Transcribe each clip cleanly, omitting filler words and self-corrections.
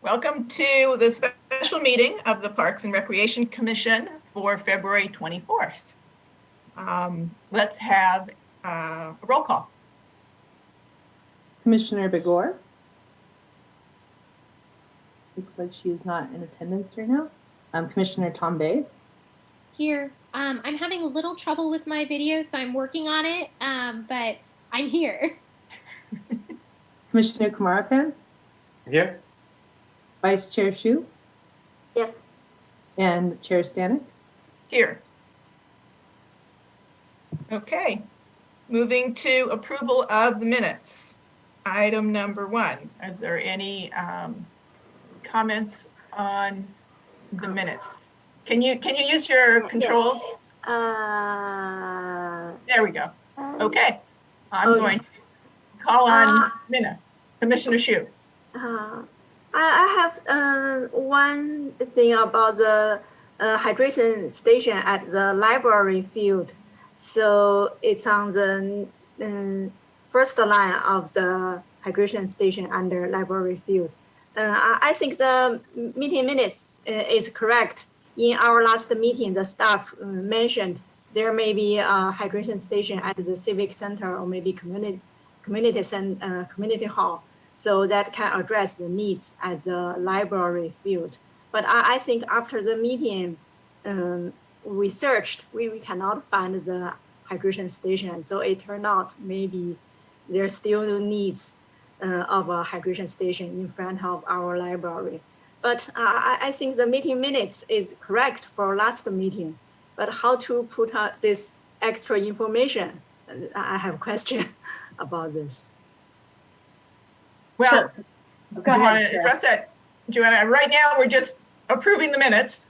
Welcome to the special meeting of the Parks and Recreation Commission for February 24th. Let's have a roll call. Commissioner Begor. Looks like she is not in attendance right now. Commissioner Tombe. Here. I'm having a little trouble with my video, so I'm working on it, but I'm here. Commissioner Kumarapan. Here. Vice Chair Shu. Yes. And Chair Stanek. Here. Okay. Moving to approval of the minutes. Item number 1. Is there any comments on the minutes? Can you use your controls? Yes. There we go. Okay. I'm going to call on Commissioner Shu. I have one thing about the hydration station at the library field. So it's on the first line of the hydration station under library field. I think the meeting minutes is correct. In our last meeting, the staff mentioned there may be a hydration station at the civic center or maybe community hall. So that can address the needs at the library field. But I think after the meeting, we searched, we cannot find the hydration station. So it turned out maybe there's still needs of a hydration station in front of our library. But I think the meeting minutes is correct for last meeting. But how to put out this extra information? I have a question about this. Well, Sure. Go you want ahead, to address that, Joanna? Right now, we're just approving the minutes.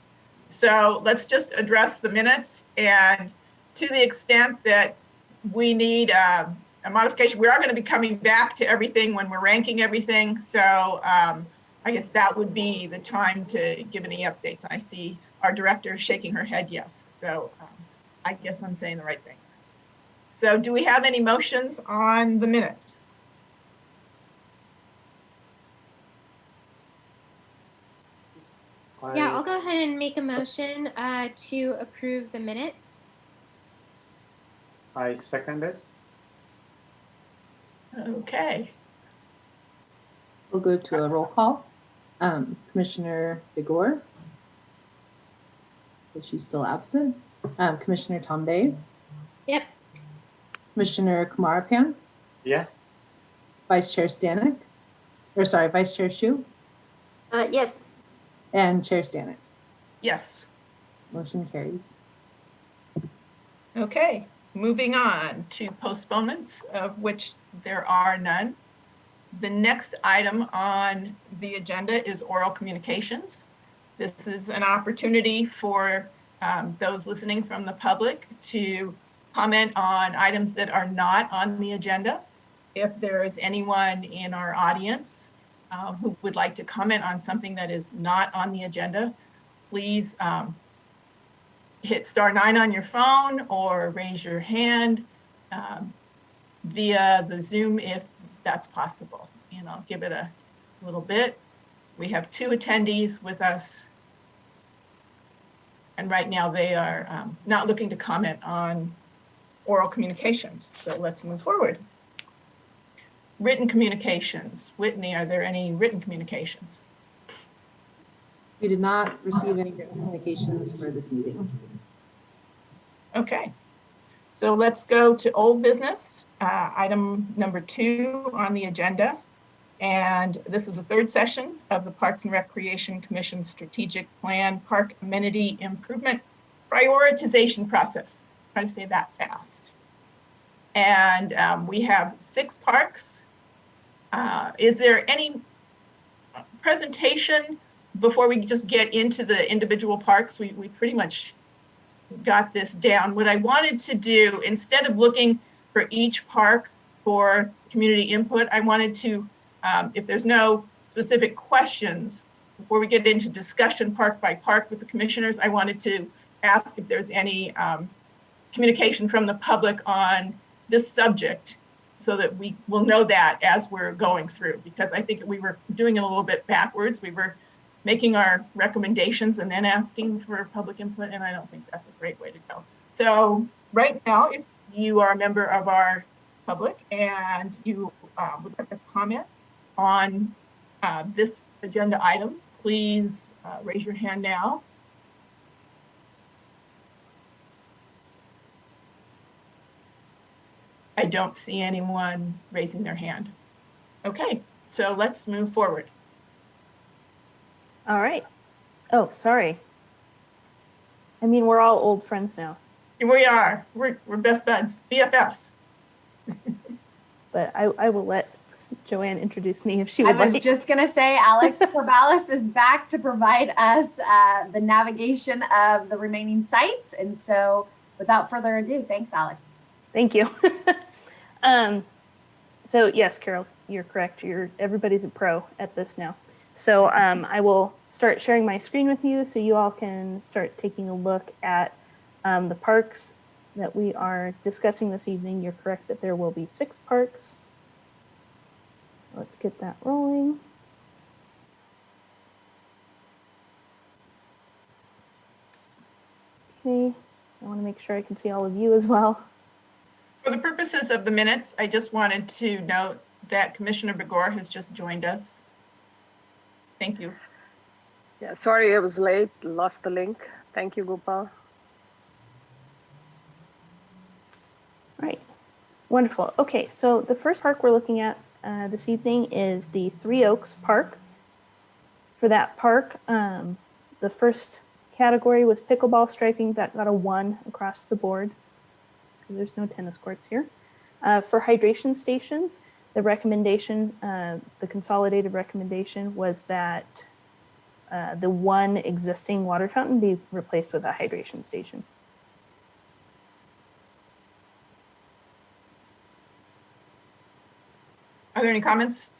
So let's just address the minutes. And to the extent that we need a modification, we are going to be coming back to everything when we're ranking everything. So I guess that would be the time to give any updates. I see our director shaking her head yes. So I guess I'm saying the right thing. So do we have any motions on the minutes? Yeah, I'll go ahead and make a motion to approve the minutes. I second it. Okay. We'll go to a roll call. Commissioner Begor. Is she still absent? Commissioner Tombe. Yep. Commissioner Kumarapan. Yes. Vice Chair Stanek. Or sorry, Vice Chair Shu. Yes. And Chair Stanek. Yes. Motion carries. Okay. Moving on to postponements, of which there are none. The next item on the agenda is oral communications. This is an opportunity for those listening from the public to comment on items that are not on the agenda. If there is anyone in our audience who would like to comment on something that is not on the agenda, please hit *9 on your phone or raise your hand via the Zoom if that's possible. And I'll give it a little bit. We have 2 attendees with us. And right now they are not looking to comment on oral communications. So let's move forward. Written communications. Whitney, are there any written communications? We did not receive any written communications for this meeting. Okay, so let's go to old business, item number 2 on the agenda. And this is the third session of the Parks and Recreation Commission Strategic Plan Park Amenity Improvement Prioritization Process. Try to say that fast. And we have 6 parks. Is there any presentation before we just get into the individual parks? We pretty much got this down. What I wanted to do, instead of looking for each park for community input, I wanted to, if there's no specific questions, before we get into discussion park by park with the commissioners, I wanted to ask if there's any communication from the public on this subject, so that we will know that as we're going through, because I think we were doing it a little bit backwards. We were making our recommendations and then asking for public input, and I don't think that's a great way to go. So right now, if you are a member of our public and you would like to comment on this agenda item, please raise your hand now. I don't see anyone raising their hand. Okay, so let's move forward. All right. Oh, sorry. I mean, we're all old friends now. Here we are. We're best buds, BFFs. But I will let Joanne introduce me if she would I was like. just going to say, Alex Corballis is back to provide us the navigation of the remaining sites. And so without further ado, thanks, Alex. Thank you. So yes, Carol, you're correct. Everybody's a pro at this now. So I will start sharing my screen with you so you all can start taking a look at the parks that we are discussing this evening. You're correct that there will be 6 parks. Let's get that rolling. Okay, I want to make sure I can see all of you as well. For the purposes of the minutes, I just wanted to note that Commissioner Begor has just joined us. Thank you. Yeah, sorry I was late, lost the link. Thank you, Gopal. Right, wonderful. Okay, so the first park we're looking at this evening is the Three Oaks Park. For that park, the first category was pickleball striping. That got a 1 across the board. There's no tennis courts here. For hydration stations, the recommendation, the consolidated recommendation was that the 1 existing water fountain be replaced with a hydration station. Are there any comments?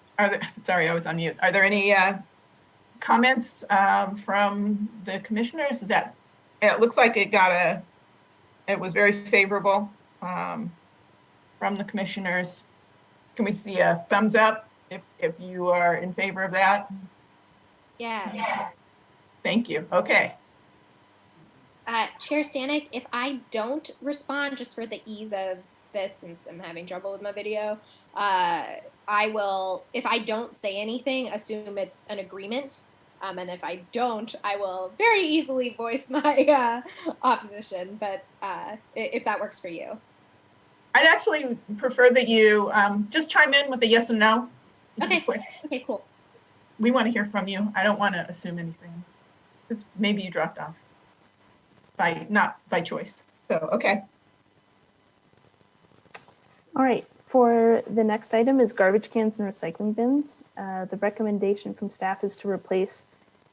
Sorry, I was on mute. Are there any comments from the commissioners? It looks like it was very favorable from the commissioners. Can we see a thumbs up if you are in favor of that? Yes. Thank you. Okay. Chair Stanek, if I don't respond, just for the ease of this, since I'm having trouble with my video, I will, if I don't say anything, assume it's an agreement. And if I don't, I will very easily voice my opposition, but if that works for you. I'd actually prefer that you just chime in with a yes and no. Okay. Okay, cool. We want to hear from you. I don't want to assume anything, because maybe you dropped off not by choice. So, okay. All right, for the next item is garbage cans and recycling bins. The recommendation from staff is to replace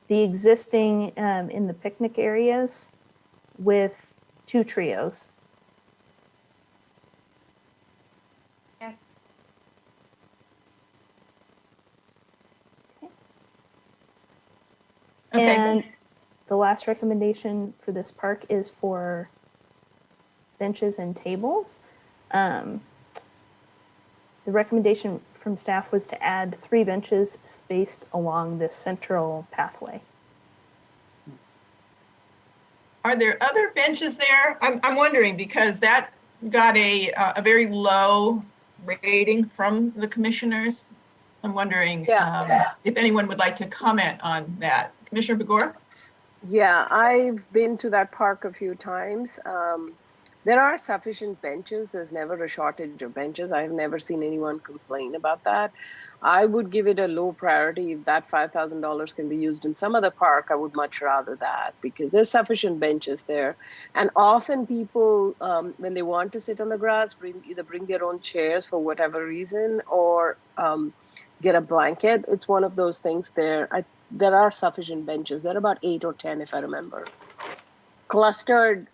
the existing in the picnic areas with 2 trios. Yes. Okay. And the last recommendation for this park is for benches and tables. The recommendation from staff was to add 3 benches spaced along this central pathway. Are there other benches there? I'm wondering, because that got a very low rating from the commissioners. I'm wondering if anyone would like to comment on that. Commissioner Begor? Yeah, I've been to that park a few times. There are sufficient benches. There's never a shortage of benches. I've never seen anyone complain about that. I would give it a low priority. If that $5,000 can be used in some other park, I would much rather that, because there's sufficient benches there. And often people, when they want to sit on the grass, either bring their own chairs for whatever reason, or get a blanket. It's one of those things there. There are sufficient benches. There are about 8 or 10, if I remember, clustered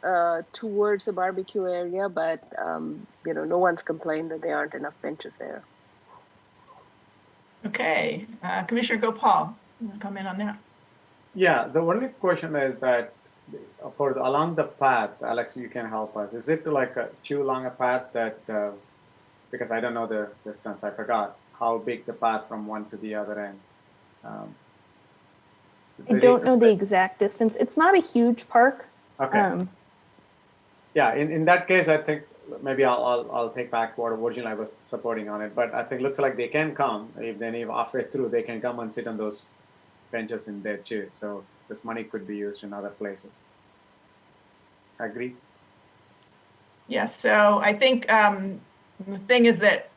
towards the barbecue area, but no one's complained that there aren't enough benches there. Okay, Commissioner Gopal, you want to comment on that? Yeah, the only question is that along the path, Alex, you can help us. Is it like too long a path that, because I don't know the distance, I forgot how big the path from one to the other end. I don't know the exact distance. It's not a huge park. Okay. Yeah, in that case, I think maybe I'll take back what originally I was supporting on it, but I think looks like they can come if halfway through they can come and sit on those benches in there too. So this money could be used in other places. Agree? Yes. So I think the thing is that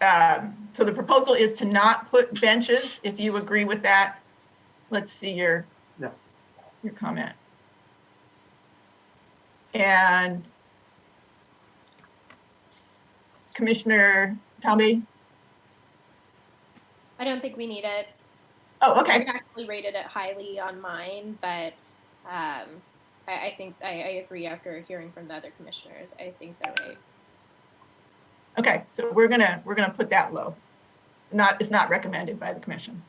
so the proposal is to not put benches. If you agree with that, let's see your comment. And Commissioner Talby? I don't think we need it. Oh, okay. I actually rated it highly on mine, but I think I agree after hearing from the other commissioners. I think they're right. Okay, so we're gonna put that low. It's not recommended by the commission.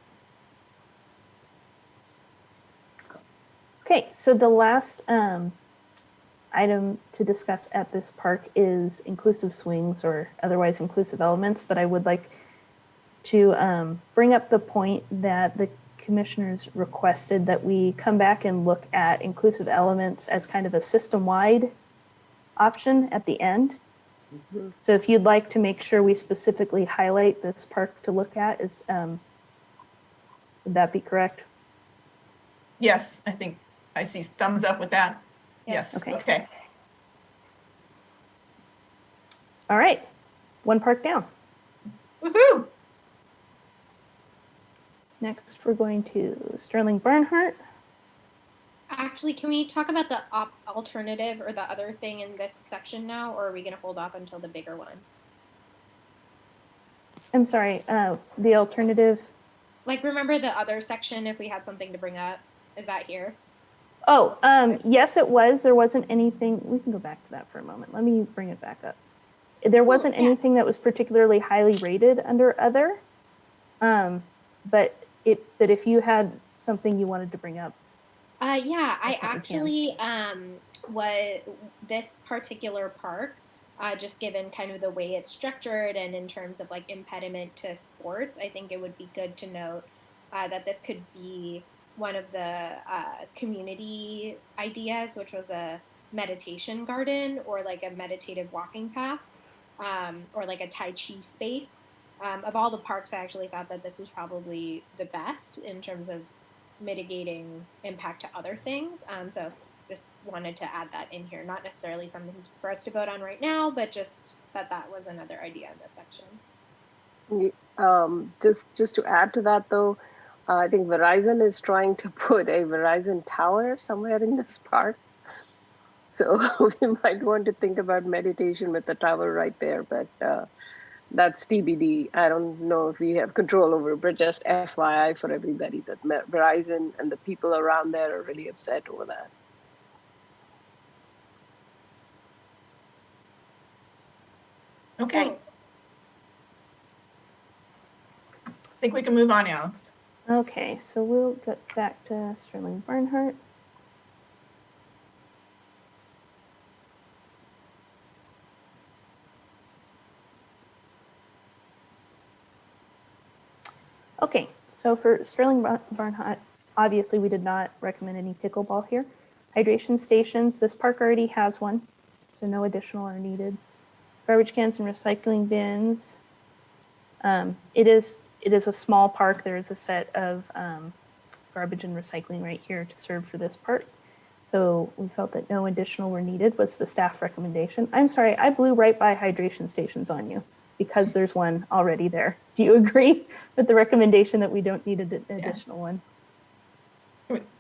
Okay, so the last item to discuss at this park is inclusive swings or otherwise inclusive elements, but I would like to bring up the point that the commissioners requested that we come back and look at inclusive elements as kind of a system-wide option at the end. Mm-hmm. So if you'd like to make sure we specifically highlight this park to look at, would that be correct? Yes, I think I see thumbs up with that. Yes. Okay. All right, one park down. Woohoo! Next, we're going to Sterling Bernhardt. Actually, can we talk about the alternative or the other thing in this section now, or are we going to hold off until the bigger one? I'm sorry, the alternative. Like, remember the other section if we had something to bring up? Is that here? Oh, yes, it was. There wasn't anything. We can go back to that for a moment. Let me bring it back up. There wasn't anything that was particularly highly rated under other, but if you had something you wanted to bring up. Yeah, I actually this particular park, just given kind of the way it's structured and in terms of like impediment to sports, I think it would be good to note that this could be one of the community ideas, which was a meditation garden or like a meditative walking path, or like a Tai Chi space. Of all the parks, I actually thought that this was probably the best in terms of mitigating impact to other things. So just wanted to add that in here. Not necessarily something for us to vote on right now, but just that was another idea in this section. Just to add to that though, I think Verizon is trying to put a Verizon tower somewhere in this park. So we might want to think about meditation with the tower right there, but that's TBD. I don't know if we have control over it, but just FYI for everybody that Verizon and the people around there are really upset over that. Okay. I think we can move on, Alex. Okay, so we'll get back to Sterling Bernhardt. Okay, so for Sterling Bernhardt, obviously we did not recommend any pickleball here. Hydration stations, this park already has one, so no additional are needed. Garbage cans and recycling bins. It is a small park. There is a set of garbage and recycling right here to serve for this park. So we felt that no additional were needed was the staff recommendation. I'm sorry, I blew right by hydration stations on you because there's one already there. Do you agree with the recommendation that we don't need an additional one?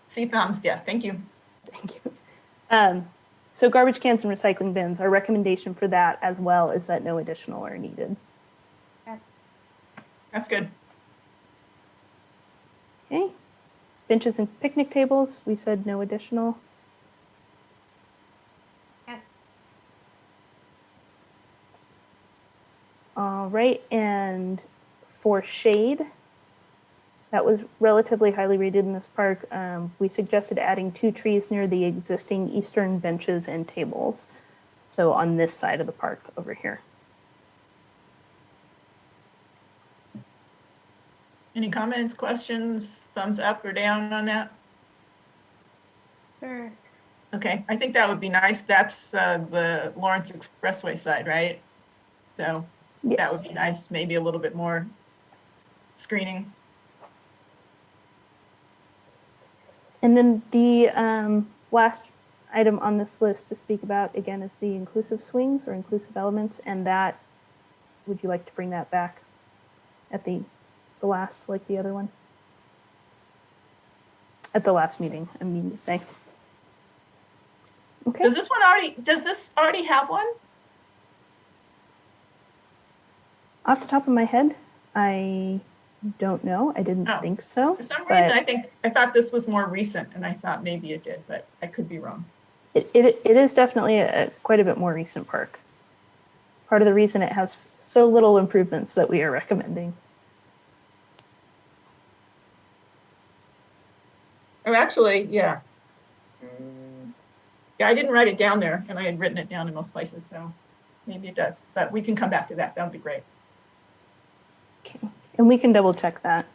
See thumbs, yeah, thank you. Thank you. So garbage cans and recycling bins, our recommendation for that as well is that no additional are needed. Yes. That's good. Okay. Benches and picnic tables, we said no additional. Yes. All right, and for shade, that was relatively highly rated in this park. We suggested adding 2 trees near the existing eastern benches and tables. So on this side of the park over here. Any comments, questions, thumbs up or down on that? Sure. Okay, I think that would be nice. That's the Lawrence Expressway side, right? So Yes. that would be nice, maybe a little bit more screening. And then the last item on this list to speak about, again, is the inclusive swings or inclusive elements. And that, would you like to bring that back at the last, like the other one? At the last meeting, I mean to say. Okay. Does this already have one? Off the top of my head, I don't know. I didn't Oh. think so. For some but reason, I thought this was more recent, and I thought maybe it did, but I could be wrong. it is definitely quite a bit more recent park. Part of the reason it has so little improvements that we are recommending. Oh, actually, yeah. Yeah, I didn't write it down there, and I had written it down in most places, so maybe it does. But we can come back to that. That would be great. Okay. And we can double check that.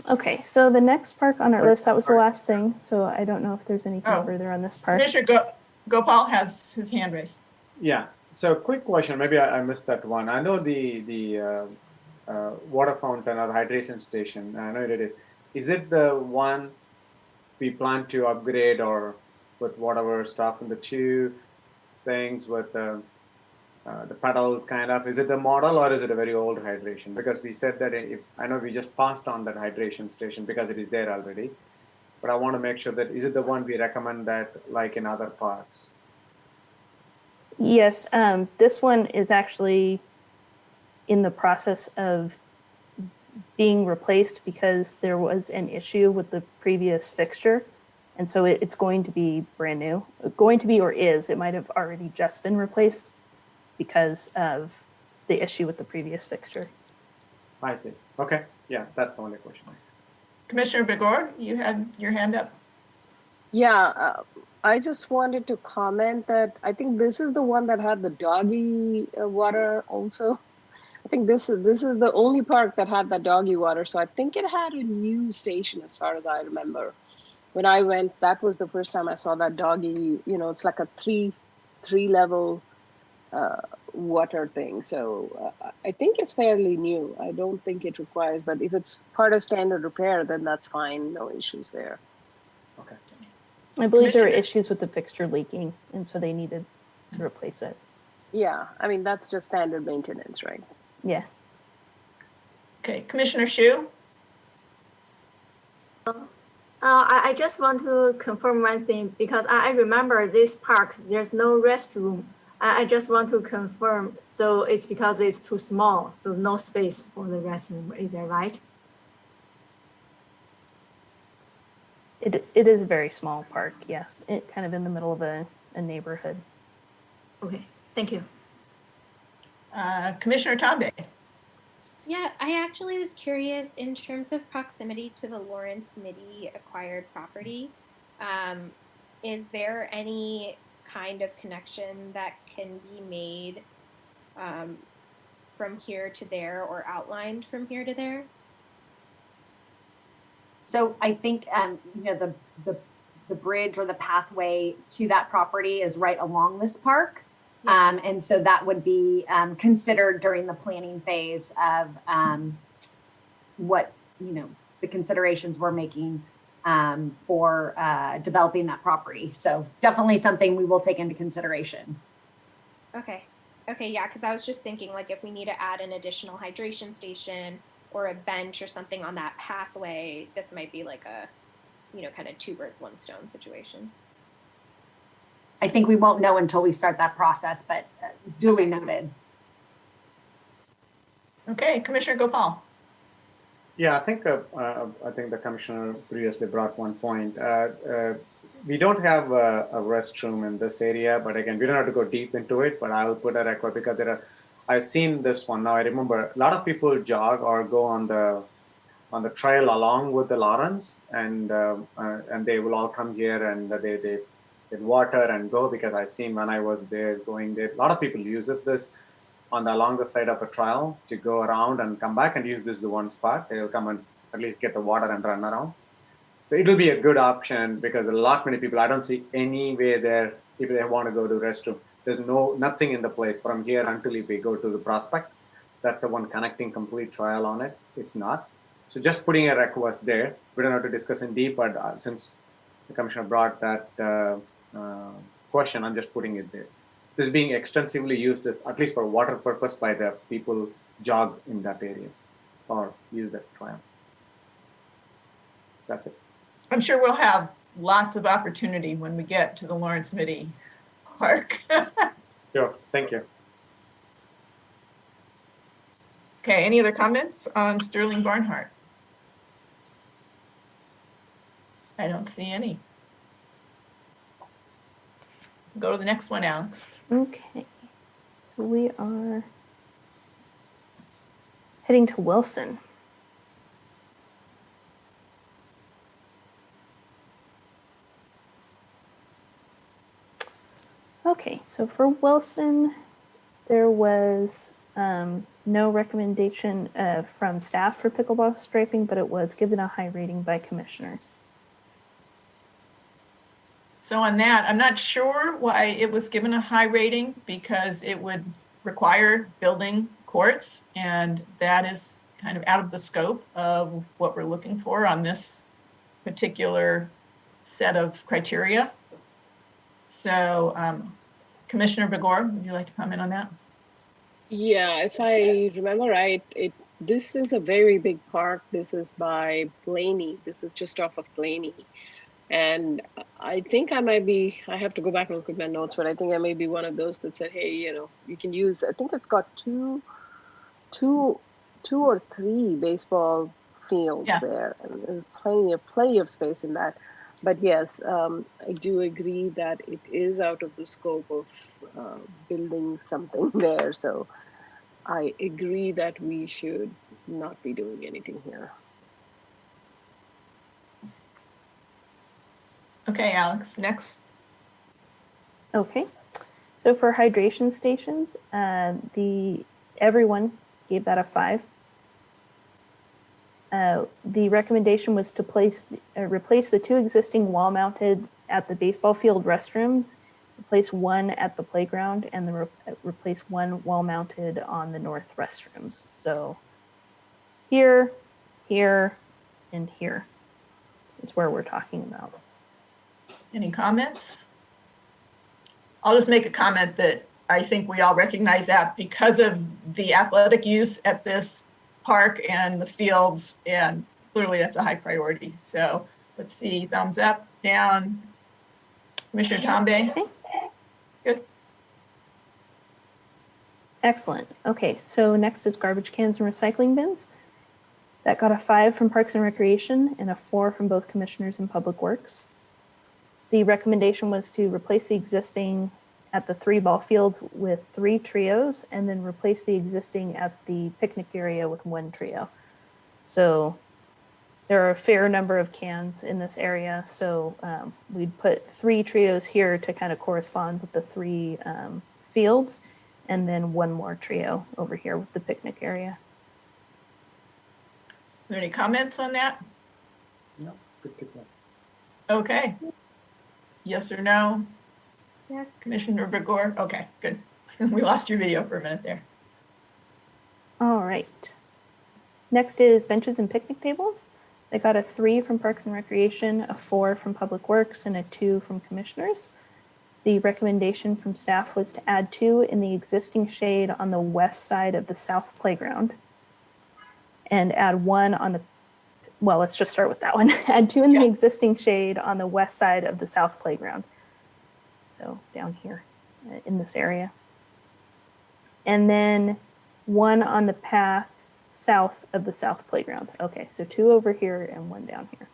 Okay, so the next park on our list, that was the last thing. So I don't know if there's anything Oh. further on this park. Commissioner Gopal has his hand raised. Yeah. So quick question. Maybe I missed that one. I know the water fountain or the hydration station. I know it is. Is it the one we plan to upgrade or put whatever stuff in the 2 things with the pedals kind of? Is it the model or is it a very old hydration? Because we said that if I know we just passed on that hydration station because it is there already. But I want to make sure that is it the one we recommend that like in other parks? Yes, this one is actually in the process of being replaced because there was an issue with the previous fixture. And so it's going to be brand new. Going to be or is, it might have already just been replaced because of the issue with the previous fixture. I see. Okay. Yeah, that's the only question. Commissioner Begor, you had your hand up. Yeah, I just wanted to comment that I think this is the one that had the doggy water also. I think this is the only park that had that doggy water. So I think it had a new station as far as I remember. When I went, that was the first time I saw that doggy, it's like a three level water thing. So I think it's fairly new. I don't think it requires, but if it's part of standard repair, then that's fine. No issues there. Okay. I believe there were Commissioner- issues with the fixture leaking, and so they needed to replace it. Yeah, I mean, that's just standard maintenance, right? Yeah. Okay, Commissioner Shu? I just want to confirm one thing because I remember this park, there's no restroom. I just want to confirm. So it's because it's too small, so no space for the restroom. Is that right? It is a very small park, yes. It kind of in the middle of a neighborhood. Okay, thank you. Commissioner Tombe? Yeah, I actually was curious in terms of proximity to the Lawrence Midi acquired property. Is there any kind of connection that can be made from here to there or outlined from here to there? So I think the bridge or the pathway to that property is right along this park. And so that would be considered during the planning phase of what, the the considerations we're making for developing that property. So definitely something we will take into consideration. Okay. Okay, yeah, because I was just thinking like if we need to add an additional hydration station or a bench or something on that pathway, this might be like a, you know, kind of two birds, one stone situation. I think we won't know until we start that process, but duly noted. Okay, Commissioner Gopal. Yeah, I think the commissioner previously brought one point. We don't have a restroom in this area, but again, we don't have to go deep into it. But I'll put a record because I've seen this one now. I remember a lot of people jog or go on the trail along with the Lawrence, and they will all come here and they water and go, because I've seen when I was there going there, a lot of people uses this on the along the side of the trail to go around and come back and use this as one spot. They'll come and at least get the water and run around. So it will be a good option because a lot many people, I don't see any way there if they want to go to restroom. There's nothing in the place from here until if we go to the Prospect. That's the one connecting complete trail on it. It's not. So just putting a request there. We don't have to discuss in deep, but since the commissioner brought that question, I'm just putting it there. This is being extensively used as at least for water purpose by the people jog in that area or use that trail. That's it. I'm sure we'll have lots of opportunity when we get to the Lawrence Midi Park. Sure, thank you. Okay, any other comments on Sterling Bernhardt? I don't see any. Go to the next one, Alex. Okay, we are heading to Wilson. Okay, so for Wilson, there was no recommendation from staff for pickleball striping, but it was given a high rating by commissioners. So on that, I'm not sure why it was given a high rating, because it would require building courts, and that is kind of out of the scope of what we're looking for on this particular set of criteria. So Commissioner Begor, would you like to comment on that? Yeah, if I remember right, this is a very big park. This is by Blaney. This is just off of Blaney. And I think I have to go back and look at my notes, but I think I may be one of those that said, hey, you know, you can use, I think it's got two or three baseball fields there. And there's plenty of space in that. But yes, I do agree that it is out of the scope of building something there. So I agree that we should not be doing anything here. Okay, Alex, next. Okay, so for hydration stations, everyone gave that a 5. The recommendation was to replace the 2 existing wall-mounted at the baseball field restrooms, replace 1 at the playground, and then replace 1 wall-mounted on the north restrooms. So here, here, and here is where we're talking about. Any comments? I'll just make a comment that I think we all recognize that because of the athletic use at this park and the fields, and clearly that's a high priority. So let's see, thumbs up, down. Commissioner Tombe? Okay. Good. Excellent. Okay, so next is garbage cans and recycling bins. That got a 5 from Parks and Recreation and a 4 from both Commissioners and Public Works. The recommendation was to replace the existing at the 3 ball fields with 3 trios, and then replace the existing at the picnic area with 1 trio. So there are a fair number of cans in this area. So we'd put 3 trios here to kind of correspond with the 3 fields, and then 1 more trio over here with the picnic area. Are there any comments on that? No, good to go. Okay. Yes or no? Yes. Commissioner Begor? Okay, good. We lost your video for a minute there. All right. Next is benches and picnic tables. They got a 3 from Parks and Recreation, a 4 from Public Works, and a 2 from Commissioners. The recommendation from staff was to add 2 in the existing shade on the west side of the south playground. And add 1 on the, well, let's just start with that one. Add 2 in the existing shade on the west side of the south playground. So down here in this area. And then 1 on the path south of the south playground. Okay, so 2 over here and 1 down here.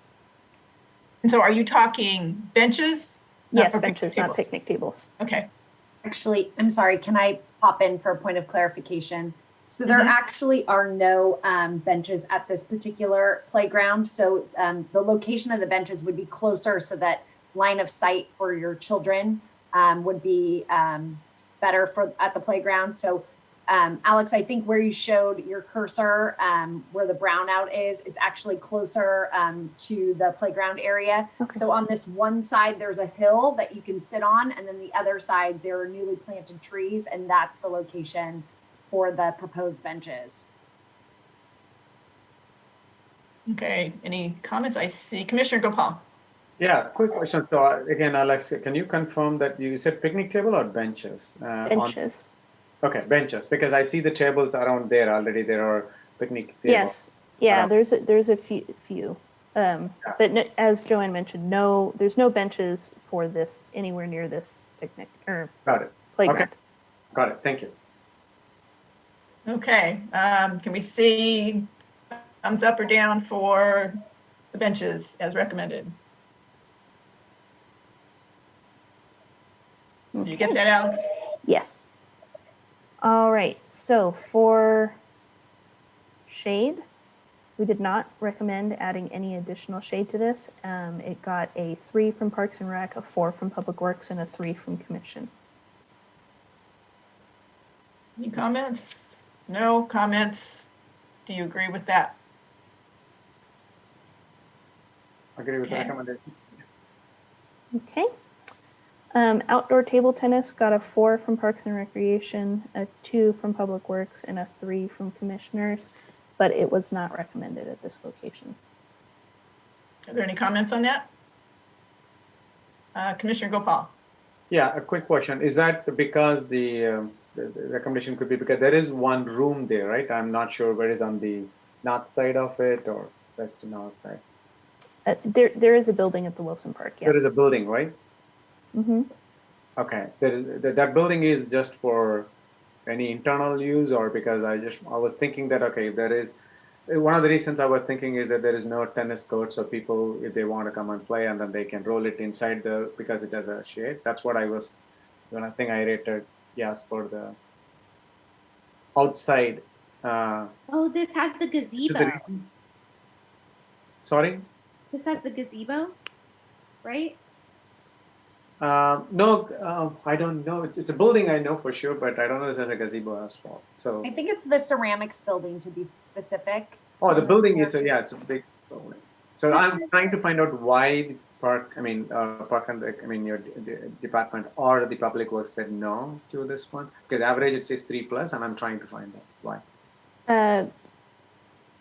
And so are you talking benches? Yes, Or benches, not picnic tables. Okay. Actually, I'm sorry, can I pop in for a point of clarification? So there actually are no benches at this particular playground. So the location of the benches would be closer so that line of sight for your children would be better for at the playground. So Alex, I think where you showed your cursor, where the brownout is, it's actually closer to the playground area. Okay. So on this one side, there's a hill that you can sit on, and then the other side, there are newly planted trees, and that's the location for the proposed benches. Okay, any comments? I see Commissioner Gopal. Yeah, quick question. So again, Alex, can you confirm that you said picnic table or benches? Benches. Okay, benches, because I see the tables around there already. There are picnic tables. Yes. Yeah, there's a few. But no, as Joanne mentioned, there's no benches for this anywhere near this picnic or Got it. playground. Okay. Got it. Thank you. Okay, can we see thumbs up or down for the benches as recommended? Did you get that, Alex? Yes. All right, so for shade, we did not recommend adding any additional shade to this. It got a 3 from Parks and Rec, a 4 from Public Works, and a 3 from Commission. Any comments? No comments? Do you agree with that? Agree with the Okay. recommendation. Okay. Outdoor table tennis got a 4 from Parks and Recreation, a 2 from Public Works, and a 3 from Commissioners, but it was not recommended at this location. Are there any comments on that? Commissioner Gopal. Yeah, a quick question. Is that because the recommendation could be because there is one room there, right? I'm not sure where is on the north side of it or west to north side. There is a building at the Wilson Park, yes. There is a building, right? Mm-hmm. Okay. That building is just for any internal use, or because I was thinking that, okay, there is one of the reasons I was thinking is that there is no tennis court, so people, if they want to come and play, and then they can roll it inside because it has a shade. That's what I was, when I think I rated yes for the outside. Oh, this has the gazebo. Sorry? This has the gazebo, right? No, I don't know. It's a building I know for sure, but I don't know if there's a gazebo as well. So, I think it's the ceramics building to be specific. oh, the building it's a big building. So I'm trying to find out why the park and Rec, your department or the public works said no to this one, because average it says 3+, and I'm trying to find out why.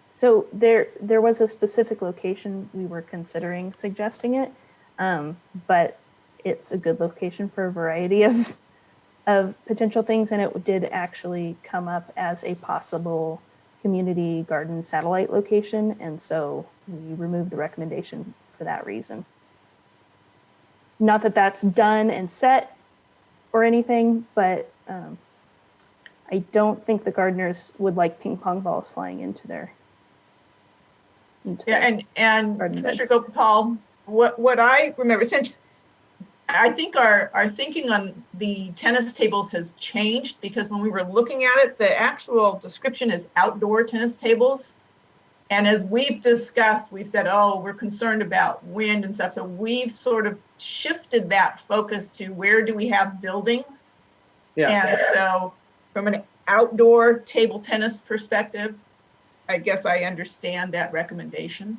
So there was a specific location we were considering suggesting it, but it's a good location for a variety of potential things, and it did actually come up as a possible community garden satellite location, and so we removed the recommendation for that reason. Not that that's done and set or anything, but I don't think the gardeners would like ping pong balls flying into their Yeah, and garden Commissioner beds. Gopal, what I remember, since I think our thinking on the tennis tables has changed, because when we were looking at it, the actual description is outdoor tennis tables. And as we've discussed, we've said, oh, we're concerned about wind and stuff. So we've sort of shifted that focus to where do we have buildings? Yeah. And so from an outdoor table tennis perspective, I guess I understand that recommendation.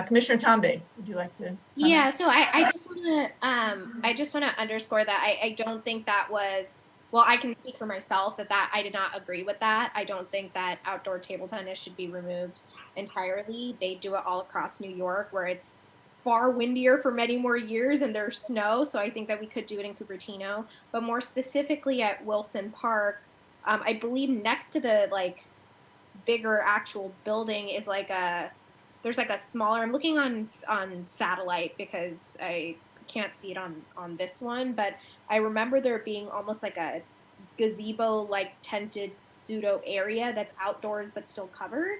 Commissioner Tombe, would you like to comment? Yeah, so I just want to underscore that I don't think that was well, I can speak for myself that I did not agree with that. I don't think that outdoor table tennis should be removed entirely. They do it all across New York where it's far windier for many more years and there's snow. So I think that we could do it in Cupertino, but more specifically at Wilson Park, I believe next to the like bigger actual building is like there's like a smaller, I'm looking on satellite because I can't see it on this one, but I remember there being almost like a gazebo like tented pseudo area that's outdoors but still covered.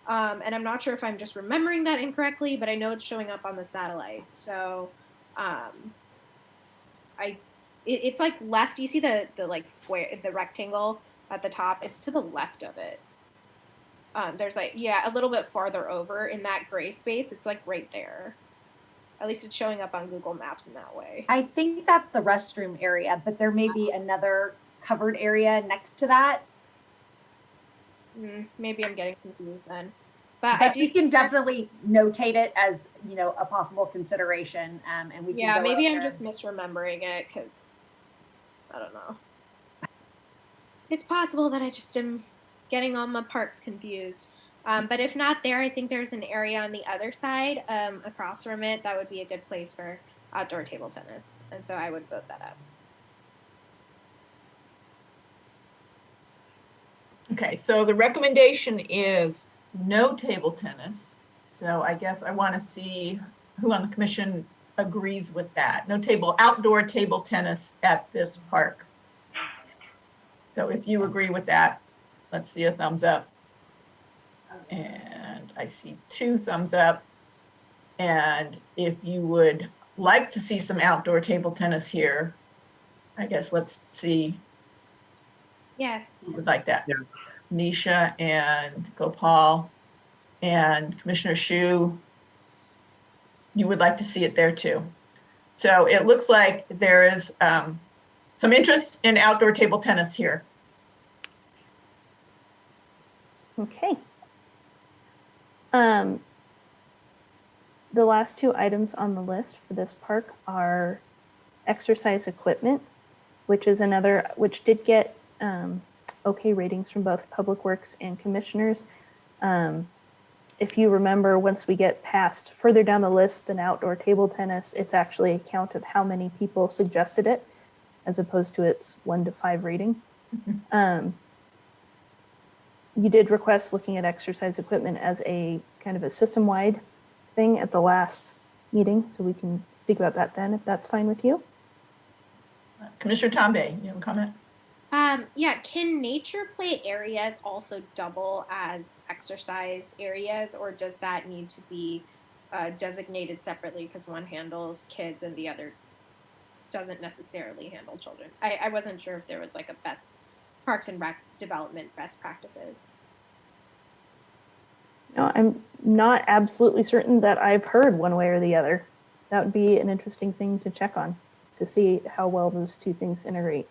And I'm not sure if I'm just remembering that incorrectly, but I know it's showing up on the satellite. So it's like left, you see the like square, the rectangle at the top, it's to the left of it. There's like, yeah, a little bit farther over in that gray space. It's like right there. At least it's showing up on Google Maps in that way. I think that's the restroom area, but there may be another covered area next to that. Maybe I'm getting confused then. But we can definitely notate it as, you know, a possible consideration. And we can go maybe I'm there. just misremembering it because I don't know. It's possible that I just am getting all my parks confused. But if not there, I think there's an area on the other side across from it that would be a good place for outdoor table tennis. And so I would vote that up. Okay, so the recommendation is no table tennis. So I guess I want to see who on the commission agrees with that. No outdoor table tennis at this park. So if you agree with that, let's see a thumbs up. And I see 2 thumbs up. And if you would like to see some outdoor table tennis here, I guess let's see. Yes. Who would like that? Yeah. Nisha and Gopal and Commissioner Shu, you would like to see it there too. So it looks like there is some interest in outdoor table tennis here. Okay. The last 2 items on the list for this park are exercise equipment, which did get okay ratings from both Public Works and Commissioners. If you remember, once we get past further down the list than outdoor table tennis, it's actually a count of how many people suggested it, as opposed to its 1 to 5 rating. You did request looking at exercise equipment as a kind of a system-wide thing at the last meeting, so we can speak about that then, if that's fine with you. Commissioner Tombe, you have a comment? Yeah, can nature play areas also double as exercise areas, or does that need to be designated separately because one handles kids and the other doesn't necessarily handle children? I wasn't sure if there was like a best Parks and Rec development best practices. No, I'm not absolutely certain that I've heard one way or the other. That would be an interesting thing to check on, to see how well those 2 things integrate.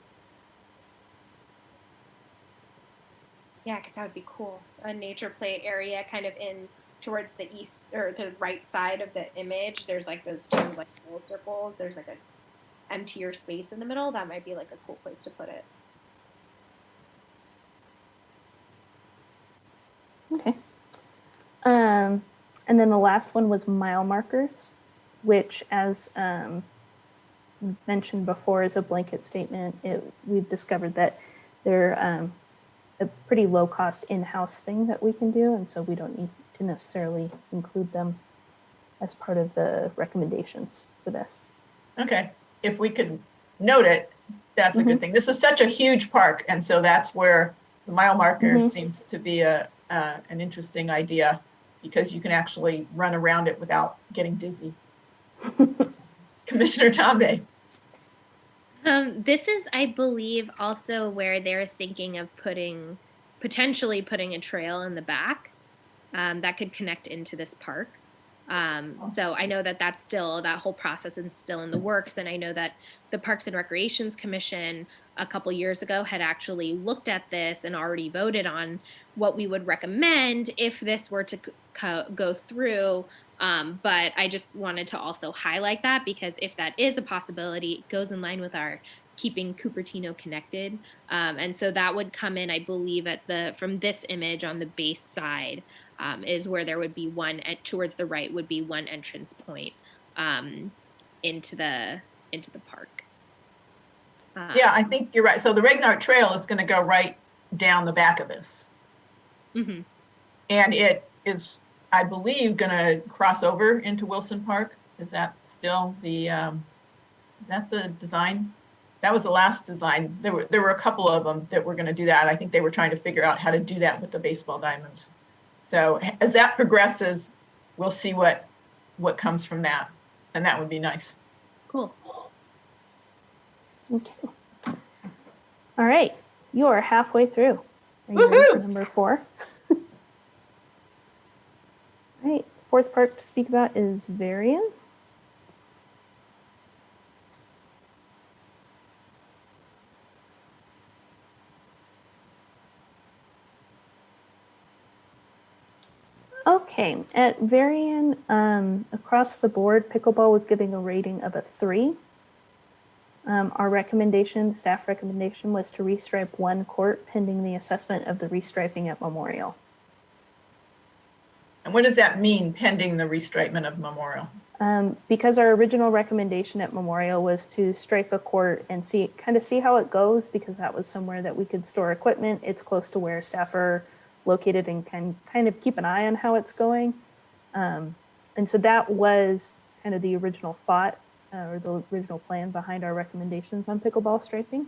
Yeah, because that would be cool. A nature play area kind of in towards the east or the right side of the image. There's like those 2 like little circles. There's like an emptier space in the middle. That might be like a cool place to put it. Okay. And then the last one was mile markers, which, as mentioned before, is a blanket statement. We've discovered that they're a pretty low-cost in-house thing that we can do, and so we don't need to necessarily include them as part of the recommendations for this. Okay, if we could note it, that's a good thing. This is such a huge park, and so that's where the mile marker seems to be an interesting idea, because you can actually run around it without getting dizzy. Commissioner Tombe. This is, I believe, also where they're thinking of potentially putting a trail in the back that could connect into this park. So I know that that whole process is still in the works. And I know that the Parks and Recreations Commission a couple years ago had actually looked at this and already voted on what we would recommend if this were to go through But I just wanted to also highlight that because if that is a possibility, it goes in line with our keeping Cupertino connected. And so that would come in, I believe, from this image on the base side is where there would be one towards the right would be one entrance point into the park. Yeah, I think you're right. So the Bernhardt Trail is going to go right down the back of this. Mm-hmm. And it is, I believe, going to cross over into Wilson Park. Is that still the, is that the design? That was the last design. There were a couple of them that were going to do that. I think they were trying to figure out how to do that with the baseball diamonds. So as that progresses, we'll see what comes from that. And that would be nice. Cool. Okay. All right. You are halfway through. Are you ready for number 4? All right. Fourth park to speak about is Varian. Okay, at Varian, across the board, pickleball was giving a rating of a 3. Our recommendation, staff recommendation, was to restripe one court pending the assessment of the restriping at Memorial. And what does that mean, pending the restripement of Memorial? Because our original recommendation at Memorial was to stripe a court and see how it goes, because that was somewhere that we could store equipment. It's close to where staff are located and can kind of keep an eye on how it's going. And so that was kind of the original thought or the original plan behind our recommendations on pickleball striping.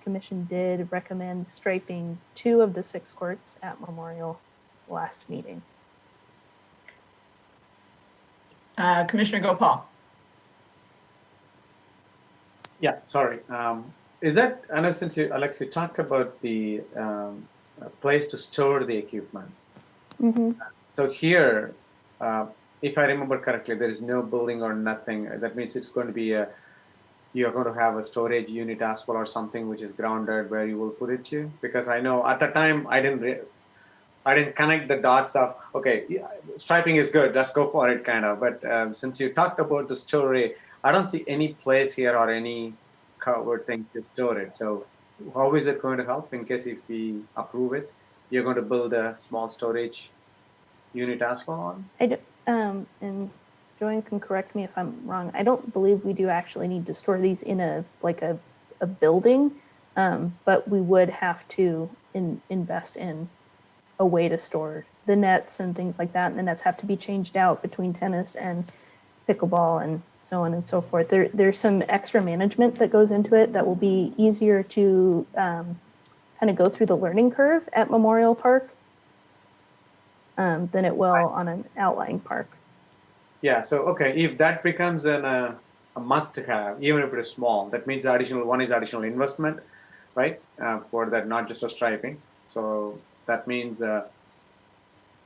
Commission did recommend striping 2 of the 6 courts at Memorial last meeting. Commissioner Gopal. Yeah, sorry. Is that, I know since Alex, you talked about the place to store the equipment. Mm-hmm. So here, if I remember correctly, there is no building or nothing. That means it's going to be you're going to have a storage unit as well or something which is grounded where you will put it to. Because I know at the time I didn't connect the dots of, okay, yeah, striping is good, let's go for it kind of. But since you talked about the storage, I don't see any place here or any covered thing to store it. So how is it going to help in case if we approve it? You're going to build a small storage unit as well on? And Joanne can correct me if I'm wrong. I don't believe we do actually need to store these in a building, but we would have to invest in a way to store the nets and things like that. And the nets have to be changed out between tennis and pickleball and so on and so forth. There's some extra management that goes into it that will be easier to kind of go through the learning curve at Memorial Park than it will on an outlying park. Yeah, so okay, if that becomes a must-have, even if it is small, that means additional investment, right? For that, not just a striping. So that means,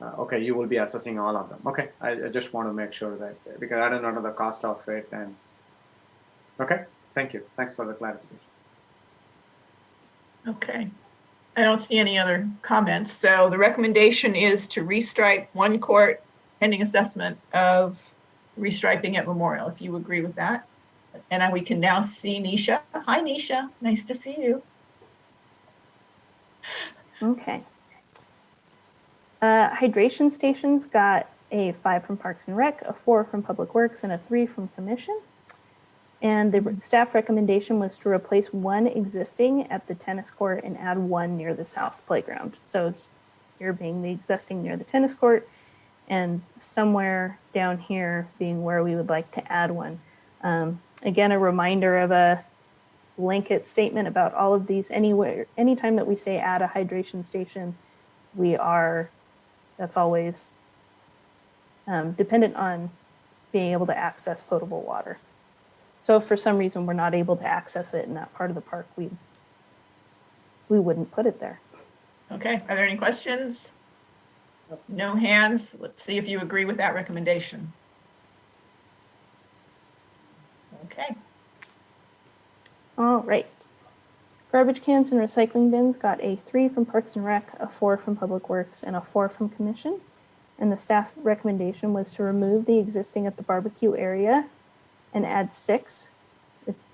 okay, you will be assessing all of them. Okay, I just want to make sure that, because I don't know the cost of it. And okay, thank you. Thanks for the clarification. Okay. I don't see any other comments. So the recommendation is to restripe one court pending assessment of restriping at Memorial, if you agree with that. And we can now see Nisha. Hi, Nisha. Nice to see you. Okay. Hydration stations got a 5 from Parks and Rec, a 4 from Public Works, and a 3 from Commission. And the staff recommendation was to replace 1 existing at the tennis court and add 1 near the south playground. So here being the existing near the tennis court, and somewhere down here being where we would like to add 1. Again, a reminder of a blanket statement about all of these. Anytime that we say add a hydration station, that's always dependent on being able to access potable water. So if for some reason we're not able to access it in that part of the park, we wouldn't put it there. Okay, are there any questions? No hands. Let's see if you agree with that recommendation. Okay. All right. Garbage cans and recycling bins got a 3 from Parks and Rec, a 4 from Public Works, and a 4 from Commission. And the staff recommendation was to remove the existing at the barbecue area and add 6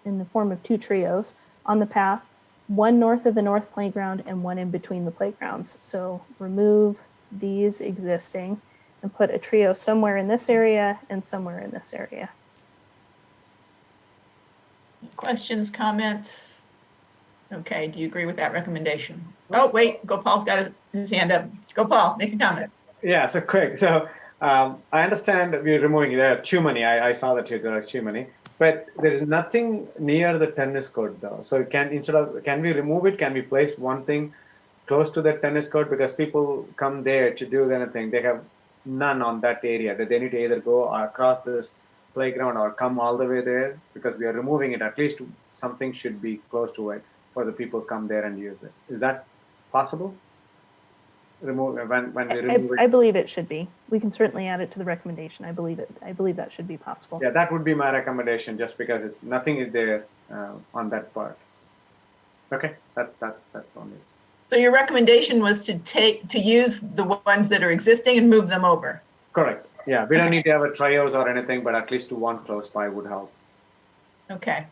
in the form of 2 trios on the path, 1 north of the north playground and 1 in between the playgrounds. So remove these existing and put a trio somewhere in this area and somewhere in this area. Questions, comments? Okay, do you agree with that recommendation? Oh, wait, Gopal's got his hand up. Gopal, make a comment. Yeah, so quick. So I understand we're removing, there are too many. I saw that there are too many, but there is nothing near the tennis court though. So can we remove it? Can we place one thing close to the tennis court? Because people come there to do anything. They have none on that area, that they need to either go across this playground or come all the way there. Because we are removing it, at least something should be close to it for the people come there and use it. Is that possible? Remove when we remove it? I believe it should be. We can certainly add it to the recommendation. I believe that should be possible. Yeah, that would be my recommendation, just because it's nothing is there on that part. Okay, that's only. So your recommendation was to use the ones that are existing and move them over. Correct. Yeah, we don't need to have a trios or anything, but at least one close by would help. Okay.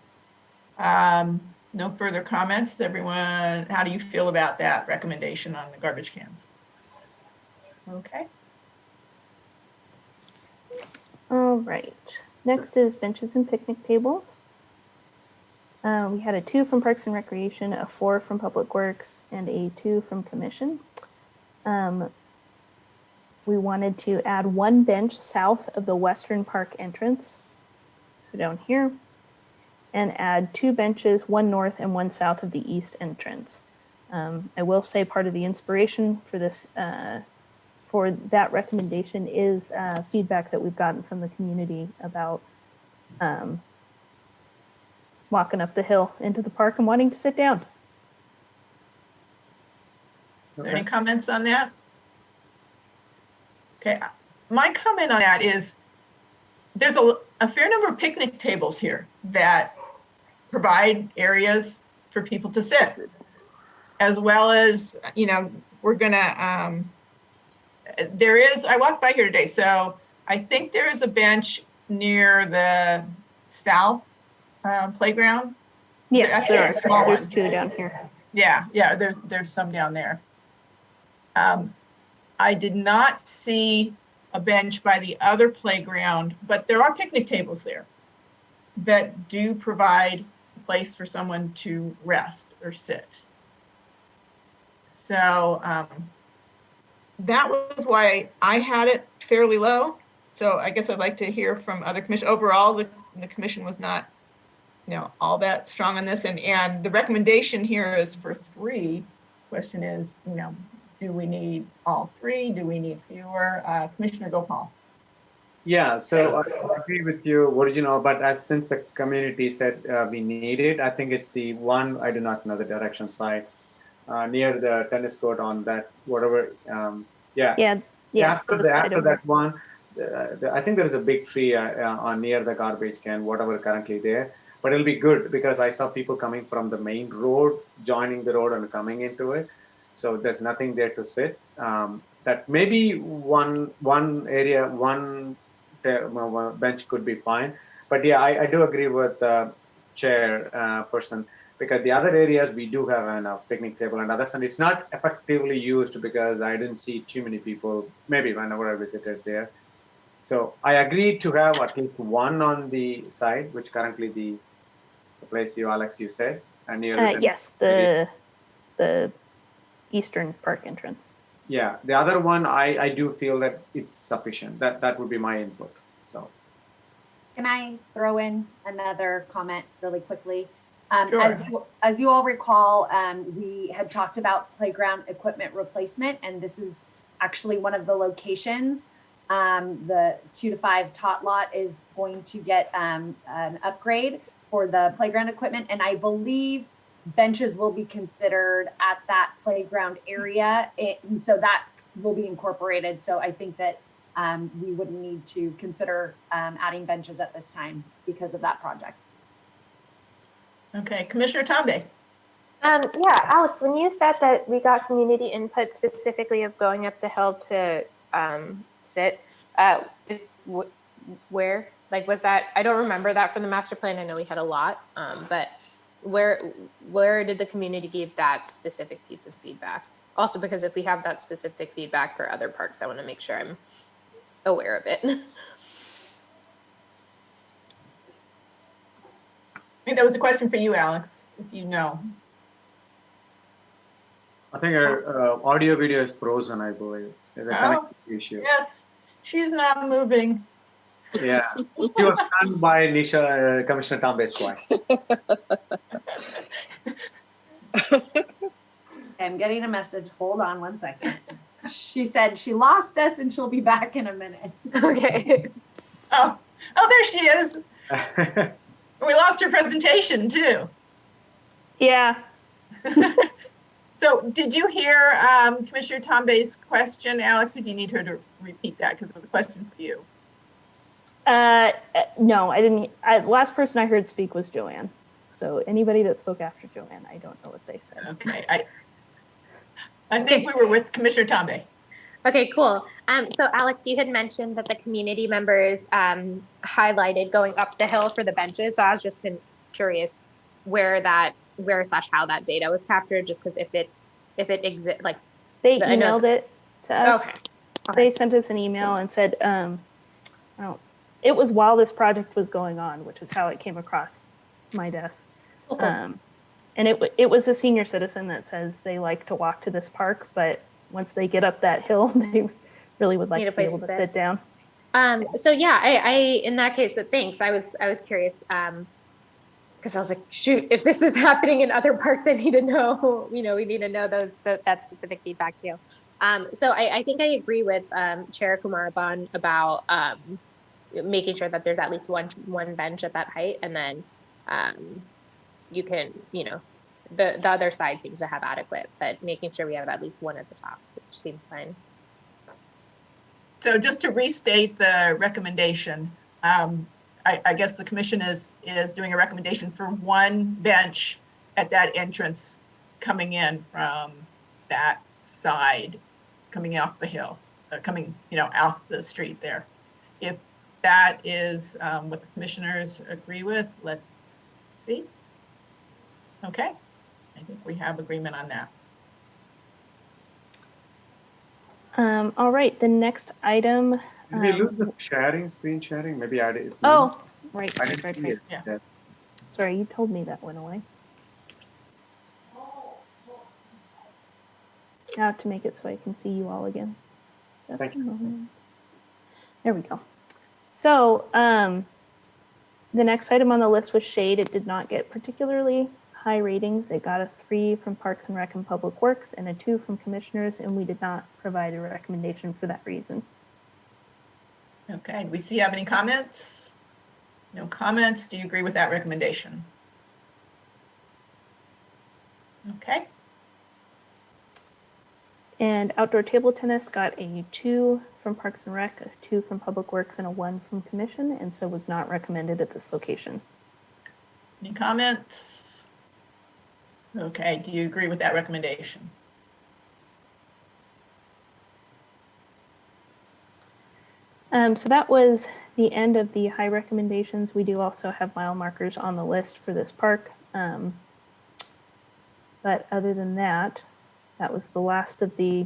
No further comments. Everyone, how do you feel about that recommendation on the garbage cans? Okay. All right. Next is benches and picnic tables. We had a 2 from Parks and Recreation, a 4 from Public Works, and a 2 from Commission. We wanted to add 1 bench south of the Western Park entrance, so down here, and add 2 benches, 1 north and 1 south of the east entrance. I will say part of the inspiration for this, for that recommendation is feedback that we've gotten from the community about walking up the hill into the park and wanting to sit down. Are there any comments on that? Okay, my comment on that is there's a fair number of picnic tables here that provide areas for people to sit, as well as, you know, we're gonna, I walked by here today, so I think there is a bench near the south playground. Yes, there are. Small there's one. 2 down here. Yeah, there's some down there. I did not see a bench by the other playground, but there are picnic tables there that do provide a place for someone to rest or sit. So that was why I had it fairly low. So I guess I'd like to hear from other commission. Overall, the commission was not, you know, all that strong on this, and the recommendation here is for 3. Question is, you know, do we need all 3? Do we need fewer? Commissioner Gopal. Yeah, so I agree with you, original, but since the community said we need it, I think it's the one, I do not know the direction side, near the tennis court on that, whatever, Yeah. After that one, I think there is a big tree on near the garbage can, whatever currently there, but it'll be good because I saw people coming from the main road, joining the road and coming into it. So there's nothing there to sit. That maybe one area, one bench could be fine. But yeah, I do agree with the chair person, because the other areas we do have enough picnic table and others, and it's not effectively used because I didn't see too many people, maybe whenever I visited there. So I agreed to have at least 1 on the side, which currently the place Alex, you said, and near yes, the Eastern Park entrance. Yeah, the other one, I do feel that it's sufficient. That would be my input. So, can I throw in another comment really quickly? Sure. As you all recall, we had talked about playground equipment replacement, and this is actually one of the locations. The 2 to 5 tot lot is going to get an upgrade for the playground equipment, and I believe benches will be considered at that playground area, and so that will be incorporated. So I think that we wouldn't need to consider adding benches at this time because of that project. Okay, Commissioner Tombe. Yeah, Alex, when you said that we got community input specifically of going up the hill to sit. Where, like, was that, I don't remember that from the master plan. I know we had a lot, but where did the community give that specific piece of feedback? Also, because if we have that specific feedback for other parks, I want to make sure I'm aware of it. I think that was a question for you, Alex, if you know. I think our audio video is frozen, I believe. There's a connectivity issue. Yes, she's not moving. Yeah. She was done by Nisha, Commissioner Tambe's point. I'm getting a message. Hold on one second. She said she lost us and she'll be back in a minute. Okay. Oh, there she is. We lost her presentation too. Yeah. So did you hear Commissioner Tambe's question, Alex, or do you need her to repeat that? Because it was a question for you. No, I didn't. Last person I heard speak was Joanne. So anybody that spoke after Joanne, I don't know what they said. Okay, I think we were with Commissioner Tambe. Okay, cool. So Alex, you had mentioned that the community members highlighted going up the hill for the benches. So I was just curious where / how that data was captured, just because if it exists, like They emailed it to us. Okay. They sent us an email and said, it was while this project was going on, which is how it came across my desk. Okay. And it was a senior citizen that says they like to walk to this park, but once they get up that hill, they really would like to be able to sit down. So yeah, I in that case, thanks. I was curious because I was like, shoot, if this is happening in other parks, I need to know. We need to know that specific feedback too. So I think I agree with Chair Kumaraban about making sure that there's at least one bench at that height, and then you can, the other side seems to have adequate, but making sure we have at least one at the top, which seems fine. So just to restate the recommendation, I guess the commission is doing a recommendation for one bench at that entrance coming in from that side, coming off the hill, coming, off the street there. If that is what the commissioners agree with, let's see. Okay, I think we have agreement on that. All right, the next item. Did we lose the screen sharing? Maybe I did. Oh, right. Yeah. Sorry, you told me that went away. Now to make it so I can see you all again. Thank you. There we go. So the next item on the list was shade. It did not get particularly high ratings. It got a 3 from Parks and Rec and Public Works and a 2 from Commissioners, and we did not provide a recommendation for that reason. Okay, do we see have any comments? No comments. Do you agree with that recommendation? Okay. And outdoor table tennis got a 2 from Parks and Rec, a 2 from Public Works, and a 1 from Commission, and so was not recommended at this location. Any comments? Okay, do you agree with that recommendation? So that was the end of the high recommendations. We do also have mile markers on the list for this park. But other than that, that was the last of the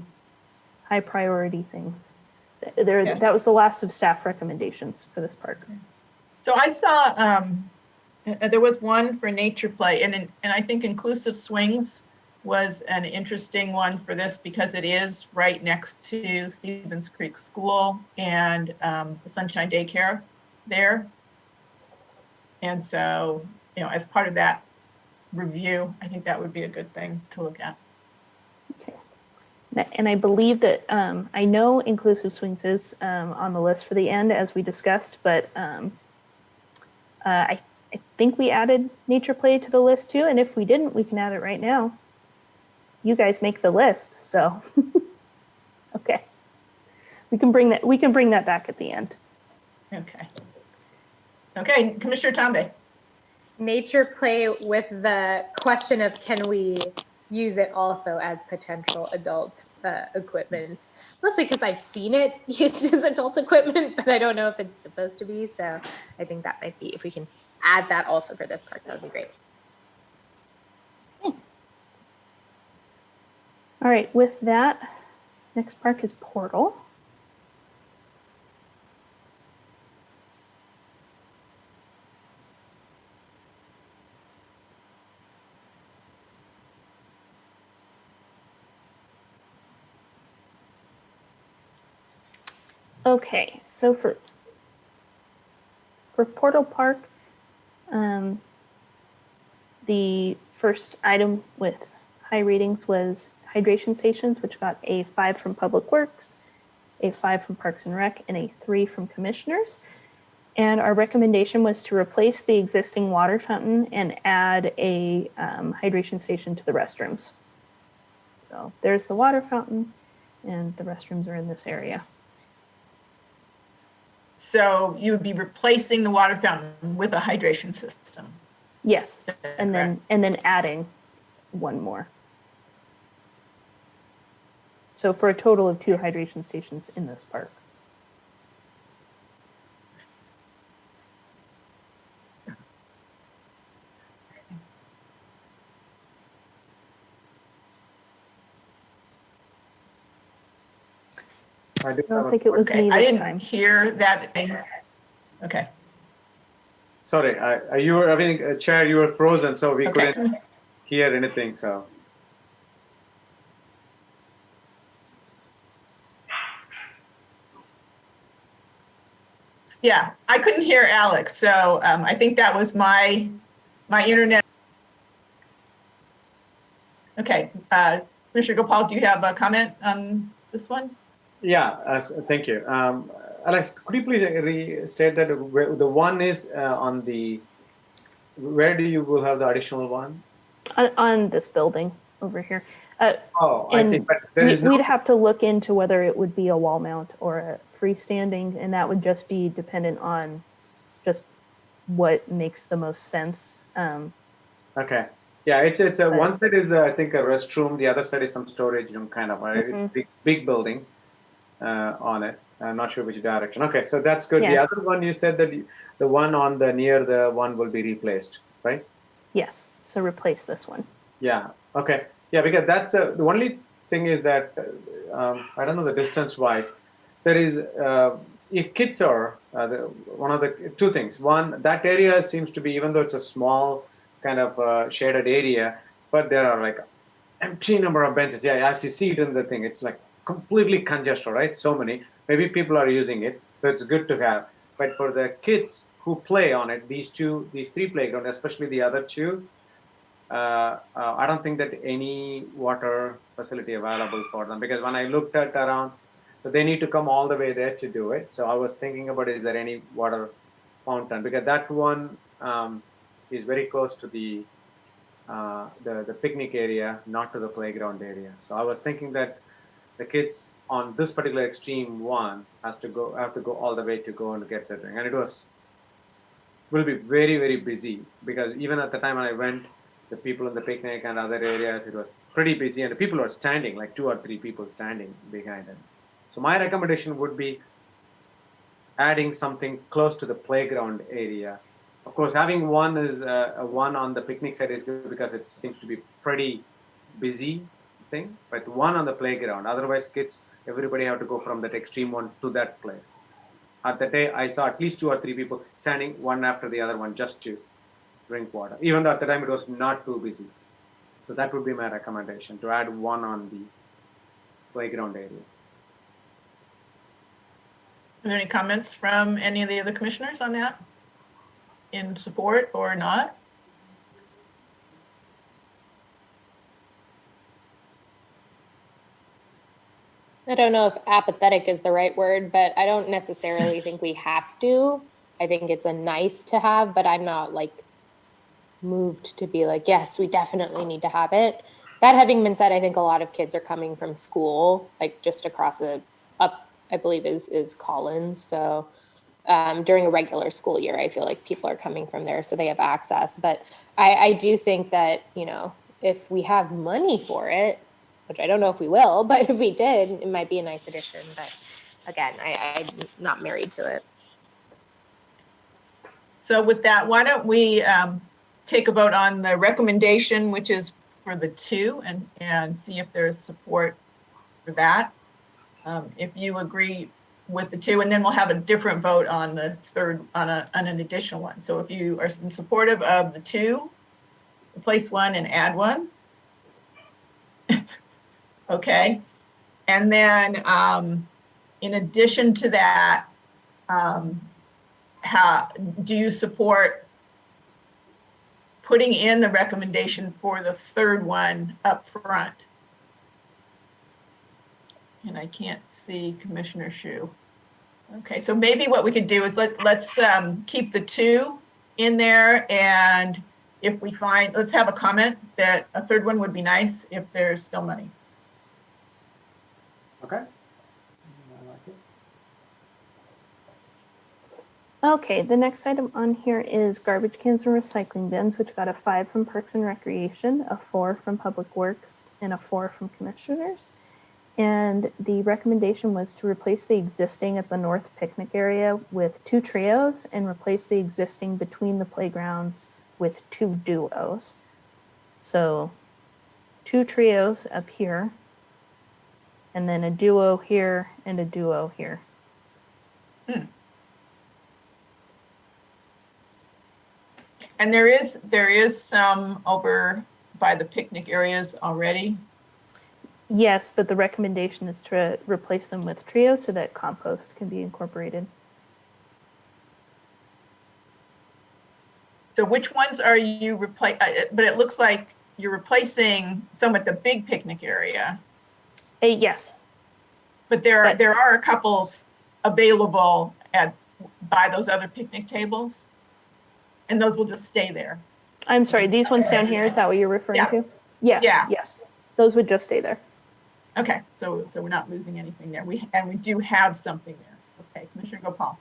high priority things. Yeah. That was the last of staff recommendations for this park. So I saw there was one for nature play, and I think inclusive swings was an interesting one for this because it is right next to Stevens Creek School and the Sunshine Daycare there. And so, as part of that review, I think that would be a good thing to look at. Okay. And I believe that I know inclusive swings is on the list for the end, as we discussed, but I think we added nature play to the list too. And if we didn't, we can add it right now. You guys make the list, so okay. We can bring that back at the end. Okay. Okay, Commissioner Tambe. Nature play with the question of can we use it also as potential adult equipment, mostly because I've seen it used as adult equipment, but I don't know if it's supposed to be. So I think that might be, if we can add that also for this park, that would be great. All right, with that, next park is Portal. Okay, so for Portal Park, the first item with high ratings was hydration stations, which got a 5 from Public Works, a 5 from Parks and Rec, and a 3 from Commissioners. And our recommendation was to replace the existing water fountain and add a hydration station to the restrooms. So there's the water fountain, and the restrooms are in this area. So you would be replacing the water fountain with a hydration system. Yes, and then adding one more. So for a total of 2 hydration stations in this park. I don't think it was me I this didn't time. hear that. Okay. Sorry, you were, I think, Chair, you were frozen, so we Okay. couldn't hear anything, so. Yeah, I couldn't hear Alex, so I think that was my internet. Okay, Commissioner Gopal, do you have a comment on this one? Yeah, thank you. Alex, could you please restate that the one is on the, where do you will have the additional one? On this building over here. Oh, I see. But there is we'd have to look into whether it would be a wall mount or a freestanding, and that would just be dependent on just what makes the most sense. Okay. Yeah, it's a one side is I think a restroom, the other side is some storage room kind of. Right? It's a big building on it. I'm not sure which direction. Okay, so that's good. Yeah. The other one you said that the one on the near the one will be replaced, right? Yes. So replace this one. Yeah. Okay. Yeah, because that's the only thing is that I don't know the distance wise. There is if kids are one of the 2 things. One, that area seems to be, even though it's a small kind of shaded area, but there are like empty number of benches. Yeah, as you see it in the thing, it's like completely congested, right? So many. Maybe people are using it, so it's good to have. But for the kids who play on it, these 3 playgrounds, especially the other 2. I don't think that any water facility available for them, because when I looked at around, so they need to come all the way there to do it. So I was thinking about, is there any water fountain, because that one is very close to the picnic area, not to the playground area. So I was thinking that the kids on this particular extreme one have to go all the way to go and get the thing, and will be very, very busy, because even at the time when I went, the people in the picnic and other areas, it was pretty busy, and the people are standing, like 2 or 3 people standing behind it. So my recommendation would be adding something close to the playground area. Of course, having one on the picnic side is good, because it seems to be pretty busy thing, but one on the playground. Otherwise, everybody have to go from that extreme one to that place. At the day, I saw at least 2 or 3 people standing one after the other one just to drink water, even though at the time it was not too busy. So that would be my recommendation, to add one on the playground area. Are there any comments from any of the other commissioners on that? In support or not? I don't know if apathetic is the right word, but I don't necessarily think we have to. I think it's a nice to have, but I'm not like moved to be like, yes, we definitely need to have it. That having been said, I think a lot of kids are coming from school, like just across I believe is Collins. So during a regular school year, I feel like people are coming from there, so they have access. But I do think that, if we have money for it, which I don't know if we will, but if we did, it might be a nice addition. But again, I'm not married to it. So with that, why don't we take a vote on the recommendation, which is for the 2, and see if there's support for that. If you agree with the 2, and then we'll have a different vote on the 3rd, on an additional one. So if you are supportive of the 2, replace 1 and add 1. Okay. And then in addition to that, how do you support putting in the recommendation for the 3rd one up front? And I can't see Commissioner Shu. Okay, so maybe what we could do is let's keep the 2 in there, and if we find, let's have a comment that a 3rd one would be nice if there's still money. Okay. I like it. Okay, the next item on here is garbage cans and recycling bins, which got a 5 from Parks and Recreation, a 4 from Public Works, and a 4 from Commissioners. And the recommendation was to replace the existing at the north picnic area with 2 trios and replace the existing between the playgrounds with 2 duos. So 2 trios up here, and then a duo here and a duo here. And there is some over by the picnic areas already. Yes, but the recommendation is to replace them with trios so that compost can be incorporated. So which ones are you replacing? But it looks like you're replacing some at the big picnic area. Yes. But there are a couple available by those other picnic tables, and those will just stay there. I'm sorry, these ones down here, is that what you're referring to? Yes, Yeah. yes. Those would just stay there. Okay, so we're not losing anything there. We do have something there. Okay, Commissioner Gopal.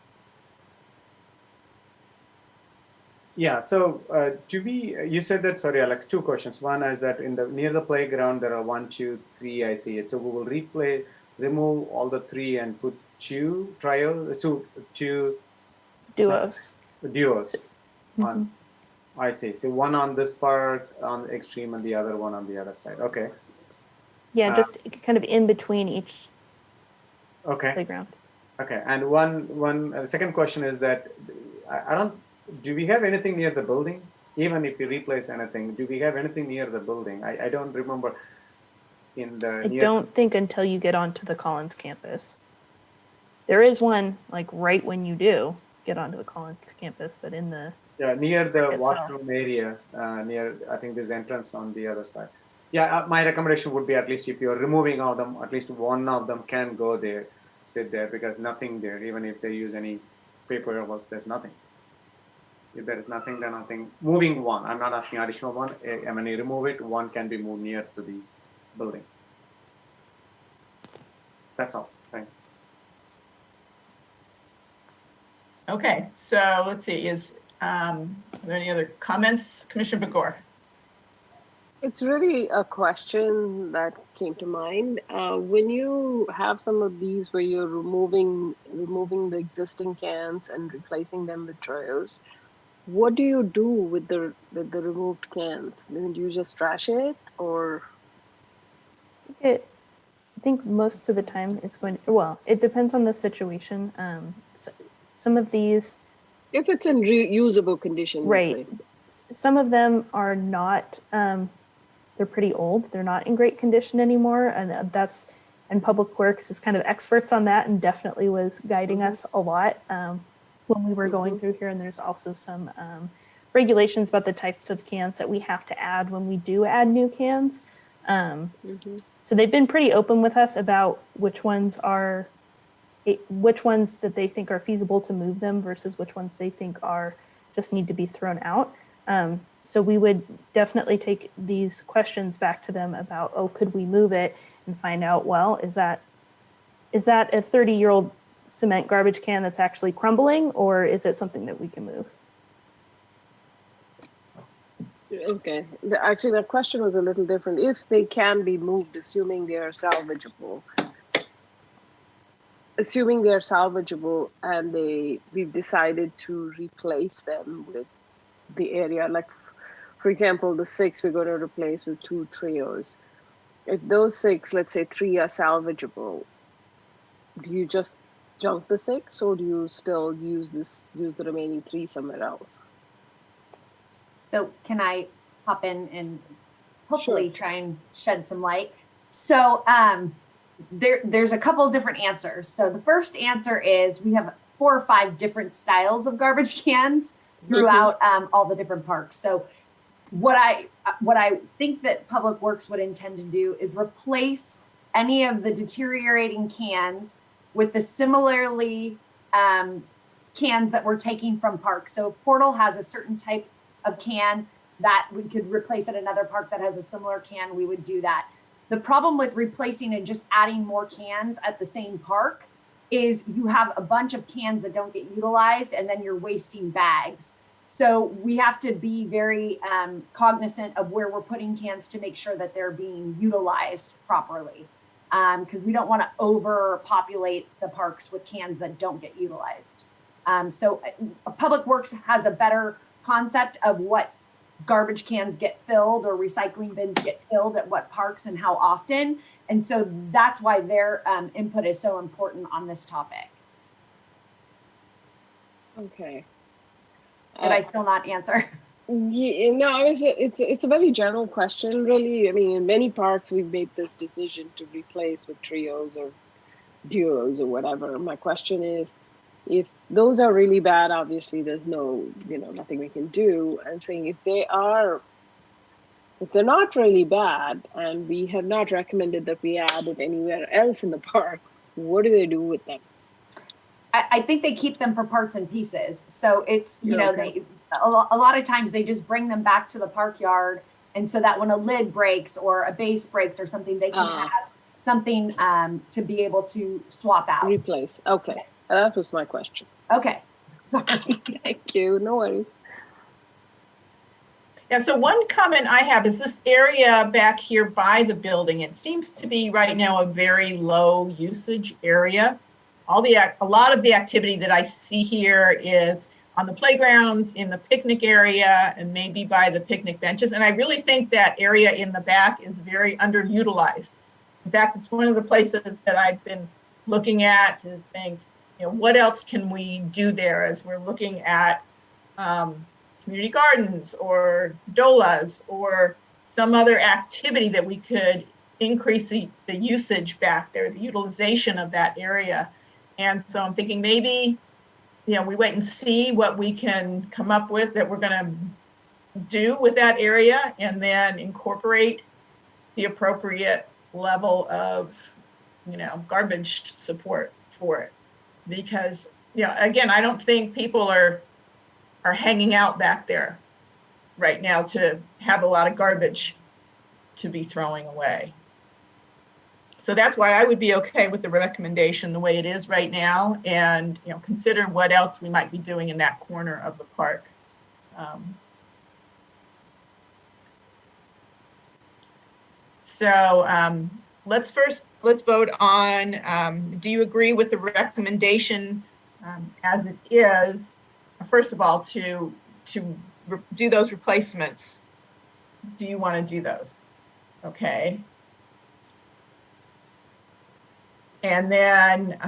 Yeah, so you said that, sorry, Alex, 2 questions. One is that near the playground, there are 1, 2, 3, I see it. So we will remove all the 3 and put 2 trios, 2 Duos. Duos on, I see. So 1 on this part on the extreme and the other one on the other side. Okay. Yeah, just kind of in between each playground. Okay, and one second question is that do we have anything near the building? Even if we replace anything, do we have anything near the building? I don't remember I don't think until you get onto the Collins campus. There is one like right when you do get onto the Collins campus, but in the near the washroom area, near I think there's entrance on the other side. Yeah, my recommendation would be at least if you're removing all of them, at least one of them can go there, sit there, because nothing there. Even if they use any paper or else, there's nothing. If there is nothing, then nothing. Moving 1, I'm not asking additional 1. When you remove it, 1 can be moved near to the building. That's all. Thanks. Okay, so let's see. Are there any other comments, Commissioner Bagor? It's really a question that came to mind. When you have some of these where you're removing the existing cans and replacing them with trios, what do you do with the removed cans? Do you just trash it, or? I think most of the time it's going to, well, it depends on the situation. Some of these, if it's in reusable condition, right? Some of them are not. They're pretty old. They're not in great condition anymore, and Public Works is kind of experts on that, and definitely was guiding us a lot when we were going through here. And there's also some regulations about the types of cans that we have to add when we do add new cans. So they've been pretty open with us about which ones that they think are feasible to move them versus which ones they think are just need to be thrown out. So we would definitely take these questions back to them about, could we move it, and find out, well, is that a 30-year-old cement garbage can that's actually crumbling, or is it something that we can move? Okay. Actually, that question was a little different. If they can be moved, assuming they are salvageable, and we've decided to replace them with the area, like for example, the 6 we're going to replace with 2 trios. If those 6, let's say 3 are salvageable, do you just junk the 6, or do you still use the remaining 3 somewhere else? So can I hop in and hopefully try and shed some light? So there's a couple of different answers. So the first answer is we have 4 or 5 different styles of garbage cans throughout all the different parks. So what I think that Public Works would intend to do is replace any of the deteriorating cans with the similarly cans that we're taking from parks. So if Portal has a certain type of can that we could replace at another park that has a similar can, we would do that. The problem with replacing and just adding more cans at the same park is you have a bunch of cans that don't get utilized, and then you're wasting bags. So we have to be very cognizant of where we're putting cans to make sure that they're being utilized properly, because we don't want to overpopulate the parks with cans that don't get utilized. So Public Works has a better concept of what garbage cans get filled or recycling bins get filled at what parks and how often. And so that's why their input is so important on this topic. Okay. Did I still not answer? Yeah, no, it's a very general question, really. I mean, in many parks, we've made this decision to replace with trios or duos or whatever. My question is, if those are really bad, obviously there's nothing we can do. I'm saying if they're not really bad, and we have not recommended that we add it anywhere else in the park, what do they do with them? I think they keep them for parts and pieces. So it's, Okay. a lot of times they just bring them back to the park yard. And so that when a lid breaks or a base breaks or something, they can have something to be able to swap out. Replace. Okay. Yes. That was my question. Okay. Sorry. Thank you. No worries. Yeah, so one comment I have is this area back here by the building. It seems to be right now a very low usage area. A lot of the activity that I see here is on the playgrounds, in the picnic area, and maybe by the picnic benches. And I really think that area in the back is very underutilized. In fact, it's one of the places that I've been looking at to think, what else can we do there as we're looking at community gardens or dolas or some other activity that we could increase the usage back there, the utilization of that area. And so I'm thinking maybe, we wait and see what we can come up with that we're going to do with that area, and then incorporate the appropriate level of, garbage support for it. Because, again, I don't think people are hanging out back there right now to have a lot of garbage to be throwing away. So that's why I would be okay with the recommendation the way it is right now, and consider what else we might be doing in that corner of the park. Let's vote on, do you agree with the recommendation as it is? First of all, to do those replacements. Do you want to do those? Okay. And then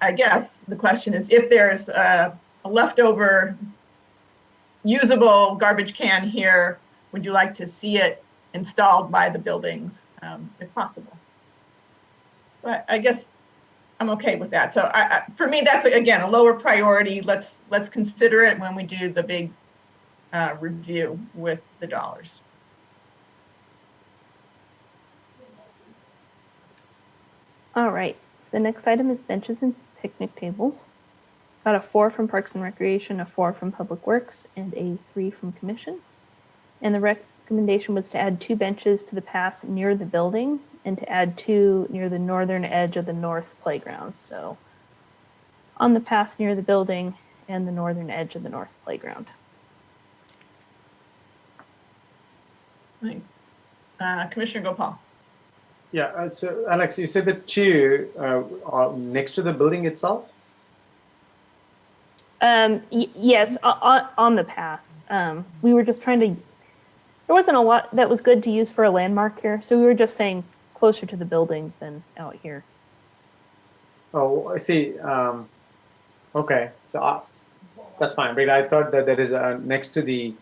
I guess the question is, if there's a leftover usable garbage can here, would you like to see it installed by the buildings if possible? So I guess I'm okay with that. So for me, that's, again, a lower priority. Let's consider it when we do the big review with the dollars. All right, so the next item is benches and picnic tables. Got a 4 from Parks and Recreation, a 4 from Public Works, and a 3 from Commission. And the recommendation was to add 2 benches to the path near the building and to add 2 near the northern edge of the north playground. So on the path near the building and the northern edge of the north playground. Commissioner Gopal. Yeah, so Alex, you said the two are next to the building itself? Yes, on the path. We were just trying to, there wasn't a lot that was good to use for a landmark here, so we were just saying closer to the building than out here. Oh, I see. Okay, so that's fine. But I thought that there is a next to the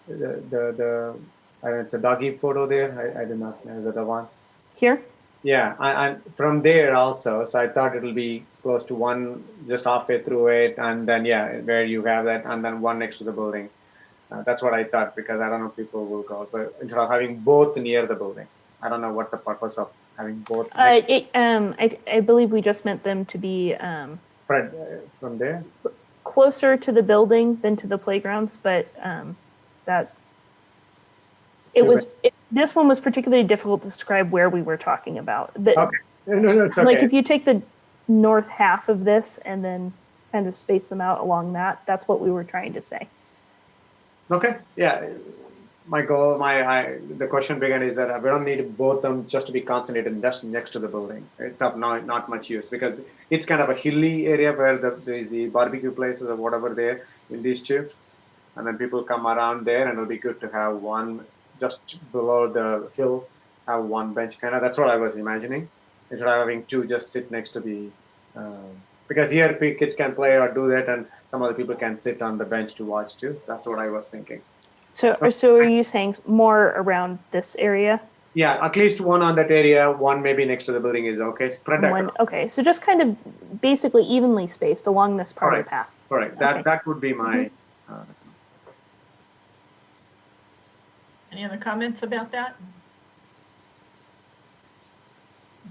I don't know, it's a doggy photo there. I did not know. Is that the one? Here? Yeah, and from there also. So I thought it'll be close to one, just halfway through it, and then yeah, where you have that, and then one next to the building. That's what I thought, because I don't know if people will go, but instead of having both near the building, I don't know what the purpose of having both. I believe we just meant them to be From there. closer to the building than to the playgrounds, but that it Sure. was. This one was particularly difficult to describe where we were talking about. But, Okay. No, it's okay. like if you take the north half of this and then kind of space them out along that, that's what we were trying to say. Okay. Yeah. My goal, the question began is that we don't need both of them just to be concentrated just next to the building. It's not much use, because it's kind of a hilly area where there's the barbecue places or whatever there in these two, and then people come around there, and it'll be good to have one just below the hill, have one bench kind of. That's what I was imagining, instead of having two just sit next to the. Because here kids can play or do that, and some other people can sit on the bench to watch too. So that's what I was thinking. So are you saying more around this area? Yeah, at least one on that area, one maybe next to the building is okay. Spread One, across. okay, so just kind of basically evenly spaced along this part of the path. Correct. Okay. That would be my. Any other comments about that?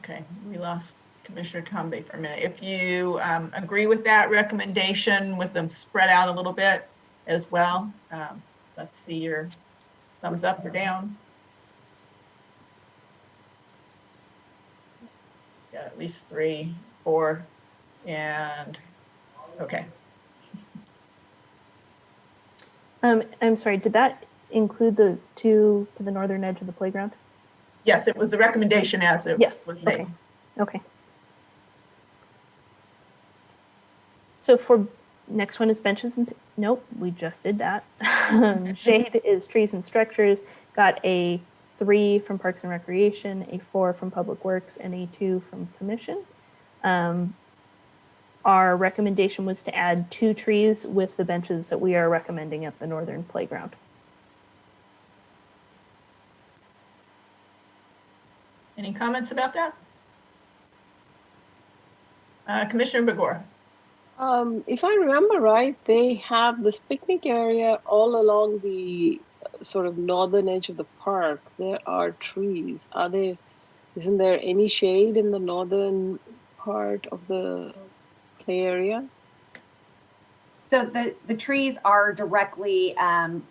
Okay, we lost Commissioner Tombe for a minute. If you agree with that recommendation with them spread out a little bit as well, let's see your thumbs up or down. Yeah, at least 3, 4, and okay. I'm sorry, did that include the two to the northern edge of the playground? Yes, it was a recommendation as it was made. Okay. So for next one is benches and, nope, we just did that. Shade is trees and structures, got a 3 from Parks and Recreation, a 4 from Public Works, and a 2 from Commission. Our recommendation was to add 2 trees with the benches that we are recommending at the northern playground. Any comments about that? Commissioner Begor. If I remember right, they have this picnic area all along the sort of northern edge of the park. There are trees. Isn't there any shade in the northern part of the play area? So the trees are directly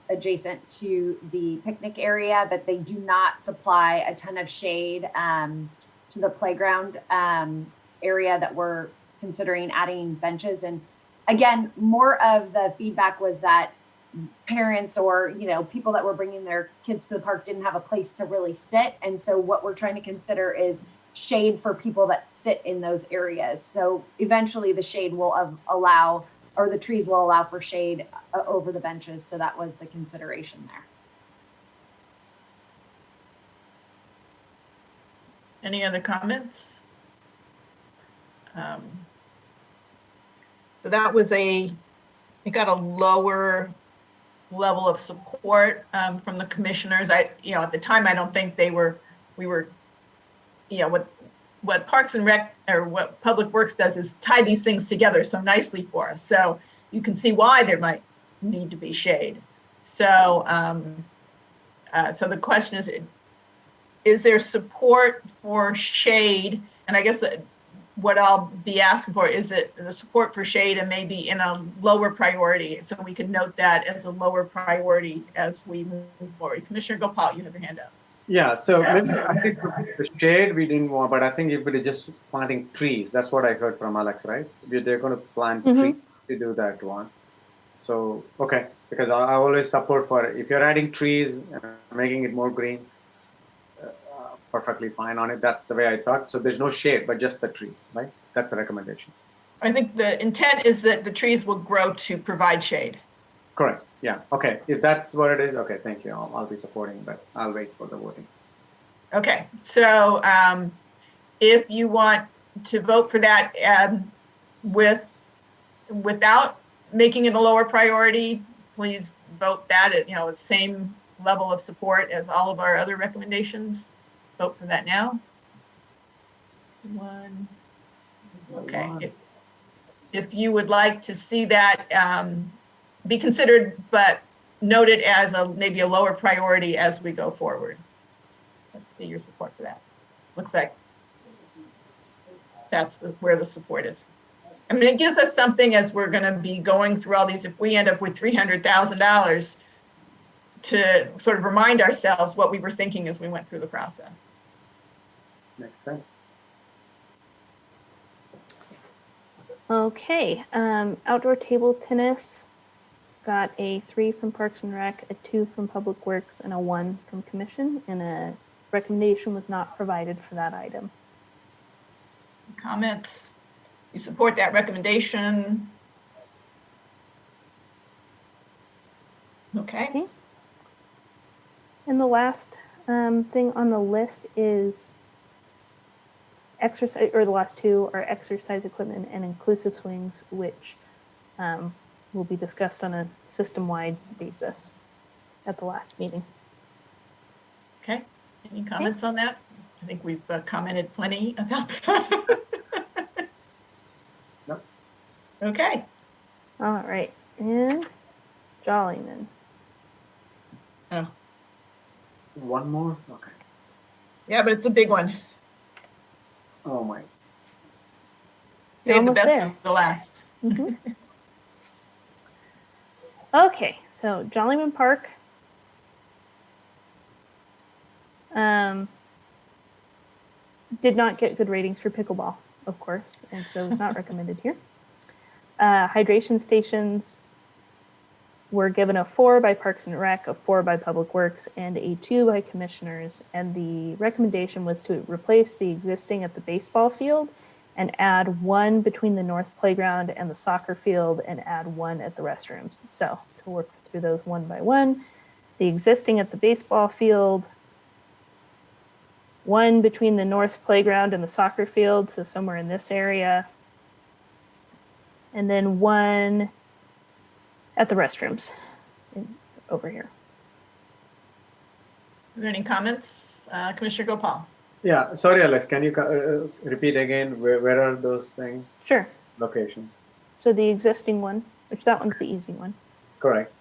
adjacent to the picnic area, but they do not supply a ton of shade to the playground area that we're considering adding benches. And again, more of the feedback was that parents or people that were bringing their kids to the park didn't have a place to really sit. And so what we're trying to consider is shade for people that sit in those areas. So eventually the shade will allow, or the trees will allow for shade over the benches. So that was the consideration there. Any other comments? So that was it got a lower level of support from the commissioners. At the time, I don't think we were, what Parks and Rec or what Public Works does is tie these things together so nicely for us. So you can see why there might need to be shade. So, so the question is there support for shade? And I guess what I'll be asking for is it the support for shade and maybe in a lower priority, so we can note that as a lower priority as we move forward. Commissioner Gopal, you have your hand up. Yeah, so I think the shade we didn't want, but I think if it is just planting trees, that's what I heard from Alex, right? They're going to plant trees to do that one. So, okay, because I always support for if you're adding trees, making it more green, perfectly fine on it. That's the way I thought. So there's no shade, but just the trees, right? That's the recommendation. I think the intent is that the trees will grow to provide shade. Correct. Yeah. Okay. If that's what it is, okay. Thank you. I'll be supporting, but I'll wait for the voting. Okay, so if you want to vote for that without making it a lower priority, please vote that at the same level of support as all of our other recommendations. Vote for that now. One. Okay. If you would like to see that be considered, but noted as maybe a lower priority as we go forward. Let's see your support for that. Looks like that's where the support is. I mean, it gives us something as we're going to be going through all these. If we end up with $300,000 to sort of remind ourselves what we were thinking as we went through the process. Makes sense. Okay, outdoor table tennis got a 3 from Parks and Rec, a 2 from Public Works, and a 1 from Commission, and a recommendation was not provided for that item. Comments? You support that recommendation? Okay. And the last thing on the list is exercise, or the last two are exercise equipment and inclusive swings, which will be discussed on a system-wide basis at the last meeting. Okay. Any comments on that? I think we've commented plenty about that. No. Okay. All right, and Jollyman. Oh. One more? Okay. Yeah, but it's a big one. Oh my. Save the best for the last. Mm-hmm. Okay, so Jollyman Park. Did not get good ratings for pickleball, of course, and so it's not recommended here. Hydration stations were given a 4 by Parks and Rec, a 4 by Public Works, and a 2 by Commissioners. And the recommendation was to replace the existing at the baseball field and add 1 between the north playground and the soccer field and add 1 at the restrooms. So to work through those one by one, the existing at the baseball field, 1 between the north playground and the soccer field, so somewhere in this area, and then 1 at the restrooms over here. Are there any comments? Commissioner Gopal. Yeah, sorry, Alex, can you repeat again? Where are those things? Sure. Location. So the existing one, which that one's the easy one. Correct.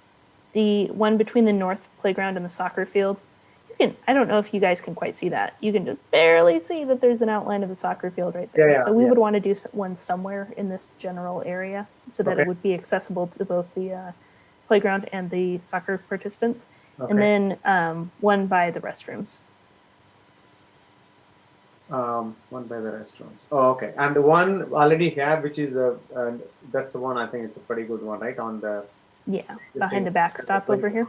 The one between the north playground and the soccer field. I don't know if you guys can quite see that. You can just barely see that there's an outline of the soccer field right there. Yeah, so we would want to do one somewhere in this general area so that Okay. it would be accessible to both the playground and the soccer participants. Okay. And then 1 by the restrooms. 1 by the restaurants. Oh, okay. And the one already have, which is that's the one. I think it's a pretty good one, right? On the Behind the backstop over here.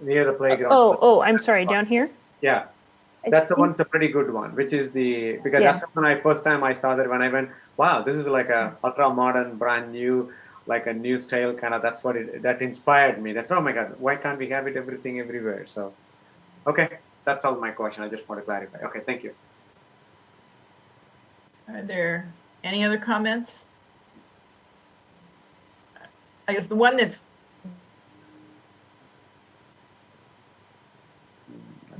near the playground. Oh, I'm sorry, down here? Yeah, that's the one. It's a pretty good one. Which is because Yeah. that's when first time I saw that when I went, wow, this is like a ultra modern, brand new, like a new style kind of. That's what that inspired me. That's oh my god, why can't we have it everything everywhere? So, okay, that's all my question. I just want to clarify. Okay, thank you. Are there any other comments? I guess the one that's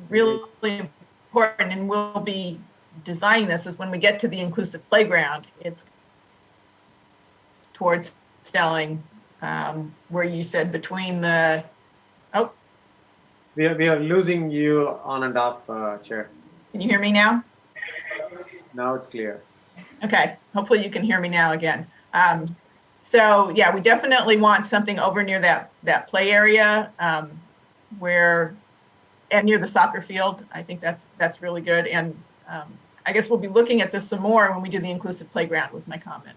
really important, and we'll be designing this, is when we get to the inclusive playground, it's towards Stelling, where you said between the, We are losing you on and off, Chair. can you hear me now? Now it's clear. Okay, hopefully you can hear me now again. So yeah, we definitely want something over near that play area and near the soccer field. I think that's really good. And I guess we'll be looking at this some more when we do the inclusive playground, was my comment.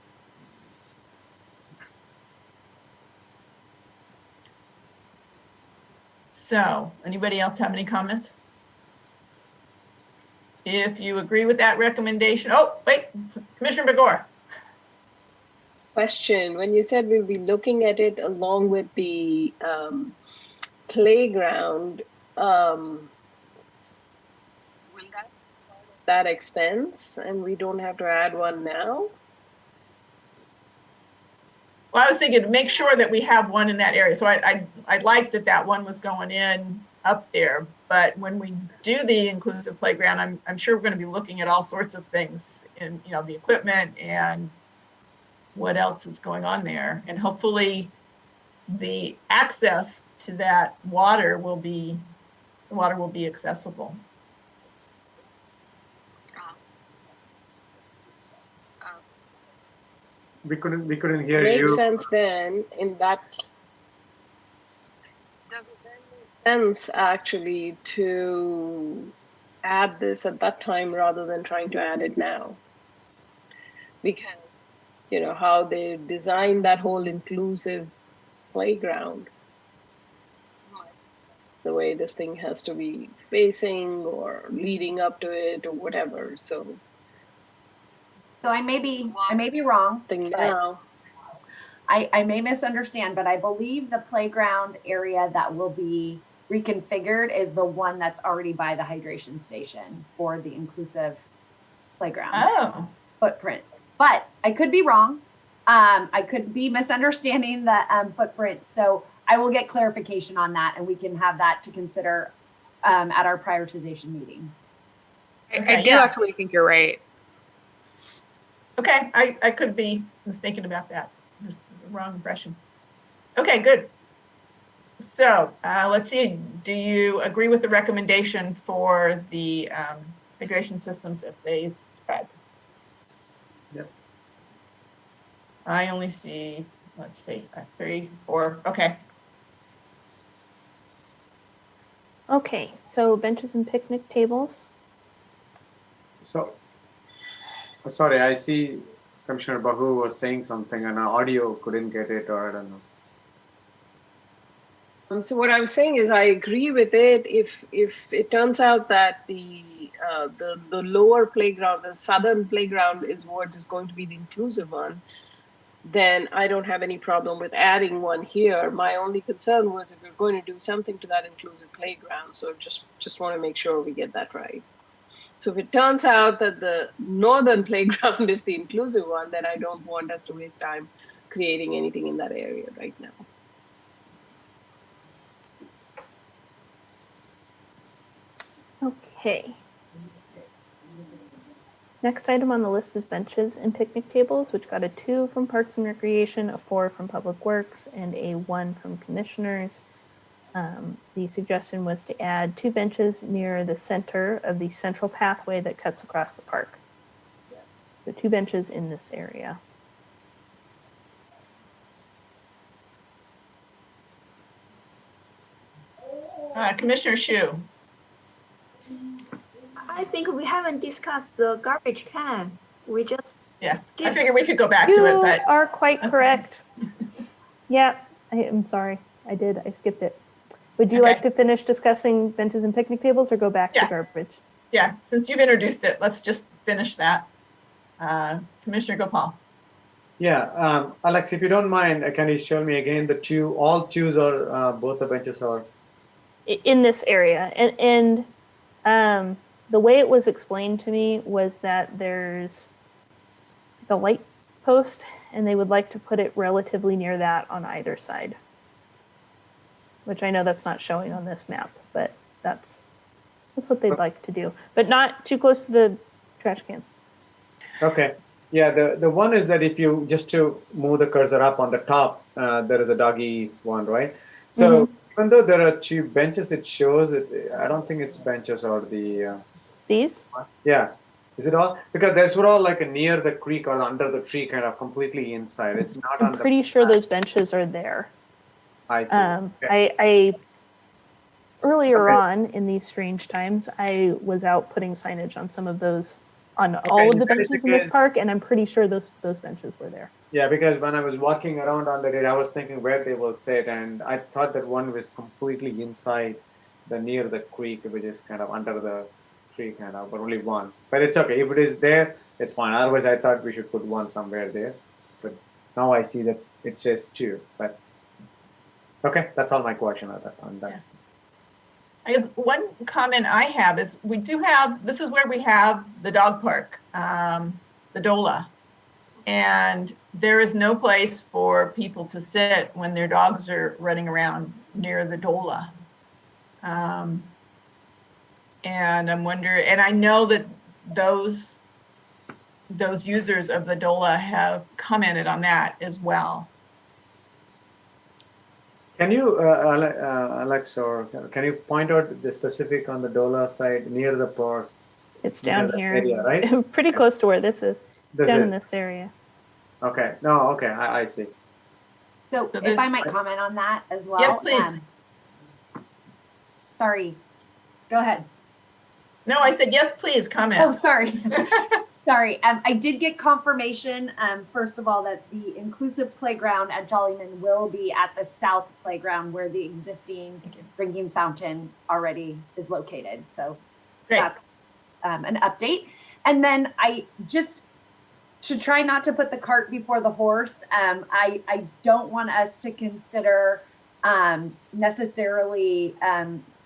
So, anybody else have any comments? If you agree with that recommendation, oh, wait, Commissioner Begor. Question, when you said we'll be looking at it along with the playground, will that expense and we don't have to add one now? Well, I was thinking to make sure that we have one in that area. So I like that one was going in up there. But when we do the inclusive playground, I'm sure we're going to be looking at all sorts of things in, you know, the equipment and what else is going on there. And hopefully the access to that water will be accessible. We couldn't hear Makes you. sense then in that. Does it then make sense actually to add this at that time rather than trying to add it now? Because, you know, how they designed that whole inclusive playground, the way this thing has to be facing or leading up to it or whatever. So I may be wrong. thing but now. I may misunderstand, but I believe the playground area that will be reconfigured is the one that's already by the hydration station for the inclusive playground footprint. But I could be wrong. I could be misunderstanding the footprint. So I will get clarification on that and we can have that to consider at our prioritization meeting. I do actually think you're right. Okay, I could be mistaken about that. Just the wrong impression. Okay, good. So let's see, do you agree with the recommendation for the hydration systems if they spread? Yep. I only see, let's see, 3, 4, okay. Okay, so benches and picnic tables. So, sorry, I see Commissioner Bahu was saying something and our audio couldn't get it, or I don't know. So what I'm saying is I agree with it if it turns out that the lower playground, the southern playground is what is going to be the inclusive one, then I don't have any problem with adding one here. My only concern was if we're going to do something to that inclusive playground, so just want to make sure we get that right. So if it turns out that the northern playground is the inclusive one, then I don't want us to waste time creating anything in that area right now. Okay. Next item on the list is benches and picnic tables, which got a 2 from Parks and Recreation, a 4 from Public Works, and a 1 from Commissioners. The suggestion was to add 2 benches near the center of the central pathway that cuts across the park. So 2 benches in this area. Commissioner Shu. I think we haven't discussed the garbage can. We just Yeah, skipped. I figured we could go back to it, but You are quite correct. Yeah, I'm sorry. I skipped it. Would you like to finish discussing benches and picnic tables or go back to garbage? yeah, since you've introduced it, let's just finish that. Commissioner Gopal. Yeah, Alex, if you don't mind, can you show me again the 2, all 2s are, both the benches are? In this area. And the way it was explained to me was that there's the light post and they would like to put it relatively near that on either side. Which I know that's not showing on this map, but that's what they'd like to do. But not too close to the trash cans. Okay. Yeah, the one is that if you just to move the cursor up on the top, there is a doggy one, right? So even though there are 2 benches, it shows it. I don't think it's benches or the. These? Yeah. Is it all? Because those were all like near the creek or under the tree, kind of completely inside. It's not on the. I'm pretty sure those benches are there. I see. I earlier on in these strange times, I was out putting signage on some of those, on all of the benches in this park, and I'm pretty sure those benches were there. Yeah, because when I was walking around on the day, I was thinking where they will sit, and I thought that one was completely inside the near the creek, which is kind of under the tree, kind of, but only one. But it's okay if it is there, it's fine. Otherwise, I thought we should put one somewhere there. So now I see that it says two. But okay, that's all my question on that. Yeah. I guess one comment I have is we do have, this is where we have the dog park, the DOLA. And there is no place for people to sit when their dogs are running around near the DOLA. And I'm wondering, and I know that those users of the DOLA have commented on that as well. Can you, Alex, or can you point out the specific on the DOLA side near the park? It's down here, area, right? pretty close to where this is. Down in This this area. okay. No, okay, I see. So if I might comment on that as well. Yes, please. Sorry, go ahead. No, I said, yes, please comment. Oh, sorry. Sorry. I did get confirmation, first of all, that the inclusive playground at Jollyman will be at the south playground where the existing drinking fountain already is located. So Great. That's an update. And then I just, to try not to put the cart before the horse, I don't want us to consider necessarily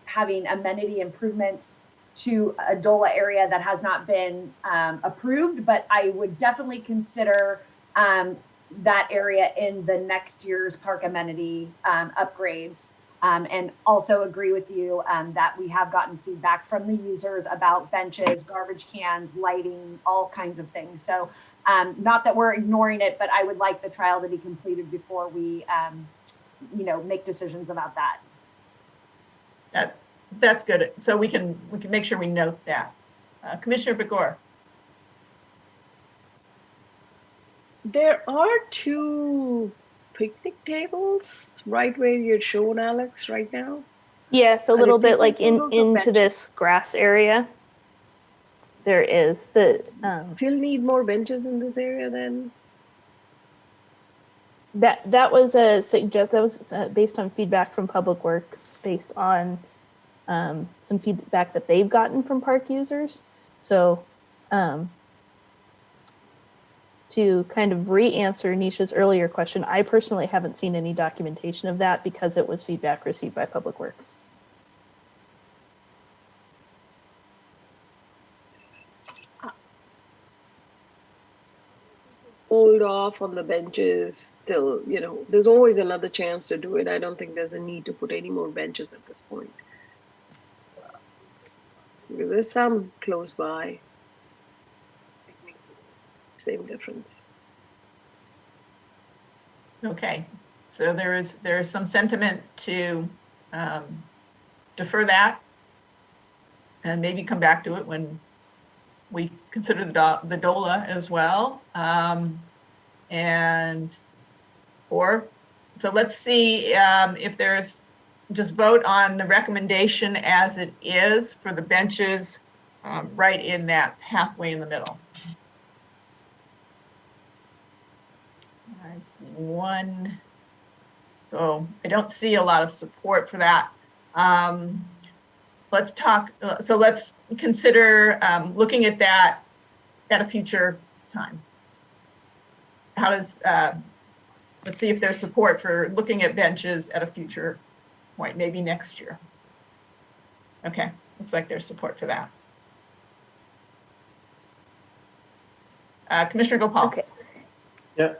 having amenity improvements to a DOLA area that has not been approved, but I would definitely consider that area in the next year's park amenity upgrades. And also agree with you that we have gotten feedback from the users about benches, garbage cans, lighting, all kinds of things. So not that we're ignoring it, but I would like the trial to be completed before we make decisions about that. That's good. So we can make sure we note that. Commissioner Begor. There are two picnic tables right where you're shown, Alex, right now. Yes, a Are little they bit like picnic tables or into benches? this grass area. There is the Still need more benches in this area then? that was a suggest that was based on feedback from Public Works, based on some feedback that they've gotten from park users. So to kind of re-answer Nisha's earlier question, I personally haven't seen any documentation of that because it was feedback received by Public Works. Hold off on the benches till, there's always another chance to do it. I don't think there's a need to put any more benches at this point. Because there's some close by. Same difference. Okay, so there is some sentiment to defer that and maybe come back to it when we consider the DOLA as well. So let's see if there's, just vote on the recommendation as it is for the benches right in that pathway in the middle. I see one. So I don't see a lot of support for that. Let's talk, so let's consider looking at that at a future time. How does, let's see if there's support for looking at benches at a future point, maybe next year. Okay, looks like there's support for that. Commissioner Gopal. Okay. Yeah.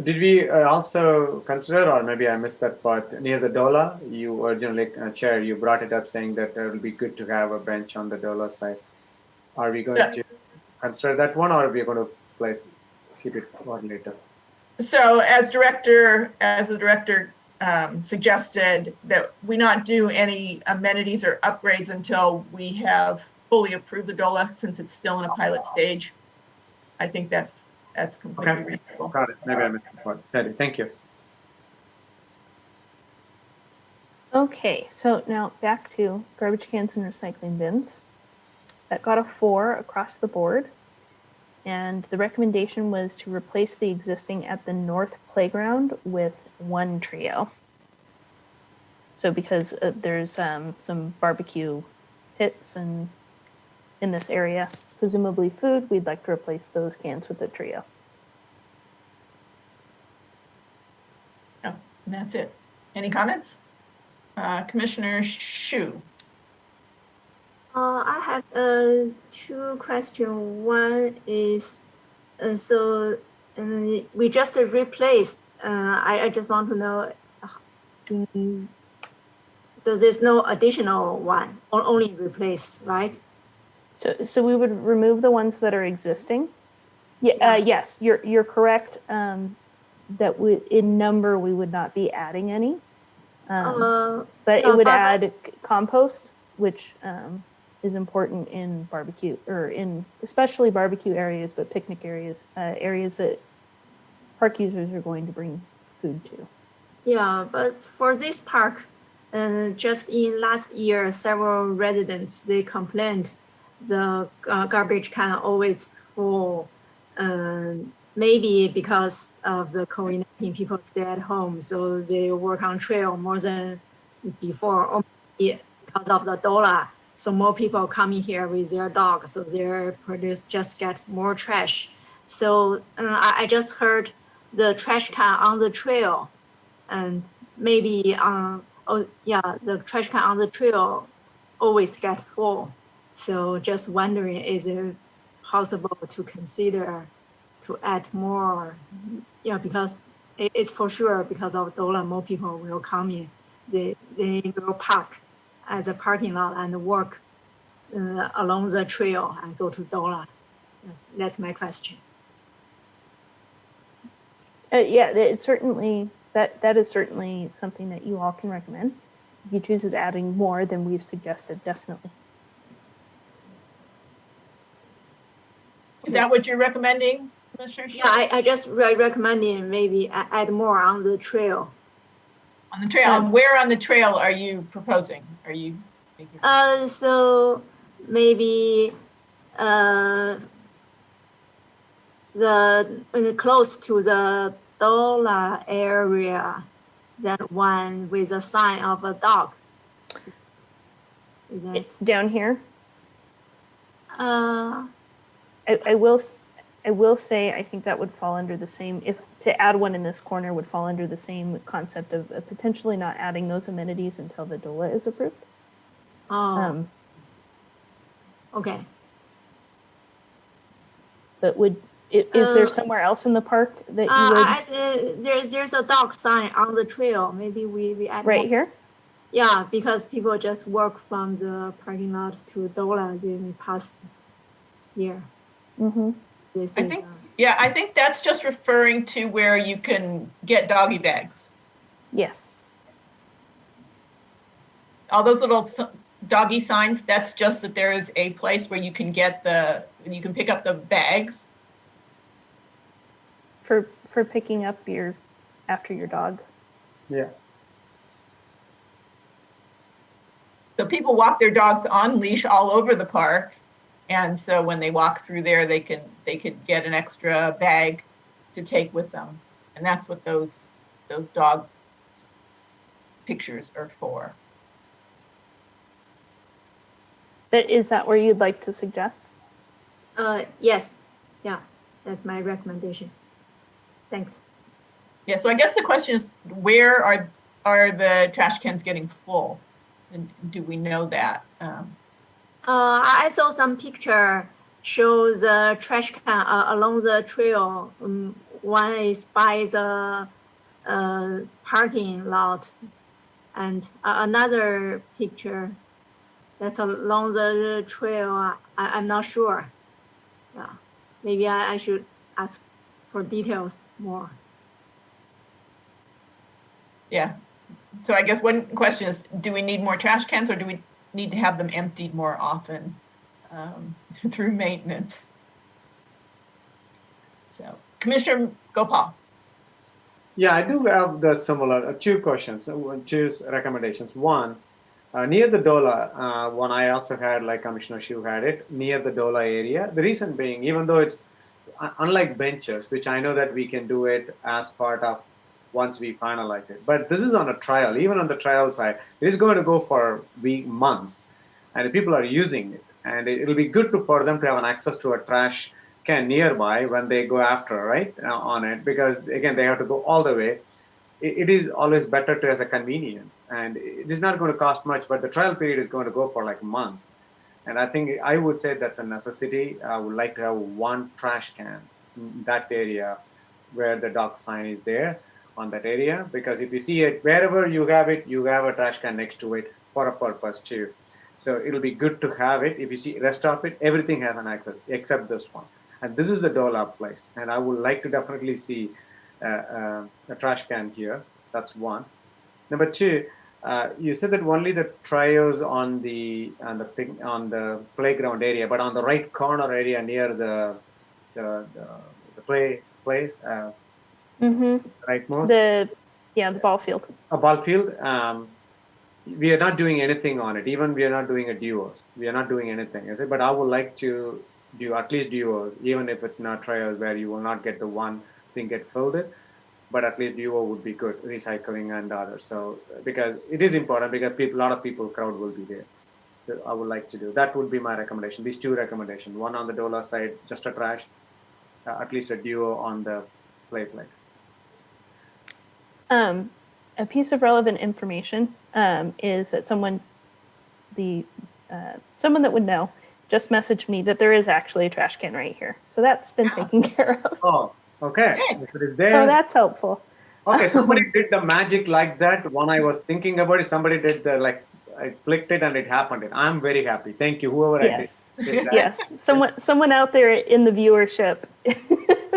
Did we also consider, or maybe I missed that part, near the DOLA, you originally, Chair, you brought it up saying that it would be good to have a bench on the DOLA side. Are we going to consider that one, or are we going to keep it for later? So as the director suggested, that we not do any amenities or upgrades until we have fully approved the DOLA, since it's still in a pilot stage. I think that's completely reasonable. Got it. Maybe I missed that part. Thank you. Okay, so now back to garbage cans and recycling bins. That got a 4 across the board. And the recommendation was to replace the existing at the north playground with one trio. So because there's some barbecue pits and in this area, presumably food, we'd like to replace those cans with a trio. Oh, and that's it. Any comments? Commissioner Shu. I have two questions. One is, we just replaced. I just want to know. So there's no additional one, or only replace, right? So we would remove the ones that are existing. Yeah. Yes, you're correct. That in number we would not be adding any, but it would add compost, which is important in barbecue or in especially barbecue areas, but picnic areas, areas that park users are going to bring food to. Yeah, but for this park, just in last year, several residents, they complained the garbage can always full. Maybe because of the COVID-19, people stay at home, so they work on trail more than before, or because of the dollar. So more people coming here with their dogs, so their produce just get more trash. So I just heard the trash can on the trail, and maybe the trash can on the trail always get full. So just wondering, is it possible to consider to add more? Yeah, because it's for sure because of dollar, more people will come in. They will park at the parking lot and work along the trail and go to dollar. That's my question. Yeah, it's certainly that is certainly something that you all can recommend. If you choose as adding more than we've suggested, definitely. Is that what you're recommending, Commissioner Shu? Yeah, I just recommending maybe add more on the trail. On the trail, and where on the trail are you proposing? Are you thinking? So maybe the close to the dollar area, that one with a sign of a dog. Is that, down here? uh, I will say I think that would fall under the same, if to add one in this corner would fall under the same concept of potentially not adding those amenities until the DOLA is approved. Okay. But is there somewhere else in the park that you would? There's a dog sign on the trail. Maybe we add right more. Here? Yeah, because people just walk from the parking lot to Dola, they may pass here. Mm-hmm. I think that's just referring to where you can get doggy bags. Yes. All those little doggy signs, that's just that there is a place where you can get you can pick up the bags. For picking up after your dog. Yeah. So people walk their dogs on leash all over the park, and so when they walk through there, they could get an extra bag to take with them, and that's what those dog pictures are for. But is that where you'd like to suggest? Yes. Yeah, that's my recommendation. Thanks. Yeah, so I guess the question is, where are the trash cans getting full? And do we know that? I saw some picture show the trash can along the trail. One is by the parking lot, and another picture that's along the trail. I'm not sure. Yeah, maybe I should ask for details more. Yeah. So I guess one question is, do we need more trash cans, or do we need to have them emptied more often through maintenance? So, Commissioner Gopal. Yeah, I do have the similar two questions, two recommendations. One, near the DOLA, one I also had, like Commissioner Shu had it, near the DOLA area. The reason being, even though it's unlike benches, which I know that we can do it as part of once we finalize it. But this is on a trial. Even on the trial side, it is going to go for months, and people are using it. And it'll be good for them to have an access to a trash can nearby when they go after, right, on it, because again, they have to go all the way. It is always better to as a convenience, and it is not going to cost much, but the trial period is going to go for like months. And I think I would say that's a necessity. I would like to have one trash can in that area where the dock sign is there on that area, because if you see it, wherever you have it, you have a trash can next to it for a purpose too. So it'll be good to have it. If you see rest of it, everything has an access except this one. And this is the Dolab place. And I would like to definitely see a trash can here. That's one. Number two, you said that only the trios on the playground area, but on the right corner area near the place, right, most the ball field. A ball field. We are not doing anything on it. Even we are not doing a duos. We are not doing anything, is it? But I would like to do at least duos, even if it's not trials where you will not get the one thing get filled in. But at least duo would be good, recycling and others. So because it is important, because a lot of people crowd will be there. So I would like to do that. Would be my recommendation. These two recommendations: one on the Dola side, just a trash, at least a duo on the playplex. A piece of relevant information is that someone that would know just messaged me that there is actually a trash can right here. So that's been taken care of. Oh, okay. If it is there, so that's helpful. Okay, somebody did the magic like that. When I was thinking about it, somebody did I clicked it and it happened. I'm very happy. Thank you, whoever Yes. I did that. Yes, someone out there in the viewership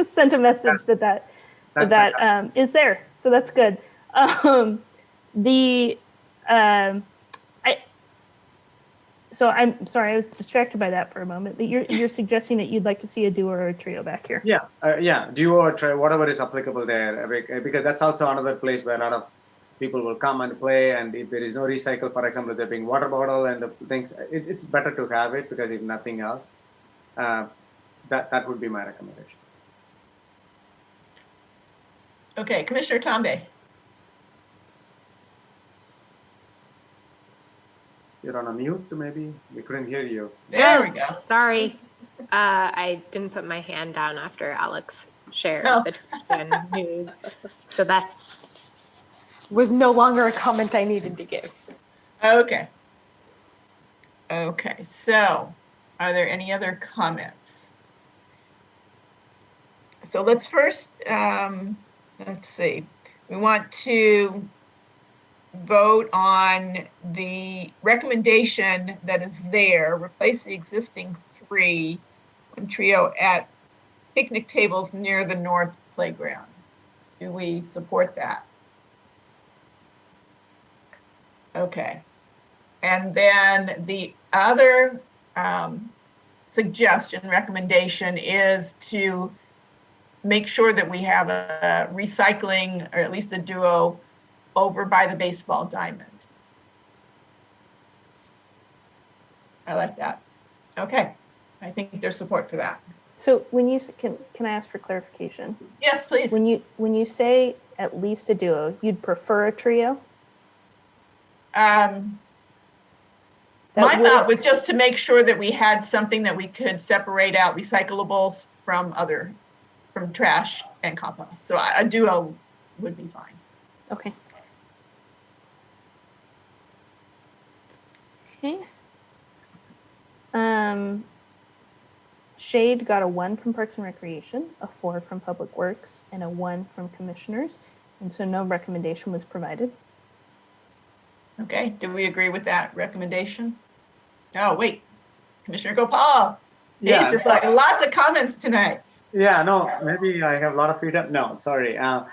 sent a message that is there. So that's good. So I'm sorry, I was distracted by that for a moment. But you're suggesting that you'd like to see a duo or a trio back here. Yeah, duo or trio, whatever is applicable there, because that's also another place where a lot of people will come and play. And if there is no recycle, for example, if they're being water bottle and the things, it's better to have it, because if nothing else, that would be my recommendation. Okay, Commissioner Tombe. You're on a mute, maybe? We couldn't hear you. There we go. Sorry. I didn't put my hand down after Alex shared the trash news. So that was no longer a comment I needed to give. Okay. Okay, so are there any other comments? So let's first, let's see. We want to vote on the recommendation that is there, replace the existing 3 trio at picnic tables near the north playground. Do we support that? Okay. And then the other suggestion, recommendation is to make sure that we have a recycling, or at least a duo, over by the baseball diamond. I like that. Okay, I think there's support for that. So when you can I ask for clarification? Yes, please. When you say at least a duo, you'd prefer a trio? My thought was just to make sure that we had something that we could separate out recyclables from trash and compost. So a duo would be fine. Okay. Okay. Shade got a 1 from Parks and Recreation, a 4 from Public Works, and a 1 from Commissioners, and so no recommendation was provided. Okay, do we agree with that recommendation? Oh, wait, Commissioner Gopal. Yeah. He's just like lots of comments tonight. Yeah, no, maybe I have a lot of freedom. No, sorry. I'm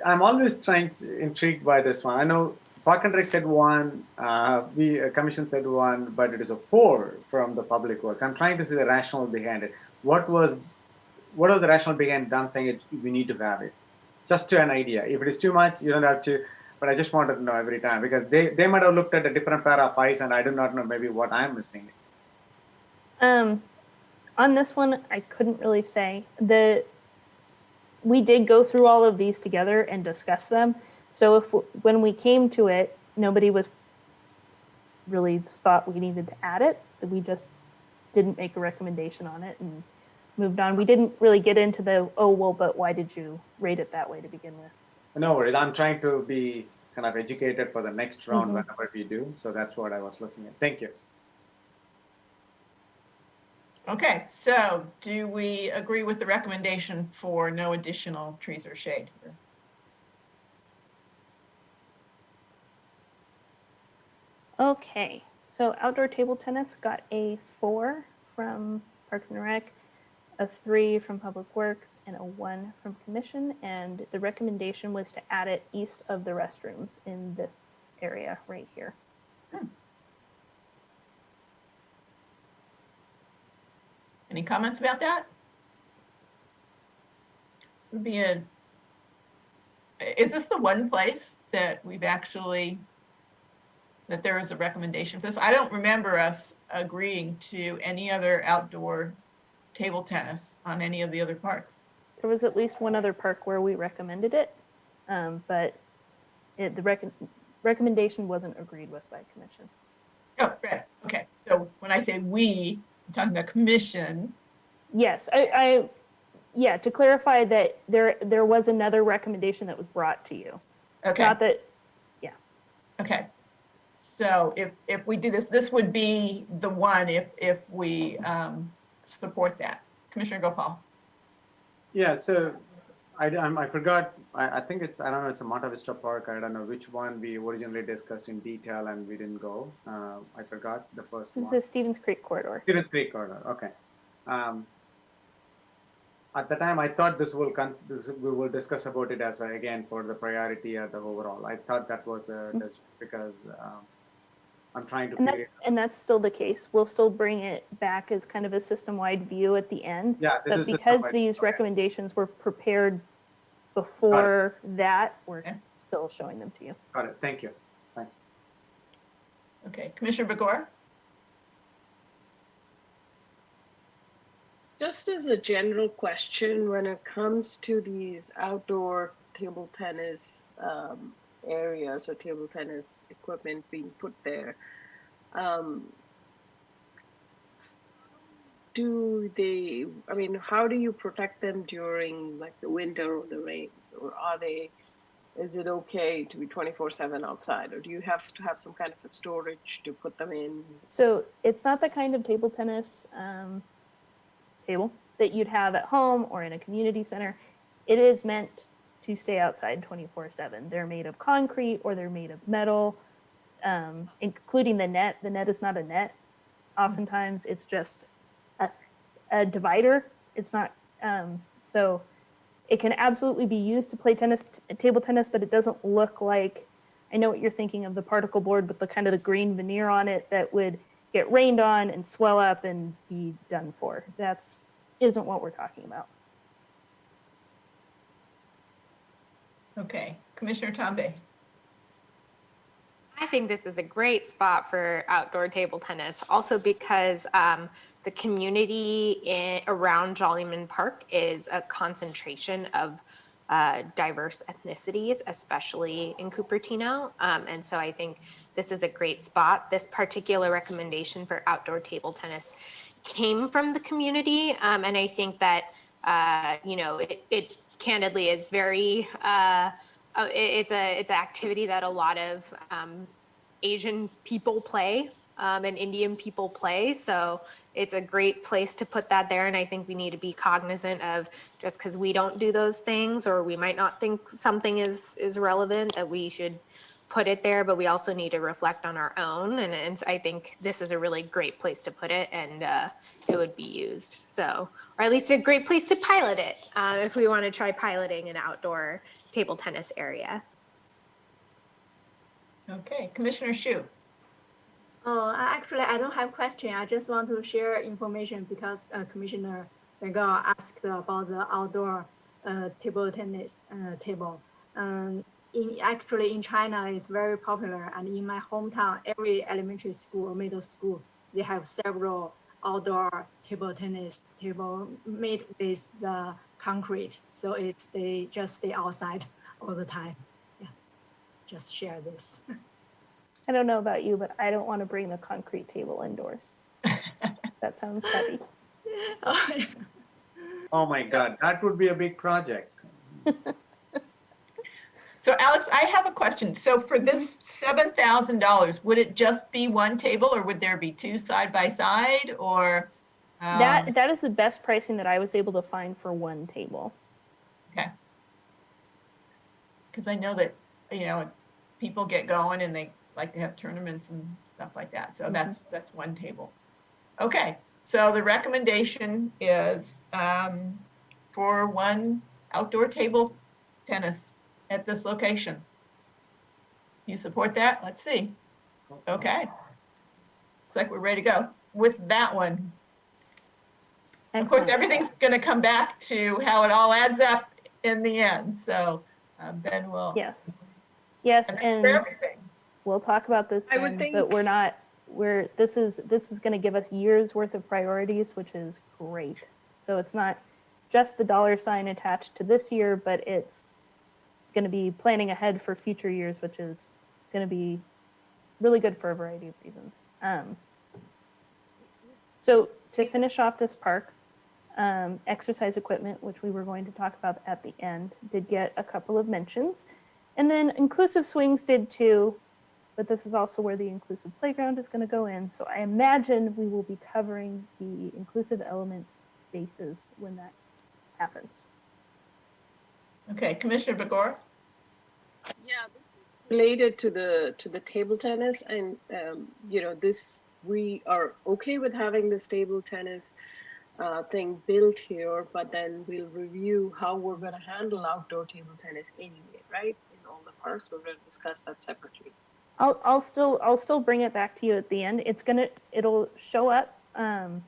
always intrigued by this one. I know Park and Rec said 1, Commission said 1, but it is a 4 from the Public Works. I'm trying to see the rationale behind it. What was the rationale behind them saying it? We need to have it, just to an idea. If it is too much, you don't have to. But I just wanted to know every time, because they might have looked at a different pair of eyes, and I do not know maybe what I'm missing. On this one, I couldn't really say. We did go through all of these together and discuss them. So when we came to it, nobody was really thought we needed to add it. We just didn't make a recommendation on it and moved on. We didn't really get into but why did you rate it that way to begin with? No worries. I'm trying to be kind of educated for the next round whenever we do. So that's what I was looking at. Thank you. Okay, so do we agree with the recommendation for no additional trees or shade here? Okay, so outdoor table tennis got a 4 from Parks and Rec, a 3 from Public Works, and a 1 from Commission. And the recommendation was to add it east of the restrooms in this area right here. Any comments about that? Would be is this the one place that we've actually, that there is a recommendation for this? I don't remember us agreeing to any other outdoor table tennis on any of the other parks. There was at least one other park where we recommended it, but the recommendation wasn't agreed with by Commission. Oh, right. Okay. So when I say we, I'm talking about Commission. Yes, yeah, to clarify that there was another recommendation that was brought to you. Okay. Not that, yeah. Okay. So if we do this, this would be the one if we support that. Commissioner Gopal. Yeah, so I forgot, I think it's, I don't know, it's a Monta Vista Park. I don't know which one we originally discussed in detail and we didn't go. I forgot the first one. This is Stevens Creek Corridor. Stevens Creek Corridor, okay. At the time, I thought we will discuss about it as, again, for the priority at the overall. I thought that was because I'm trying to figure it out. And that's still the case. We'll still bring it back as kind of a system-wide view at the end. Yeah, but because these recommendations were prepared before that, we're still showing them to you. Got it. Thank you. Thanks. Okay, Commissioner Begor. Just as a general question, when it comes to these outdoor table tennis areas or table tennis equipment being put there, how do you protect them during like the winter or the rains? Or is it okay to be 24/7 outside? Or do you have to have some kind of a storage to put them in? So it's not the kind of table tennis table that you'd have at home or in a community center. It is meant to stay outside 24/7. They're made of concrete or they're made of metal, including the net. The net is not a net. Oftentimes it's just a divider. It's not, so it can absolutely be used to play table tennis, but it doesn't look like, I know what you're thinking of, the particle board with the kind of the green veneer on it that would get rained on and swell up and be done for. Isn't what we're talking about. Okay, Commissioner Tambe. I think this is a great spot for outdoor table tennis, also because the community around Jollyman Park is a concentration of diverse ethnicities, especially in Cupertino. And so I think this is a great spot. This particular recommendation for outdoor table tennis came from the community. And I think that, it candidly is very, it's an activity that a lot of Asian people play and Indian people play. So it's a great place to put that there. And I think we need to be cognizant of, just because we don't do those things, or we might not think something is relevant, that we should put it there, but we also need to reflect on our own. And I think this is a really great place to put it, and it would be used. So, or at least a great place to pilot it if we want to try piloting an outdoor table tennis area. Okay, Commissioner Shu. Oh, actually, I don't have a question. I just want to share information because Commissioner Begor asked about the outdoor table tennis table. Actually, in China, it's very popular. And in my hometown, every elementary school or middle school, they have several outdoor table tennis table made with concrete. So they just stay outside all the time. Yeah, just share this. I don't know about you, but I don't want to bring the concrete table indoors. That sounds heavy. Oh my God, that would be a big project. So Alex, I have a question. So for this $7,000, would it just be one table or would there be two side by side or? That is the best pricing that I was able to find for one table. Okay. Because I know that, people get going and they like to have tournaments and stuff like that. So that's one table. Okay. So the recommendation is for one outdoor table tennis at this location. You support that? Let's see. Okay. Looks like we're ready to go with that one. Excellent. Of course, everything's going to come back to how it all adds up in the end. So then we'll. Yes, and everything. We'll talk about this I would then, think- but we're not. This is going to give us years worth of priorities, which is great. So it's not just the $sign attached to this year, but it's going to be planning ahead for future years, which is going to be really good for a variety of reasons. So to finish off this park, exercise equipment, which we were going to talk about at the end, did get a couple of mentions. And then inclusive swings did too, but this is also where the inclusive playground is going to go in. So I imagine we will be covering the inclusive element bases when that happens. Okay, Commissioner Begor? Yeah, this is related to the table tennis, and we are okay with having this table tennis thing built here, but then we'll review how we're going to handle outdoor table tennis anyway, right? In all the parks, we're going to discuss that separately. I'll still bring it back to you at the end. It'll show up the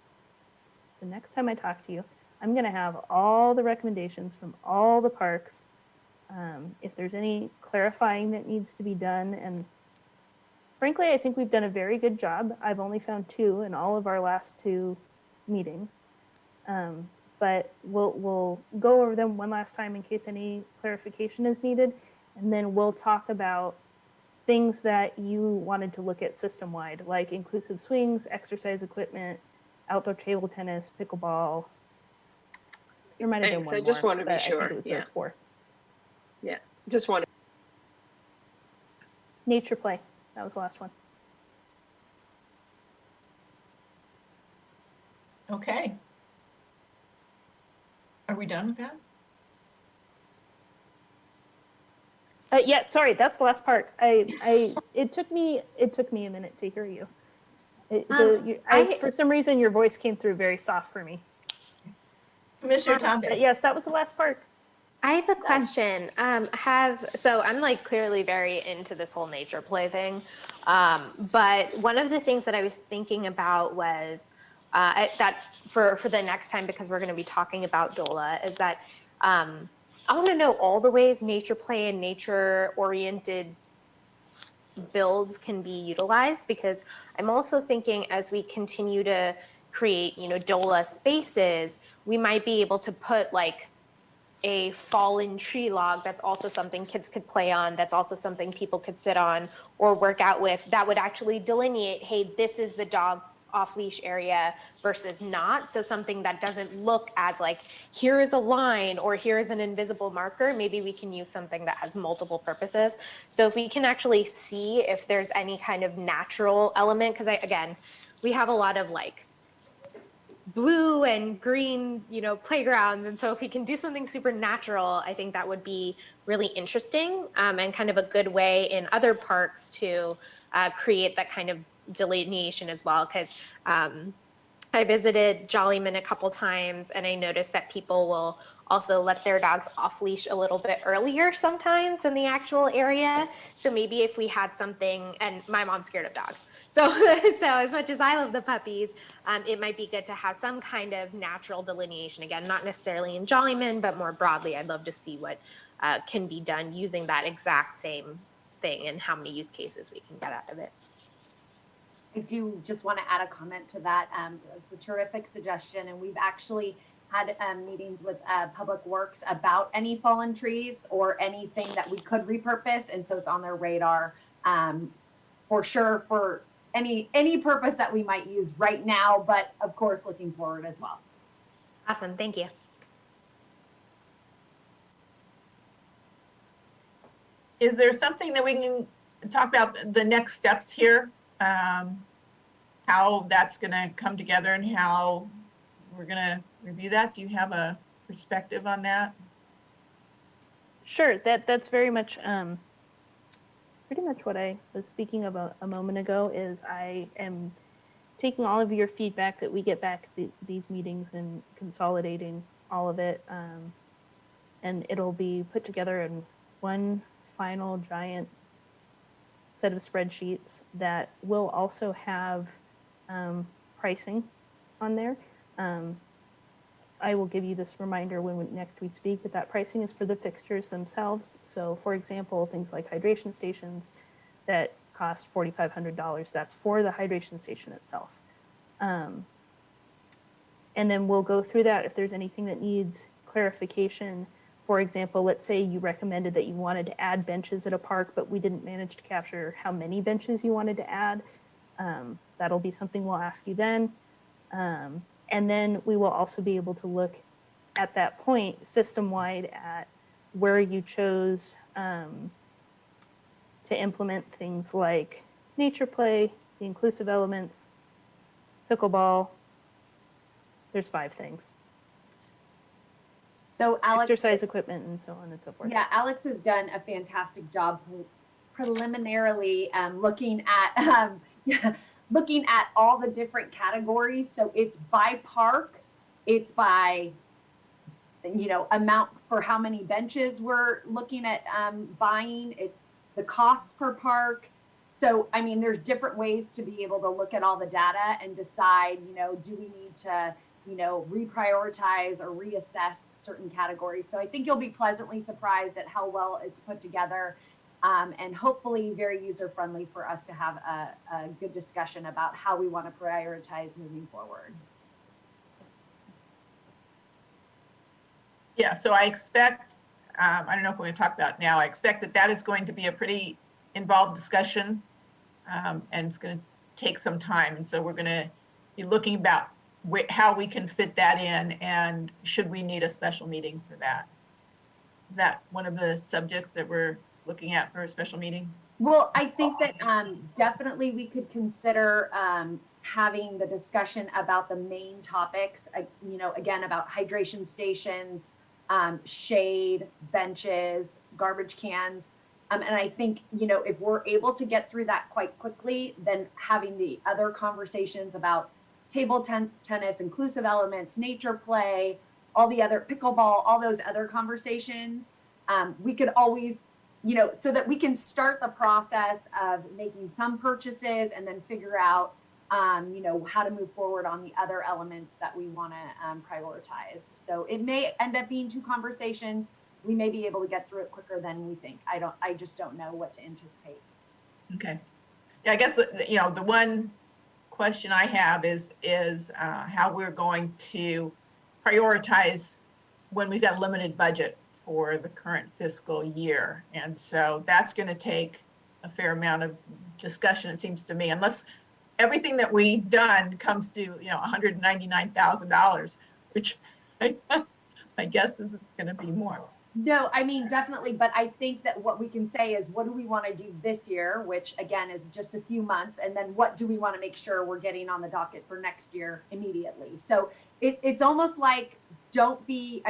next time I talk to you. I'm gonna have all the recommendations from all the parks. If there's any clarifying that needs to be done, and frankly, I think we've done a very good job. I've only found 2 in all of our last 2 meetings, but we'll go over them one last time in case any clarification is needed, and then we'll talk about things that you wanted to look at system-wide, like inclusive swings, exercise equipment, outdoor table tennis, pickleball. There might have been Thanks. one I just more, want to be but sure. I think it was those 4. Yeah, just want to. Nature play, that was the last one. Okay. Are we done with that? Yeah, sorry, that's the last part. It took me a minute to hear you. For some reason, your voice came through very soft for me. Commissioner Tombe. But yes, that was the last part. I have a question. So I'm like clearly very into this whole nature play thing. But one of the things that I was thinking about was that for the next time, because we're going to be talking about DOLA, is that I want to know all the ways nature play and nature oriented builds can be utilized, because I'm also thinking as we continue to create, DOLA spaces, we might be able to put like a fallen tree log that's also something kids could play on, that's also something people could sit on or work out with, that would actually delineate, hey, this is the dog off-leash area versus not. So something that doesn't look as like, here is a line or here is an invisible marker. Maybe we can use something that has multiple purposes. So if we can actually see if there's any kind of natural element, because we have a lot of like blue and green, playgrounds. And so if we can do something super natural, I think that would be really interesting and kind of a good way in other parks to create that kind of delineation as well. Because I visited Jollyman a couple times and I noticed that people will also let their dogs off leash a little bit earlier sometimes in the actual area. So maybe if we had something, and my mom's scared of dogs. So as much as I love the puppies, it might be good to have some kind of natural delineation. Again, not necessarily in Jollyman, but more broadly, I'd love to see what can be done using that exact same thing and how many use cases we can get out of it. I do just want to add a comment to that. It's a terrific suggestion, and we've actually had meetings with Public Works about any fallen trees or anything that we could repurpose, and so it's on their radar for sure for any purpose that we might use right now, but of course looking forward as well. Awesome. Thank you. Is there something that we can talk about the next steps here? How that's going to come together and how we're going to review that? Do you have a perspective on that? Sure, that's very much pretty much what I was speaking about a moment ago. Is I am taking all of your feedback that we get back these meetings and consolidating all of it, and it'll be put together in one final giant set of spreadsheets that will also have pricing on there. I will give you this reminder when next we speak that pricing is for the fixtures themselves. So for example, things like hydration stations that cost $4,500, that's for the hydration station itself. And then we'll go through that if there's anything that needs clarification. For example, let's say you recommended that you wanted to add benches at a park, but we didn't manage to capture how many benches you wanted to add. That'll be something we'll ask you then. And then we will also be able to look at that point system-wide at where you chose to implement things like nature play, the inclusive elements, pickleball. There's 5 things. So Alex, exercise equipment and so on and so forth. Yeah, Alex has done a fantastic job preliminarily looking at looking at all the different categories. So it's by park, it's by amount for how many benches we're looking at buying, it's the cost per park. So I mean, there's different ways to be able to look at all the data and decide, do we need to reprioritize or reassess certain categories. So I think you'll be pleasantly surprised at how well it's put together, and hopefully very user-friendly for us to have a good discussion about how we want to prioritize moving forward. Yeah, so I expect, I don't know if we're going to talk about it now, I expect that is going to be a pretty involved discussion, and it's going to take some time. And so we're going to be looking about how we can fit that in, and should we need a special meeting for that? Is that one of the subjects that we're looking at for a special meeting? Well, I think that definitely we could consider having the discussion about the main topics, again, about hydration stations, shade, benches, garbage cans. And I think, if we're able to get through that quite quickly, then having the other conversations about table tennis, inclusive elements, nature play, all the other pickleball, all those other conversations, we could always, so that we can start the process of making some purchases and then figure out, how to move forward on the other elements that we want to prioritize. So it may end up being 2 conversations. We may be able to get through it quicker than we think. I just don't know what to anticipate. Okay. Yeah, I guess, the one question I have is how we're going to prioritize when we've got a limited budget for the current fiscal year. And so that's going to take a fair amount of discussion, it seems to me, unless everything that we've done comes to, $199,000, which my guess is it's going to be more. No, I mean, definitely. But I think that what we can say is, what do we want to do this year, which again is just a few months, and then what do we want to make sure we're getting on the docket for next year immediately? So it's almost like, we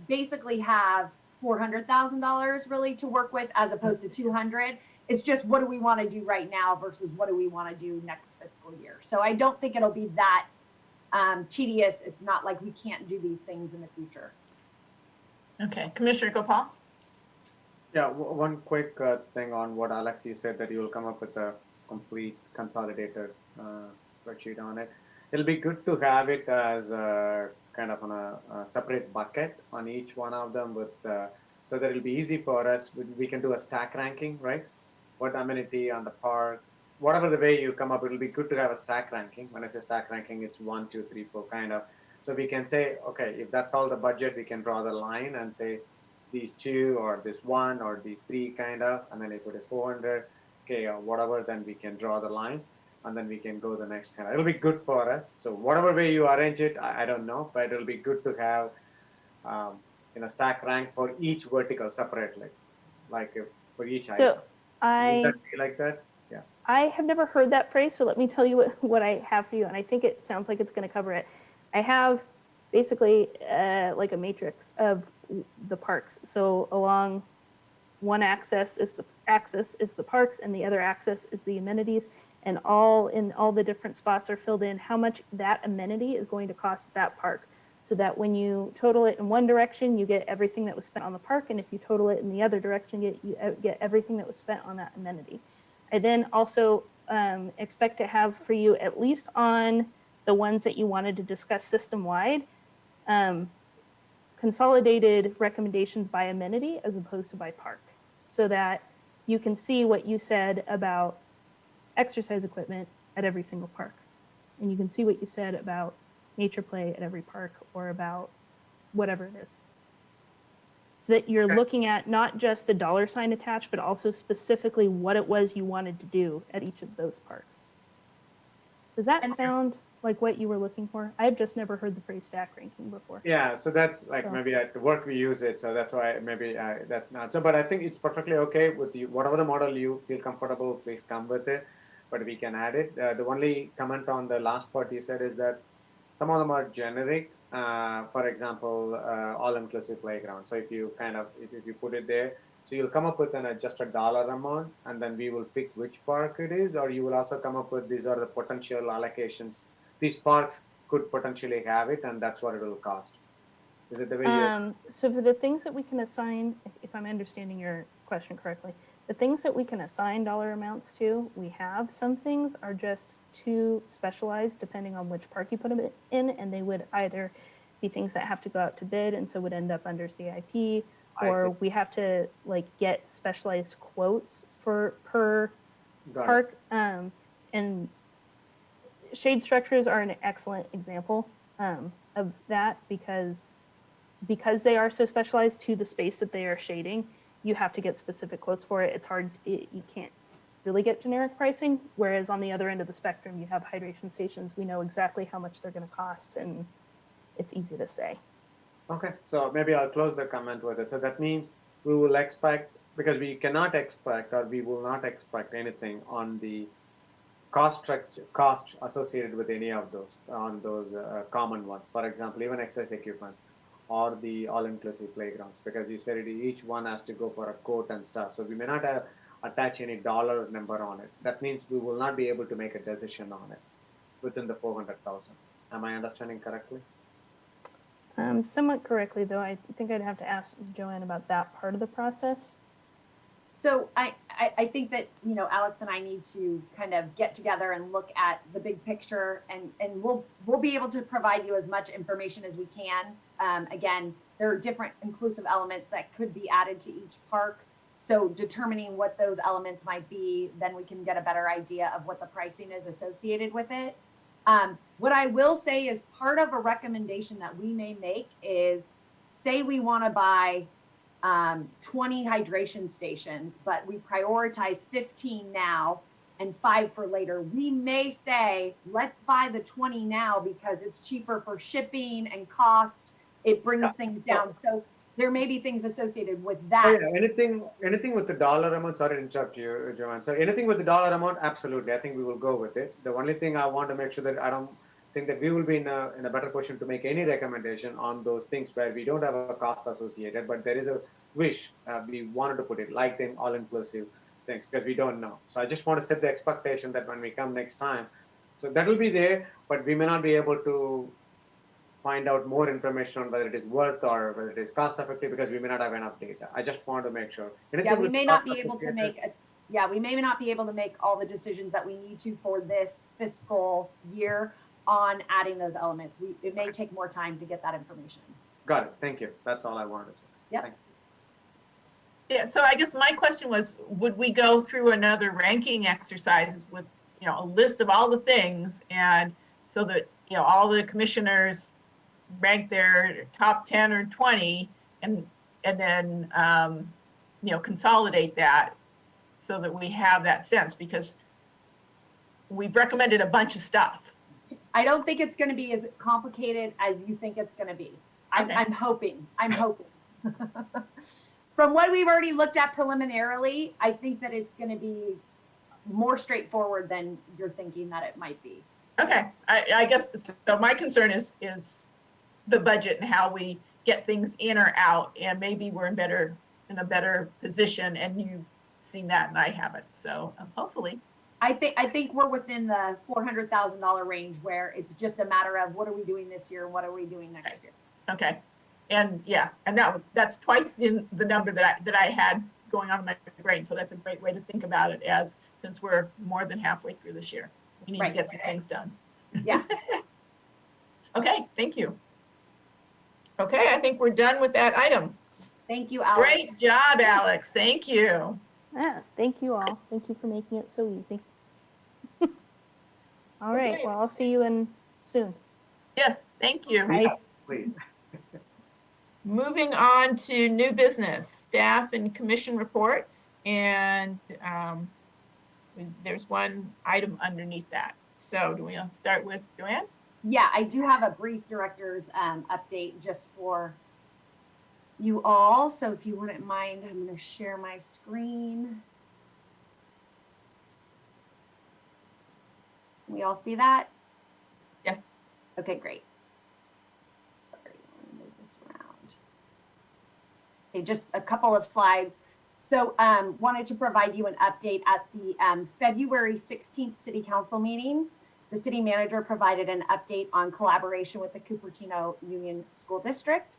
basically have $400,000 really to work with, as opposed to 200. It's just, what do we want to do right now versus what do we want to do next fiscal year? So I don't think it'll be that tedious. It's not like we can't do these things in the future. Okay, Commissioner Gopal? Yeah, one quick thing on what Alex, you said that you will come up with a complete consolidated spreadsheet on it. It'll be good to have it as a kind of on a separate bucket on each one of them, with so that it'll be easy for us. We can do a stack ranking, right? What amenity on the park, whatever the way you come up, it'll be good to have a stack ranking. When I say stack ranking, it's 1, 2, 3, 4 kind of. So we can say, okay, if that's all the budget, we can draw the line and say these 2 or this 1 or these 3 kind of, and then if it is 400, okay, or whatever, then we can draw the line and then we can go the next kind of. It'll be good for us. So whatever way you arrange it, I don't know, but it'll be good to have stack rank for each vertical separately, like if for each item. So Would that be like that? Yeah. I have never heard that phrase, so let me tell you what I have for you, and I think it sounds like it's going to cover it. I have basically like a matrix of the parks. So along one axis is the parks, and the other axis is the amenities, and all the different spots are filled in how much that amenity is going to cost that park, so that when you total it in one direction, you get everything that was spent on the park, and if you total it in the other direction, you get everything that was spent on that amenity. I then also expect to have for you, at least on the ones that you wanted to discuss system-wide, consolidated recommendations by amenity as opposed to by park, so that you can see what you said about exercise equipment at every single park. And you can see what you said about nature play at every park, or about whatever it is. So that you're looking at not just the dollar sign attached, but also specifically what it was you wanted to do at each of those parks. Does that sound like what you were looking for? I've just never heard the phrase stack ranking before. Yeah, so that's like maybe at work we use it, so that's why maybe that's not. So, but I think it's perfectly okay with you. Whatever the model you feel comfortable, please come with it, but we can add it. The only comment on the last part you said is that some of them are generic. For example, all-inclusive playground. So if you if you put it there, so you'll come up with an adjusted dollar amount, and then we will pick which park it is, or you will also come up with these are the potential allocations. These parks could potentially have it, and that's what it will cost. Is it the way you? So for the things that we can assign, if I'm understanding your question correctly, the things that we can assign dollar amounts to, we have. Some things are just too specialized depending on which park you put them in, and they would either be things that have to go out to bid and so would end up under CIP, or we have to like get specialized quotes for per park. And shade structures are an excellent example of that, because they are so specialized to the space that they are shading. You have to get specific quotes for it. It's hard. You can't really get generic pricing, whereas on the other end of the spectrum, you have hydration stations. We know exactly how much they're going to cost, and it's easy to say. Okay, so maybe I'll close the comment with it. So that means we will expect, because we cannot expect, or we will not expect anything on the cost structure, cost associated with any of those, on those common ones. For example, even exercise equipments or the all-inclusive playgrounds, because you said each one has to go for a quote and stuff. So we may not attach any dollar number on it. That means we will not be able to make a decision on it within the 400,000. Am I understanding correctly? Somewhat correctly, though. I think I'd have to ask Joanne about that part of the process. So I think that, Alex and I need to kind of get together and look at the big picture, and we'll be able to provide you as much information as we can. Again, there are different inclusive elements that could be added to each park. So determining what those elements might be, then we can get a better idea of what the pricing is associated with it. What I will say is part of a recommendation that we may make is, say we want to buy 20 hydration stations, but we prioritize 15 now and 5 for later. We may say, let's buy the 20 now because it's cheaper for shipping and cost. It brings things down. So there may be things associated with that. Oh, yeah. Anything with the dollar amount, sorry to interrupt you, Joanne. So anything with the dollar amount, absolutely. I think we will go with it. The only thing I want to make sure that I don't think that we will be in a better position to make any recommendation on those things where we don't have a cost associated, but there is a wish we wanted to put it, like them all-inclusive things, because we don't know. So I just want to set the expectation that when we come next time, so that will be there, but we may not be able to find out more information on whether it is worth or whether it is cost effective, because we may not have enough data. I just want to make sure. Yeah, we may not be able to make we may not be able to make all the decisions that we need to for this fiscal year on adding those elements. It may take more time to get that information. Got it. Thank you. That's all I wanted to say. Yep. Thank Yeah, so I guess my question was, would we go through another ranking exercises with, a list of all the things, and so that, all the commissioners rank their top 10 or 20, and then, consolidate that so that we have that sense, because we've recommended a bunch of stuff. I don't think it's going to be as complicated as you think it's going to be. Okay. I'm hoping. From what we've already looked at preliminarily, I think that it's going to be more straightforward than you're thinking that it might be. Okay, I guess, so my concern is the budget and how we get things in or out, and maybe we're in a better position, and you've seen that and I haven't, so hopefully. I think we're within the $400,000 range where it's just a matter of what are we doing this year and what are we doing next year. Okay, and yeah, and that's twice in the number that I had going on in my brain, so that's a great way to think about it, since we're more than halfway through this year. We need to get some things done. Yeah. Okay, thank you. Okay, I think we're done with that item. Thank you, Alex. Great job, Alex. Thank you. Yeah, thank you all. Thank you for making it so easy. All right, Okay. well, I'll see you soon. Yes, thank you. Bye. Please. Moving on to new business, staff and commission reports, and there's one item underneath that. So do we want to start with Joanne? Yeah, I do have a brief director's update just for you all. So if you wouldn't mind, I'm going to share my screen. Can we all see that? Yes. Okay, great. Sorry, let me move this around. Okay, just a couple of slides. So wanted to provide you an update at the February 16th City Council meeting. The city manager provided an update on collaboration with the Cupertino Union School District.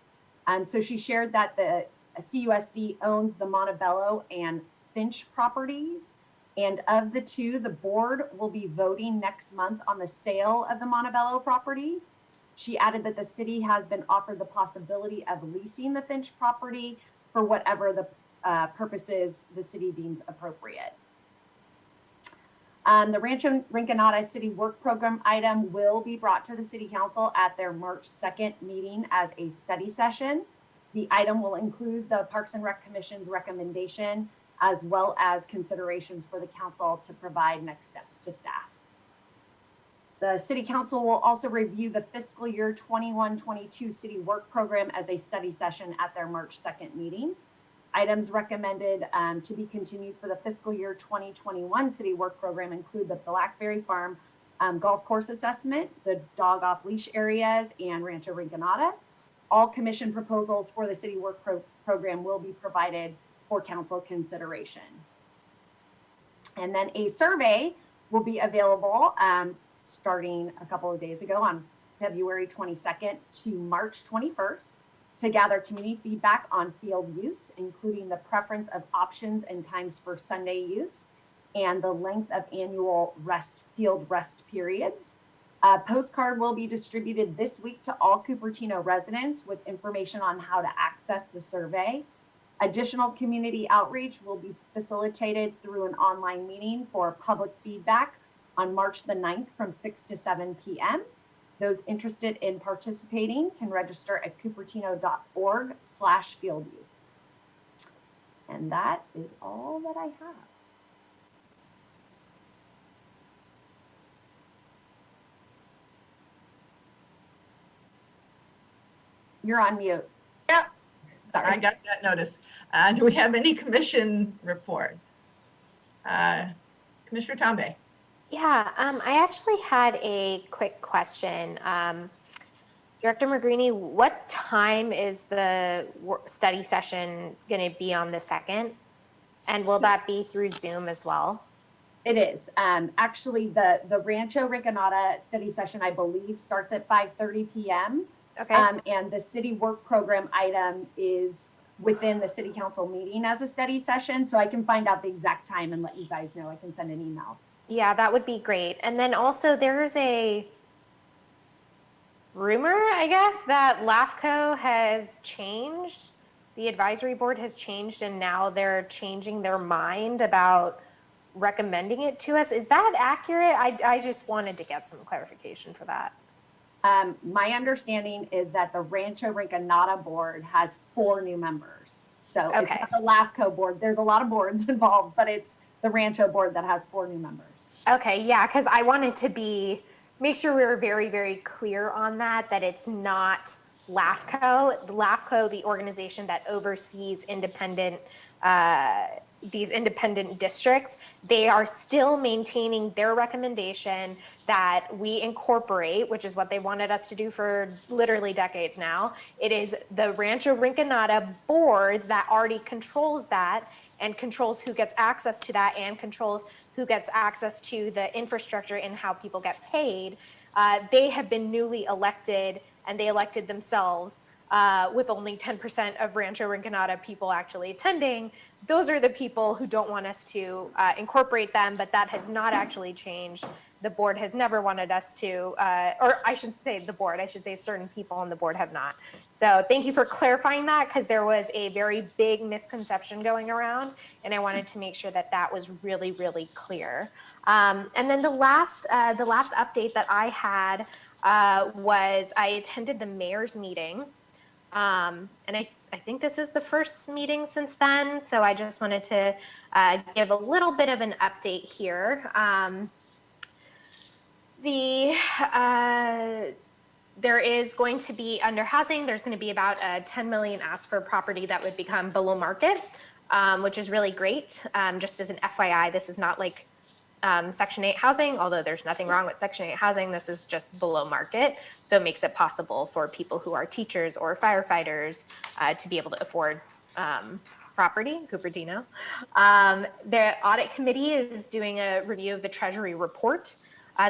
So she shared that the CUSD owns the Montebello and Finch properties. And of the two, the board will be voting next month on the sale of the Montebello property. She added that the city has been offered the possibility of leasing the Finch property for whatever the purposes the city deems appropriate. The Rancho Rinconade City Work Program item will be brought to the City Council at their March 2nd meeting as a study session. The item will include the Parks and Rec Commission's recommendation, as well as considerations for the council to provide next steps to staff. The City Council will also review the fiscal year 21-22 City Work Program as a study session at their March 2nd meeting. Items recommended to be continued for the fiscal year 2021 City Work Program include the Blackberry Farm golf course assessment, the dog off leash areas, and Rancho Rinconade. All commission proposals for the City Work Program will be provided for council consideration. And then a survey will be available starting a couple of days ago on February 22nd to March 21st. To gather community feedback on field use, including the preference of options and times for Sunday use, and the length of annual field rest periods. A postcard will be distributed this week to all Cupertino residents with information on how to access the survey. Additional community outreach will be facilitated through an online meeting for public feedback on March the 9th from 6 to 7 p.m. Those interested in participating can register at cupertino.org/field use. And that is all that I have. You're on mute. Yeah, Sorry. I got that notice. Do we have any commission reports? Commissioner Tombe. Yeah, I actually had a quick question. Director Magrini, what time is the study session going to be on the 2nd? And will that be through Zoom as well? It is. Actually, the Rancho Rinconade study session, I believe, starts at 5:30 p.m. Okay. And the city work program item is within the city council meeting as a study session. So I can find out the exact time and let you guys know. I can send an email. Yeah, that would be great. And then also there's a rumor, I guess, that LAFCO has changed the advisory board has changed and now they're changing their mind about recommending it to us. Is that accurate? I just wanted to get some clarification for that. My understanding is that the Rancho Rinconade board has 4 new members. So it's Okay. not the LAFCO board. There's a lot of boards involved, but it's the Rancho board that has 4 new members. Okay, yeah, because I wanted to make sure we were very, very clear on that it's not LAFCO. LAFCO, the organization that oversees these independent districts, they are still maintaining their recommendation that we incorporate, which is what they wanted us to do for literally decades now. It is the Rancho Rinconade board that already controls that and controls who gets access to that and controls who gets access to the infrastructure and how people get paid. They have been newly elected, and they elected themselves with only 10% of Rancho Rinconade people actually attending. Those are the people who don't want us to incorporate them, but that has not actually changed. The board has never wanted us to, or I should say the board, I should say certain people on the board have not. So thank you for clarifying that, because there was a very big misconception going around, and I wanted to make sure that that was really, really clear. And then the last update that I had was I attended the mayor's meeting. And I think this is the first meeting since then, so I just wanted to give a little bit of an update here. There is going to be, under housing, there's going to be about 10 million asked for property that would become below market, which is really great. Just as an FYI, this is not like Section 8 housing, although there's nothing wrong with Section 8 housing. This is just below market, so it makes it possible for people who are teachers or firefighters to be able to afford property, Cupertino. The audit committee is doing a review of the Treasury report.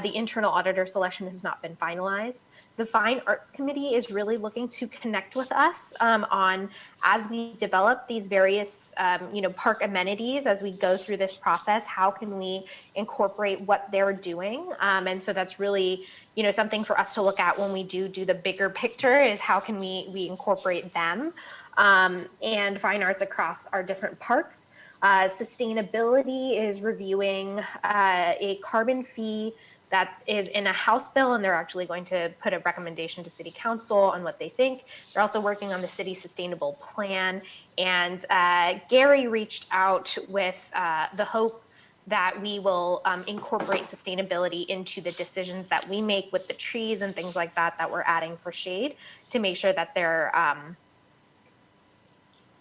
The internal auditor selection has not been finalized. The Fine Arts Committee is really looking to connect with us on, as we develop these various, park amenities, as we go through this process, how can we incorporate what they're doing? And so that's really, something for us to look at when we do the bigger picture, is how can we incorporate them and fine arts across our different parks. Sustainability is reviewing a carbon fee that is in a House bill, and they're actually going to put a recommendation to City Council on what they think. They're also working on the city sustainable plan. And Gary reached out with the hope that we will incorporate sustainability into the decisions that we make with the trees and things like that we're adding for shade, to make sure that they're,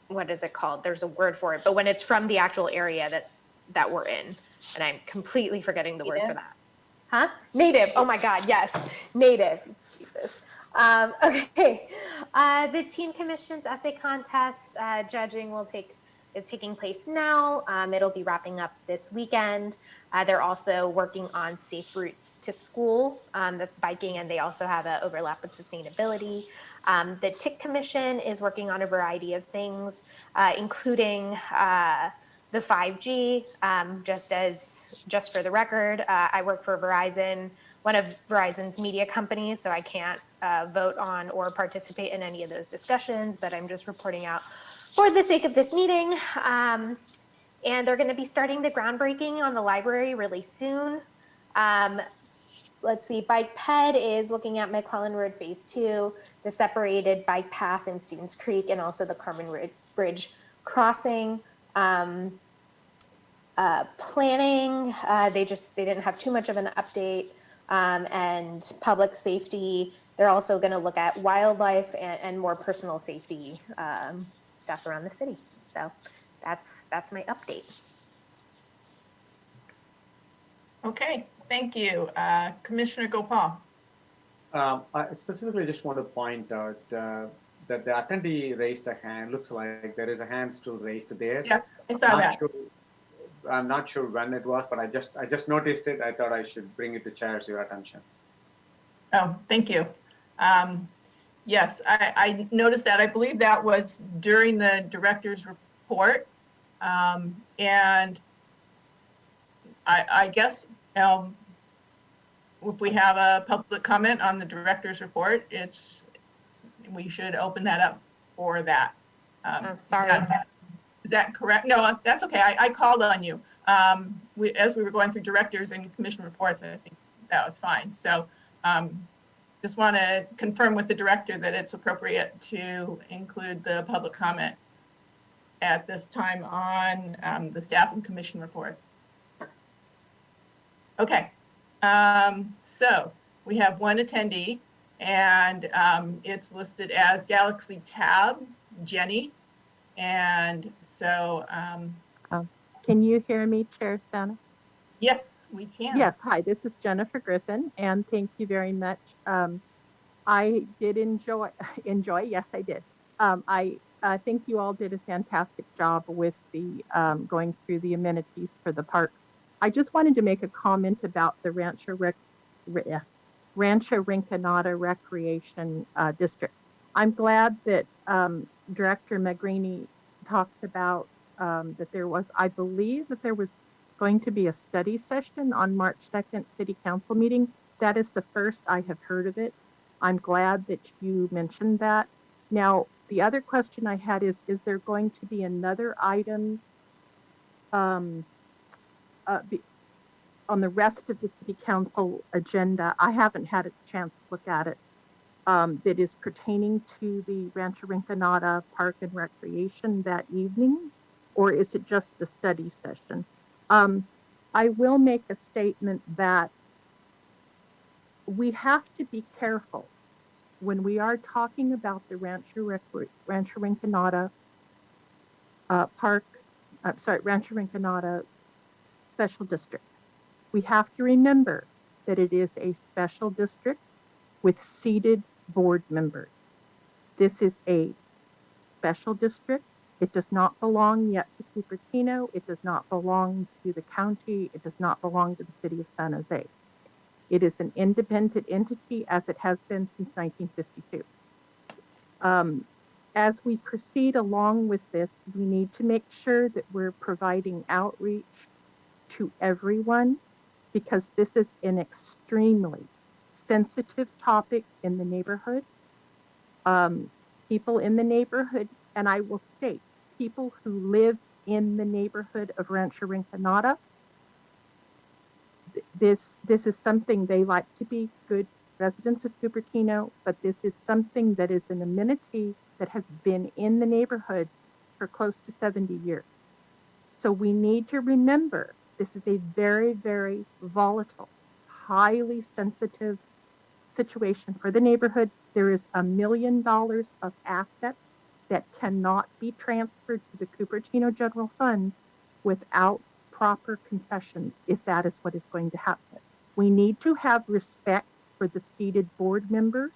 what is it called? There's a word for it, but when it's from the actual area that we're in, and I'm completely forgetting the word for that. Huh? Native. Oh my God. Yes. Native. Jesus. Okay. The Teen Commission's essay contest judging is taking place now. It'll be wrapping up this weekend. They're also working on safe routes to school. That's biking, and they also have an overlap with sustainability. The TIC Commission is working on a variety of things, including the 5G. Just for the record, I work for Verizon, one of Verizon's media companies, so I can't vote on or participate in any of those discussions, but I'm just reporting out for the sake of this meeting. And they're going to be starting the groundbreaking on the library really soon. Let's see, Bike Ped is looking at McClellan Road Phase 2, the separated bike path in Stevens Creek, and also the Carmen Bridge crossing. Planning, they didn't have too much of an update, and public safety, they're also going to look at wildlife and more personal safety stuff around the city. So that's my update. Okay, thank you. Commissioner Gopal. I specifically just want to point out that the attendee raised a hand. Looks like there is a hand still raised there. Yes, I saw that. I'm not sure when it was, but I just noticed it. I thought I should bring it to chair's attention. Oh, thank you. Yes, I noticed that. I believe that was during the director's report. And I guess if we have a public comment on the director's report, we should open that up for that. Sorry. Is that correct? No, that's okay. I called on you. As we were going through directors and commission reports, I think that was fine. So just want to confirm with the director that it's appropriate to include the public comment at this time on the staff and commission reports. Okay, so we have one attendee, and it's listed as Galaxy Tab, Jenny. And so, can you hear me, Chair Stana? yes, we can. Yes, hi, this is Jennifer Griffin, and thank you very much. I did enjoy, yes, I did. I think you all did a fantastic job with the going through the amenities for the parks. I just wanted to make a comment about the Rancho Rinconade Recreation District. I'm glad that Director Magrini talked about that there was, I believe that there was going to be a study session on March 2nd City Council meeting. That is the first I have heard of it. I'm glad that you mentioned that. Now, the other question I had is there going to be another item on the rest of the City Council agenda? I haven't had a chance to look at it. That is pertaining to the Rancho Rinconade Park and Recreation that evening, or is it just the study session? I will make a statement that we have to be careful when we are talking about the Rancho Rinconade Rancho Rinconade Special District. We have to remember that it is a special district with seated board members. This is a special district. It does not belong yet to Cupertino. It does not belong to the county. It does not belong to the city of San Jose. It is an independent entity, as it has been since 1952. As we proceed along with this, we need to make sure that we're providing outreach to everyone, because this is an extremely sensitive topic in the neighborhood. People in the neighborhood, and I will state, people who live in the neighborhood of Rancho Rinconade, this is something they like to be good residents of Cupertino, but this is something that is an amenity that has been in the neighborhood for close to 70 years. So we need to remember this is a very, very volatile, highly sensitive situation for the neighborhood. There is $1 million of assets that cannot be transferred to the Cupertino General Fund without proper concessions, if that is what is going to happen. We need to have respect for the seated board members,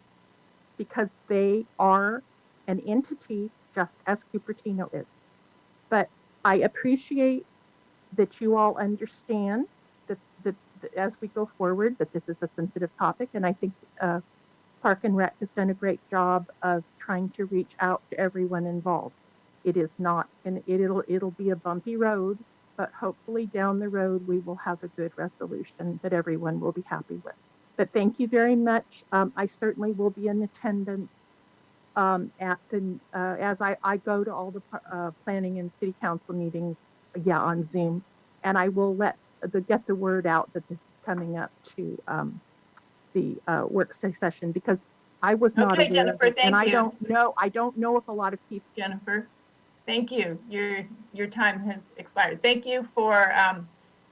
because they are an entity just as Cupertino is. But I appreciate that you all understand that as we go forward, that this is a sensitive topic, and I think Park and Rec has done a great job of trying to reach out to everyone involved. It is not, and it'll be a bumpy road, but hopefully down the road we will have a good resolution that everyone will be happy with. But thank you very much. I certainly will be in attendance at the as I go to all the planning and city council meetings, on Zoom, and I will get the word out that this is coming up to the work session, because I was not aware Jennifer, of it, and thank you. I don't know if a lot of people. Jennifer, thank you. Your time has expired. Thank you for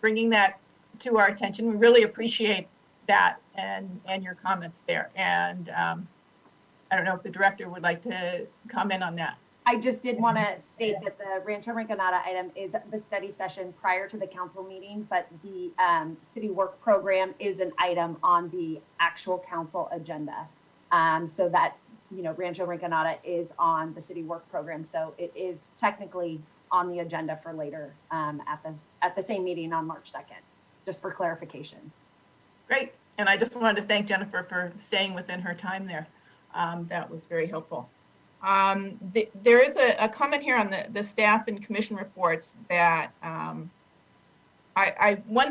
bringing that to our attention. We really appreciate that and your comments there. And I don't know if the director would like to comment on that. I just did want to state that the Rancho Rinconade item is the study session prior to the council meeting, but the city work program is an item on the actual council agenda. So that, Rancho Rinconade is on the city work program. So it is technically on the agenda for later at the same meeting on March 2nd, just for clarification. Great. And I just wanted to thank Jennifer for staying within her time there. That was very helpful. There is a comment here on the staff and commission reports that one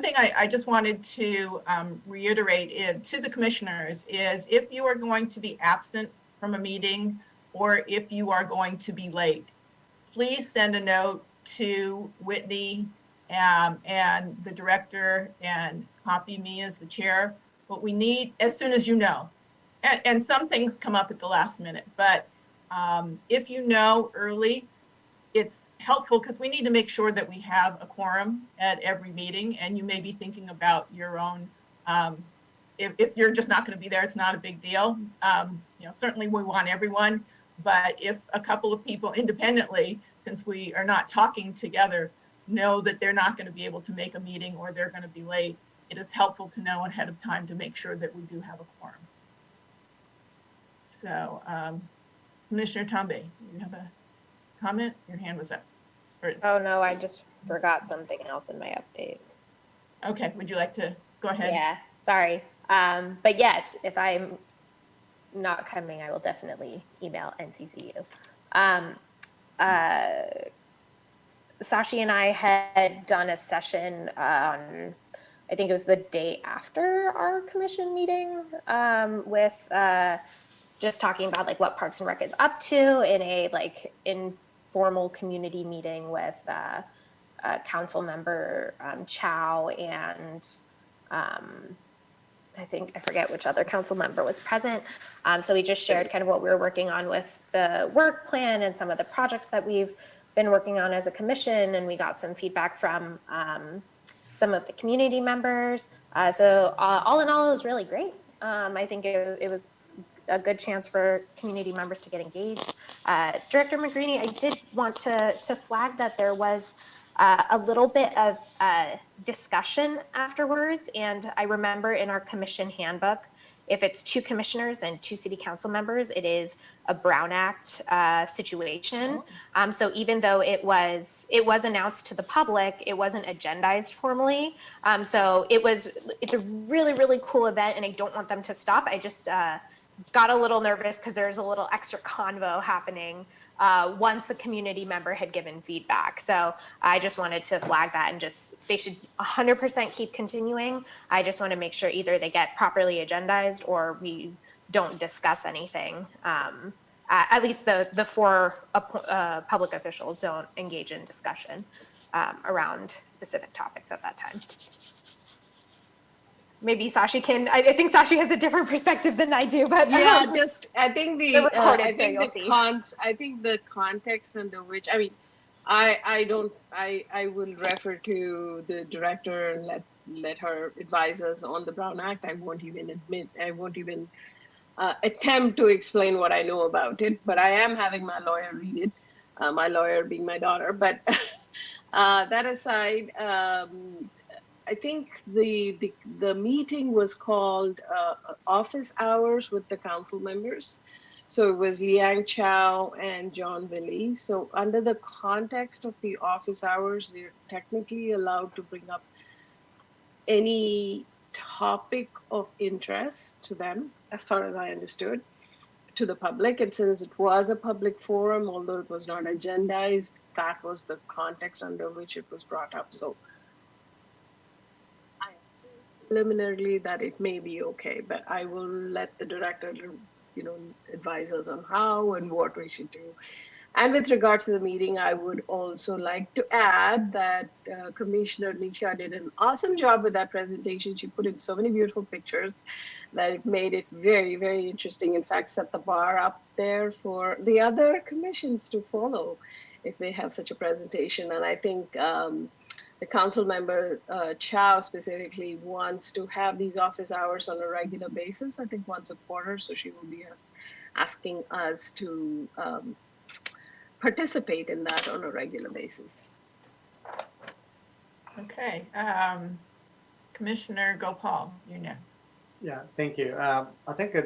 thing I just wanted to reiterate to the commissioners is, if you are going to be absent from a meeting, or if you are going to be late, please send a note to Whitney and the director and copy me as the chair. What we need, as soon as you know, and some things come up at the last minute, but if you know early, it's helpful because we need to make sure that we have a quorum at every meeting, and you may be thinking about your own, if you're just not going to be there, it's not a big deal. You know, certainly we want everyone, but if a couple of people independently, since we are not talking together, know that they're not going to be able to make a meeting or they're going to be late, it is helpful to know ahead of time to make sure that we do have a quorum. So, Commissioner Tombe, you have a comment? Your hand was up. Oh no, I just forgot something else in my update. Okay, would you like to go ahead? Yeah, sorry. But yes, if I'm not coming, I will definitely email NCCU. Sashi and I had done a session on, I think it was the day after our commission meeting, with just talking about like what Parks and Rec is up to in a like informal community meeting with council member Chow and I forget which other council member was present. So we just shared kind of what we were working on with the work plan and some of the projects that we've been working on as a commission, and we got some feedback from some of the community members. So all in all, it was really great. I think it was a good chance for community members to get engaged. Director McGreeny, I did want to flag that there was a little bit of discussion afterwards, and I remember in our commission handbook, if it's 2 commissioners and 2 city council members, it is a Brown Act situation. So even though it was announced to the public, it wasn't agendized formally. So it's a really, really cool event, and I don't want them to stop. I just got a little nervous because there's a little extra convo happening once a community member had given feedback. So I just wanted to flag that, and they should 100% keep continuing. I just want to make sure either they get properly agendized or we don't discuss anything. At least the 4 public officials don't engage in discussion around specific topics at that time. Maybe Sashi can, I think Sashi has a different perspective than I do, but yeah, I think the context under which, I mean, I will refer to the director and let her advise us on the Brown Act. I won't even attempt to explain what I know about it, but I am having my lawyer read it, my lawyer being my daughter. But that aside, I think the meeting was called office hours with the council members. So it was Liang Chow and John Billy. So under the context of the office hours, they're technically allowed to bring up any topic of interest to them, as far as I understood, to the public. And since it was a public forum, although it was not agendized, that was the context under which it was brought up. So preliminarily that it may be okay, but I will let the director, advise us on how and what we should do. And with regard to the meeting, I would also like to add that Commissioner Nisha did an awesome job with that presentation. She put in so many beautiful pictures that it made it very, very interesting. In fact, set the bar up there for the other commissions to follow if they have such a presentation. And I think the council member, Chow specifically, wants to have these office hours on a regular basis, I think once a quarter. So she will be asking us to participate in that on a regular basis. Okay. Commissioner Gopal, you're next. Yeah, thank you. I think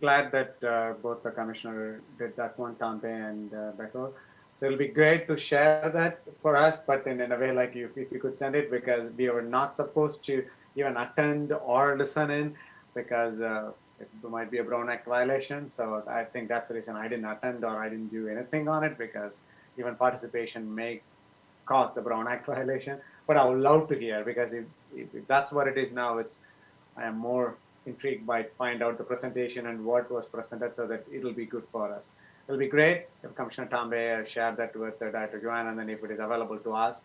glad that both the commissioner did that one, Tombe and Beto. So it'll be great to share that for us, but in a way like if you could send it, because we were not supposed to even attend or listen in, because it might be a Brown Act violation. So I think that's the reason I didn't attend or I didn't do anything on it, because even participation may cause the Brown Act violation. But I would love to hear, because if that's what it is now, I am more intrigued by find out the presentation and what was presented, so that it'll be good for us. it'll be great if Commissioner Tambe shared that with Director Joanne, and then if it is available to us,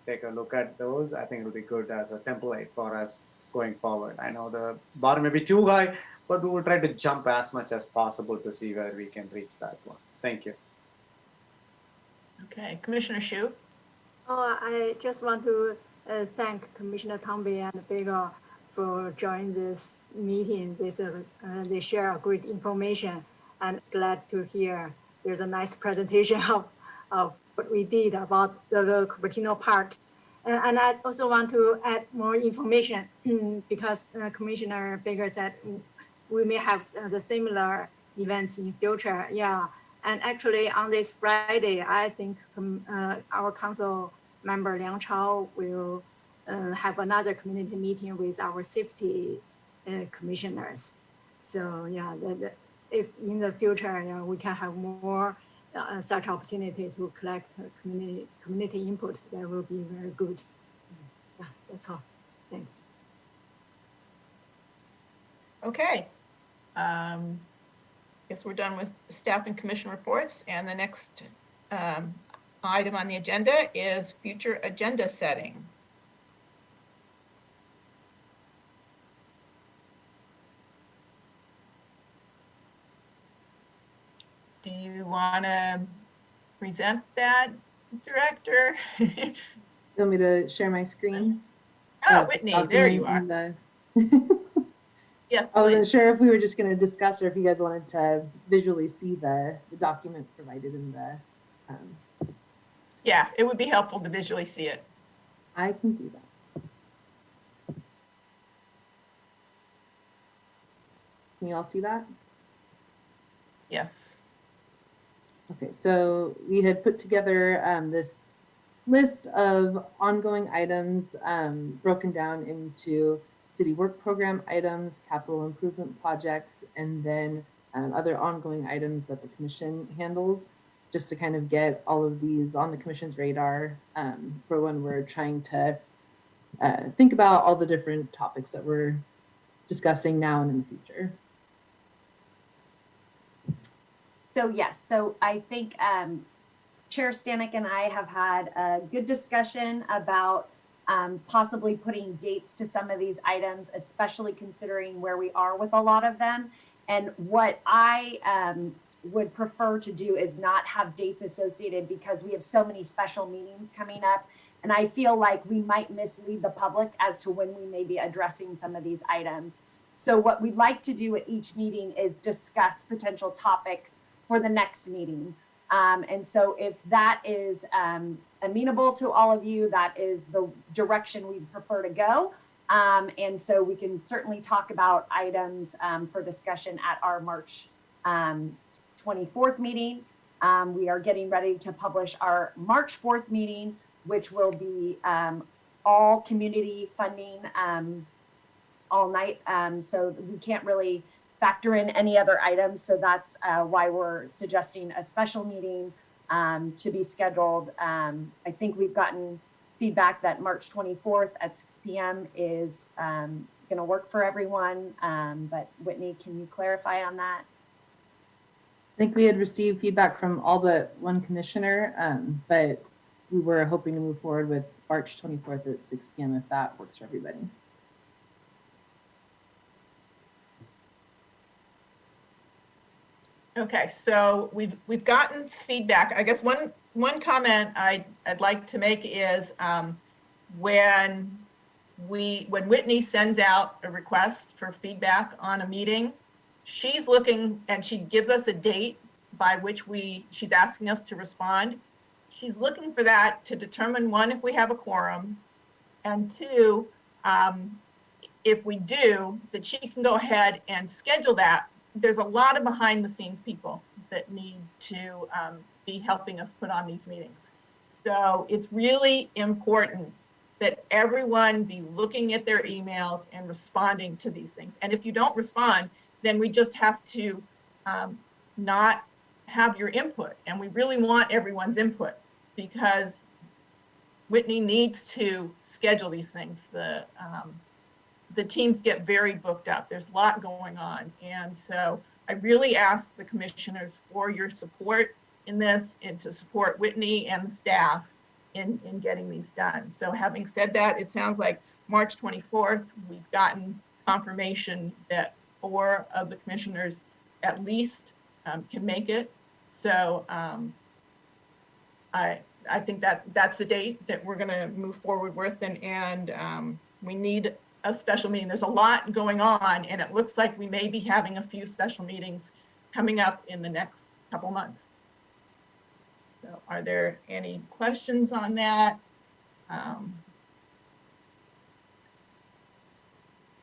take a look at those. I think it'll be good as a template for us going forward. I know the bar may be too high, but we will try to jump as much as possible to see where we can reach that one. Thank you. Okay, Commissioner Shu. Oh, I just want to thank Commissioner Tomby and Bagel for joining this meeting. They share great information, and glad to hear there's a nice presentation of what we did about the Cupertino parks. And I also want to add more information because Commissioner Baker said we may have the similar events in future. Yeah, and actually on this Friday, I think our council member Rancho will have another community meeting with our safety commissioners. So yeah, if in the future we can have more such opportunity to collect community input, that will be very good. Yeah, that's all. Thanks. Okay. Guess we're done with staff and commission reports, and the next item on the agenda is future agenda setting. Do you want to present that, Director? You want me to share my screen? Oh, Whitney, there you are. Yes, I wasn't please. sure if we were just going to discuss or if you guys wanted to visually see the document provided in the. Yeah, it would be helpful to visually see it. I can do that. Can you all see that? Yes. Okay, so we had put together this list of ongoing items broken down into city work program items, capital improvement projects, and then other ongoing items that the commission handles, just to kind of get all of these on the commission's radar for when we're trying to think about all the different topics that we're discussing now and in the future. So yes, so I think Chair Stanek and I have had a good discussion about possibly putting dates to some of these items, especially considering where we are with a lot of them. And what I would prefer to do is not have dates associated because we have so many special meetings coming up. And I feel like we might mislead the public as to when we may be addressing some of these items. So what we'd like to do at each meeting is discuss potential topics for the next meeting. And so if that is amenable to all of you, that is the direction we'd prefer to go. And so we can certainly talk about items for discussion at our March 24th meeting. We are getting ready to publish our March 4th meeting, which will be all community funding all night. So we can't really factor in any other items. So that's why we're suggesting a special meeting to be scheduled. I think we've gotten feedback that March 24th at 6 p.m. is going to work for everyone. But Whitney, can you clarify on that? I think we had received feedback from all but one commissioner, but we were hoping to move forward with March 24th at 6 p.m. if that works for everybody. Okay, so we've gotten feedback. I guess one comment I'd like to make is when Whitney sends out a request for feedback on a meeting, she's looking and she gives us a date by which she's asking us to respond. She's looking for that to determine, one, if we have a quorum, and two, if we do, that she can go ahead and schedule that. There's a lot of behind the scenes people that need to be helping us put on these meetings. So it's really important that everyone be looking at their emails and responding to these things. And if you don't respond, then we just have to not have your input. And we really want everyone's input because Whitney needs to schedule these things. the teams get very booked up. There's a lot going on. And so I really ask the commissioners for your support in this and to support Whitney and the staff in getting these done. So having said that, it sounds like March 24th, we've gotten confirmation that 4 of the commissioners at least can make it. So I think that's the date that we're gonna move forward with, and we need a special meeting. There's a lot going on, and it looks like we may be having a few special meetings coming up in the next couple months. So are there any questions on that?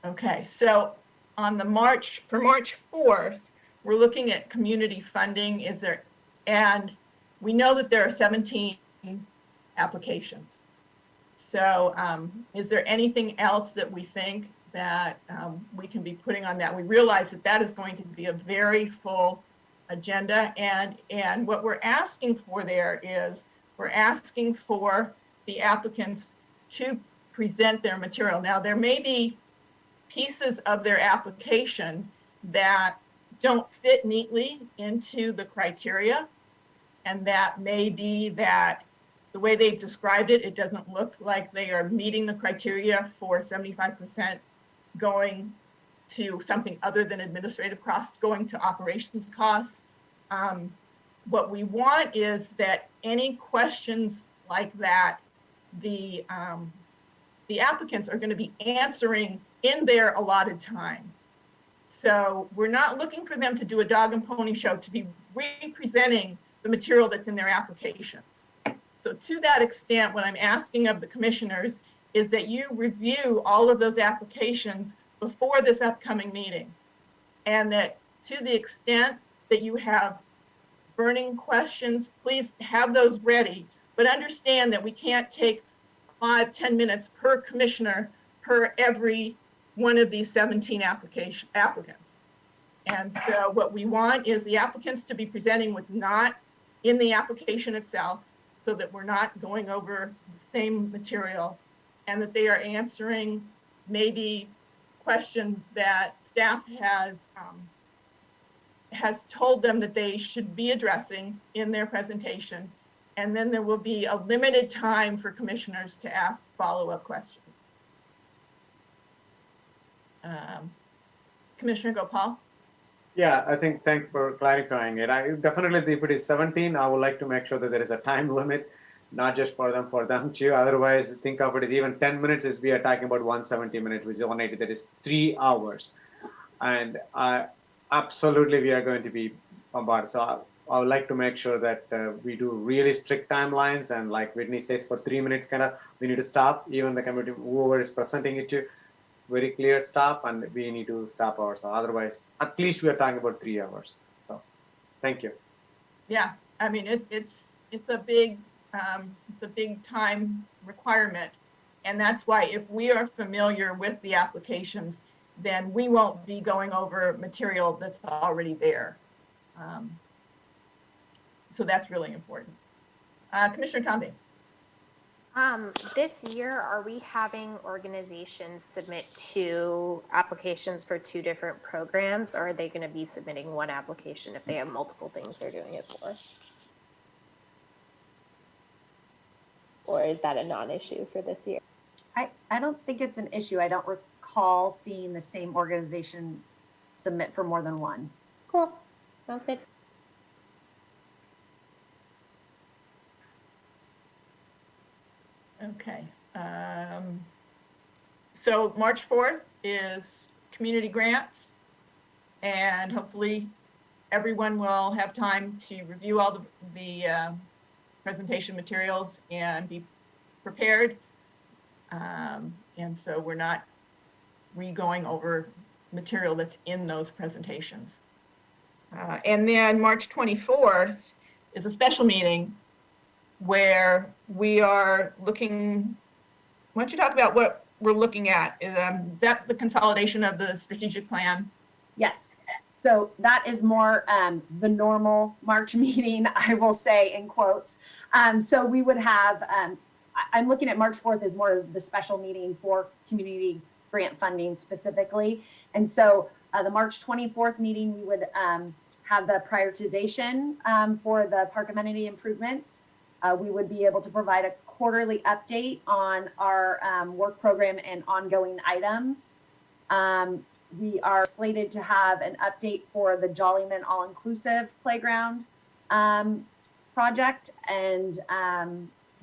Okay, so on the March 4th, we're looking at community funding. And we know that there are 17 applications. So is there anything else that we think that we can be putting on that? We realize that that is going to be a very full agenda, and what we're asking for there is we're asking for the applicants to present their material. Now, there may be pieces of their application that don't fit neatly into the criteria, and that may be that the way they've described it, it doesn't look like they are meeting the criteria for 75% going to something other than administrative costs, going to operations costs. What we want is that any questions like that, the applicants are going to be answering in their allotted time. So we're not looking for them to do a dog and pony show, to be representing the material that's in their applications. So to that extent, what I'm asking of the commissioners is that you review all of those applications before this upcoming meeting. And that to the extent that you have burning questions, please have those ready, but understand that we can't take 5-10 minutes per commissioner per every one of these 17 applicants. And so what we want is the applicants to be presenting what's not in the application itself, so that we're not going over the same material, and that they are answering maybe questions that staff has told them that they should be addressing in their presentation. And then there will be a limited time for commissioners to ask follow-up questions. Commissioner Gopal? Yeah, I think thanks for clarifying it. I definitely, if it is 17, I would like to make sure that there is a time limit, not just for them too. Otherwise, think of it as even 10 minutes is we are talking about 170 minutes, which is 180, that is 3 hours. And absolutely, we are going to be bombarded. So I would like to make sure that we do really strict timelines, and like Whitney says, for 3 minutes, we need to stop. Even the committee, whoever is presenting it to, very clear stop, and we need to stop ourselves. Otherwise, at least we are talking about 3 hours. So, thank you. Yeah, I mean it's a big time requirement, and that's why if we are familiar with the applications, then we won't be going over material that's already there. So that's really important. Commissioner Tomby. This year, are we having organizations submit 2 applications for 2 different programs, or are they going to be submitting 1 application if they have multiple things they're doing it for? Or is that a non-issue for this year? I don't think it's an issue. I don't recall seeing the same organization submit for more than 1. Cool. Sounds good. Okay. So March 4th is community grants, and hopefully everyone will have time to review all the presentation materials and be prepared. And so we're not re-going over material that's in those presentations. And then March 24th is a special meeting where we are looking. Why don't you talk about what we're looking at? Is that the consolidation of the strategic plan? Yes. So that is more the normal March meeting, I will say in quotes. So we would have, I'm looking at March 4th as more of the special meeting for community grant funding specifically. And so the March 24th meeting, we would have the prioritization for the park amenity improvements. We would be able to provide a quarterly update on our work program and ongoing items. We are slated to have an update for the Jollyman All-Inclusive Playground project. And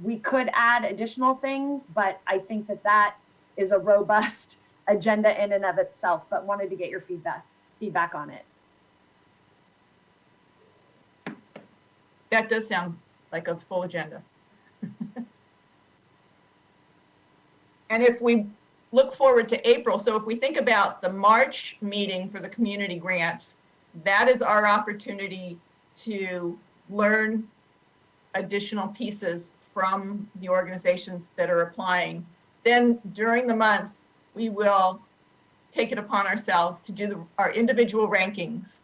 we could add additional things, but I think that that is a robust agenda in and of itself, but wanted to get your feedback on it. That does sound like a full agenda. And if we look forward to April, so if we think about the March meeting for the community grants, that is our opportunity to learn additional pieces from the organizations that are applying. Then during the month, we will take it upon ourselves to do our individual rankings,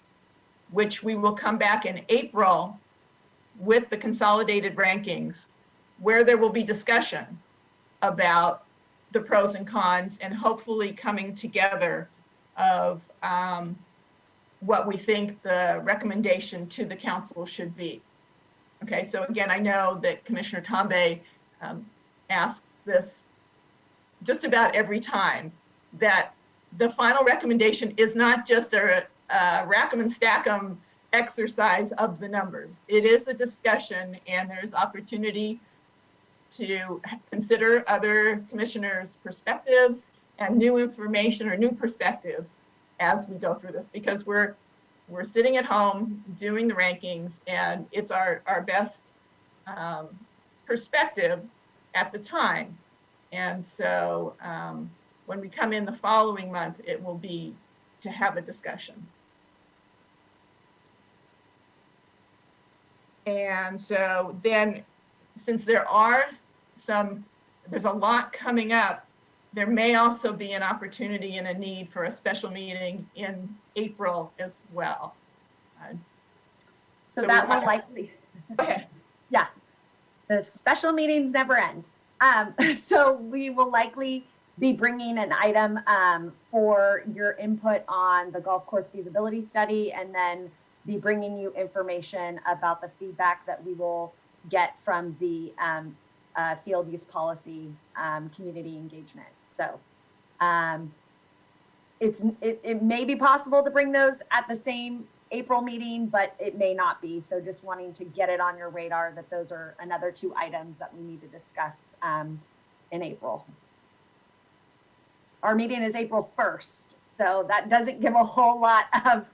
which we will come back in April with the consolidated rankings, where there will be discussion about the pros and cons, and hopefully coming together of what we think the recommendation to the council should be. Okay, so again, I know that Commissioner Tambe asks this just about every time, that the final recommendation is not just a rack 'em and stack 'em exercise of the numbers. It is a discussion, and there's opportunity to consider other commissioners' perspectives and new information or new perspectives as we go through this, because we're sitting at home doing the rankings, and it's our best perspective at the time. And so when we come in the following month, it will be to have a discussion. And so then, since there's a lot coming up, there may also be an opportunity and a need for a special meeting in April as well. So that will likely, yeah, the special meetings never end. So we will likely be bringing an item for your input on the golf course feasibility study, and then be bringing you information about the feedback that we will get from the field use policy community engagement. So it may be possible to bring those at the same April meeting, but it may not be. So just wanting to get it on your radar that those are another 2 items that we need to discuss in April. Our meeting is April 1st, so that doesn't give a whole lot of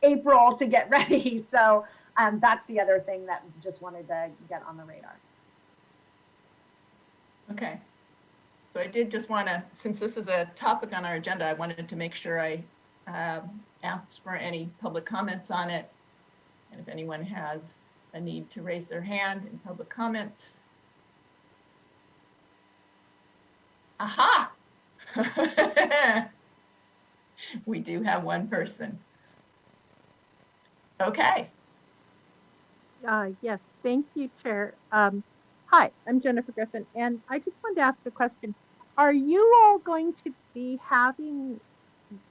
April to get ready. So that's the other thing that just wanted to get on the radar. Okay. So I did just want to, since this is a topic on our agenda, I wanted to make sure I asked for any public comments on it. And if anyone has a need to raise their hand in public comments. Aha! We do have one person. Okay. Yes, thank you, Chair. Hi, I'm Jennifer Griffin, and I just wanted to ask a question. Are you all going to be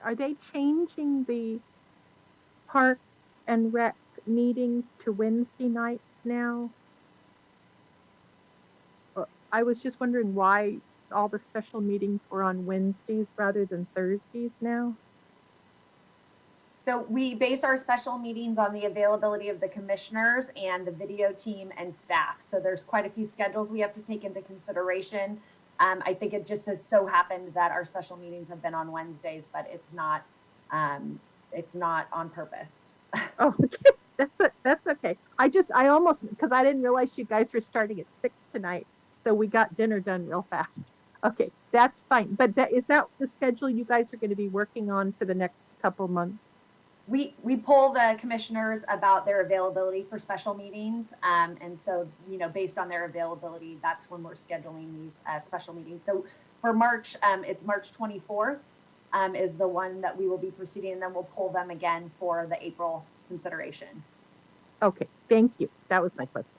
are they changing the park and rec meetings to Wednesday nights now? I was just wondering why all the special meetings were on Wednesdays rather than Thursdays now. So we base our special meetings on the availability of the commissioners and the video team and staff. So there's quite a few schedules we have to take into consideration. I think it just has so happened that our special meetings have been on Wednesdays, but it's not on purpose. Oh, okay. That's okay. I almost, because I didn't realize you guys were starting at 6 tonight. So we got dinner done real fast. Okay, that's fine. But is that the schedule you guys are going to be working on for the next couple months? We poll the commissioners about their availability for special meetings. And so, based on their availability, that's when we're scheduling these special meetings. So for March, it's March 24th is the one that we will be proceeding, and then we'll poll them again for the April consideration. Okay, thank you. That was my question.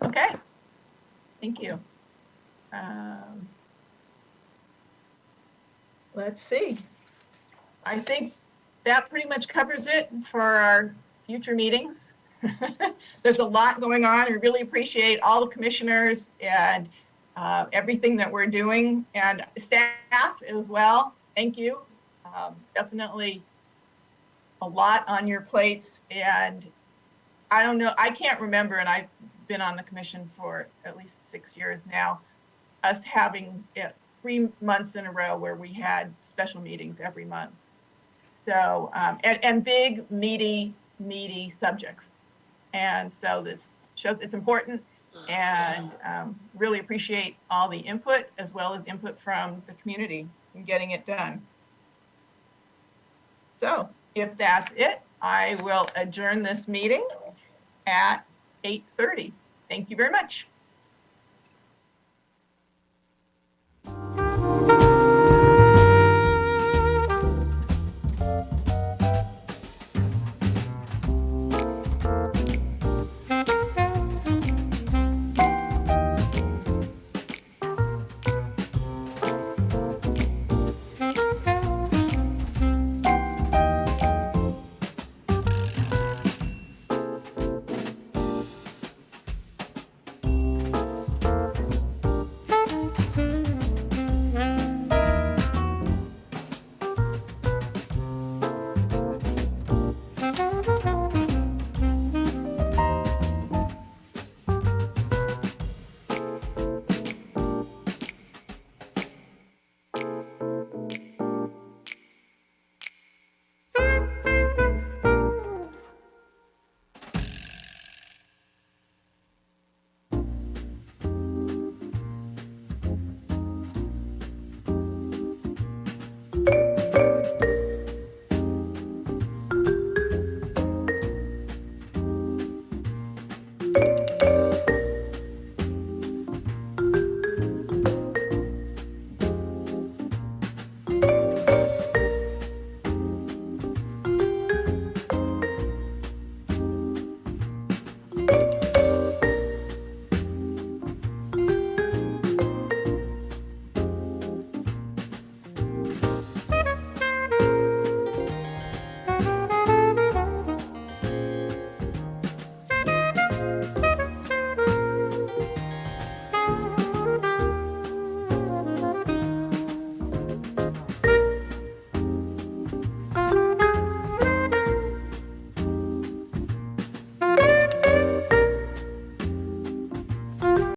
Okay, thank you. Let's see. I think that pretty much covers it for our future meetings. There's a lot going on. I really appreciate all the commissioners and everything that we're doing, and staff as well. Thank you. Definitely a lot on your plates, and I don't know, I can't remember, and I've been on the commission for at least 6 years now, us having 3 months in a row where we had special meetings every month. So, and big, meaty subjects. And so this shows it's important, and really appreciate all the input as well as input from the community in getting it done. So if that's it, I will adjourn this meeting at 8:30. Thank you very much.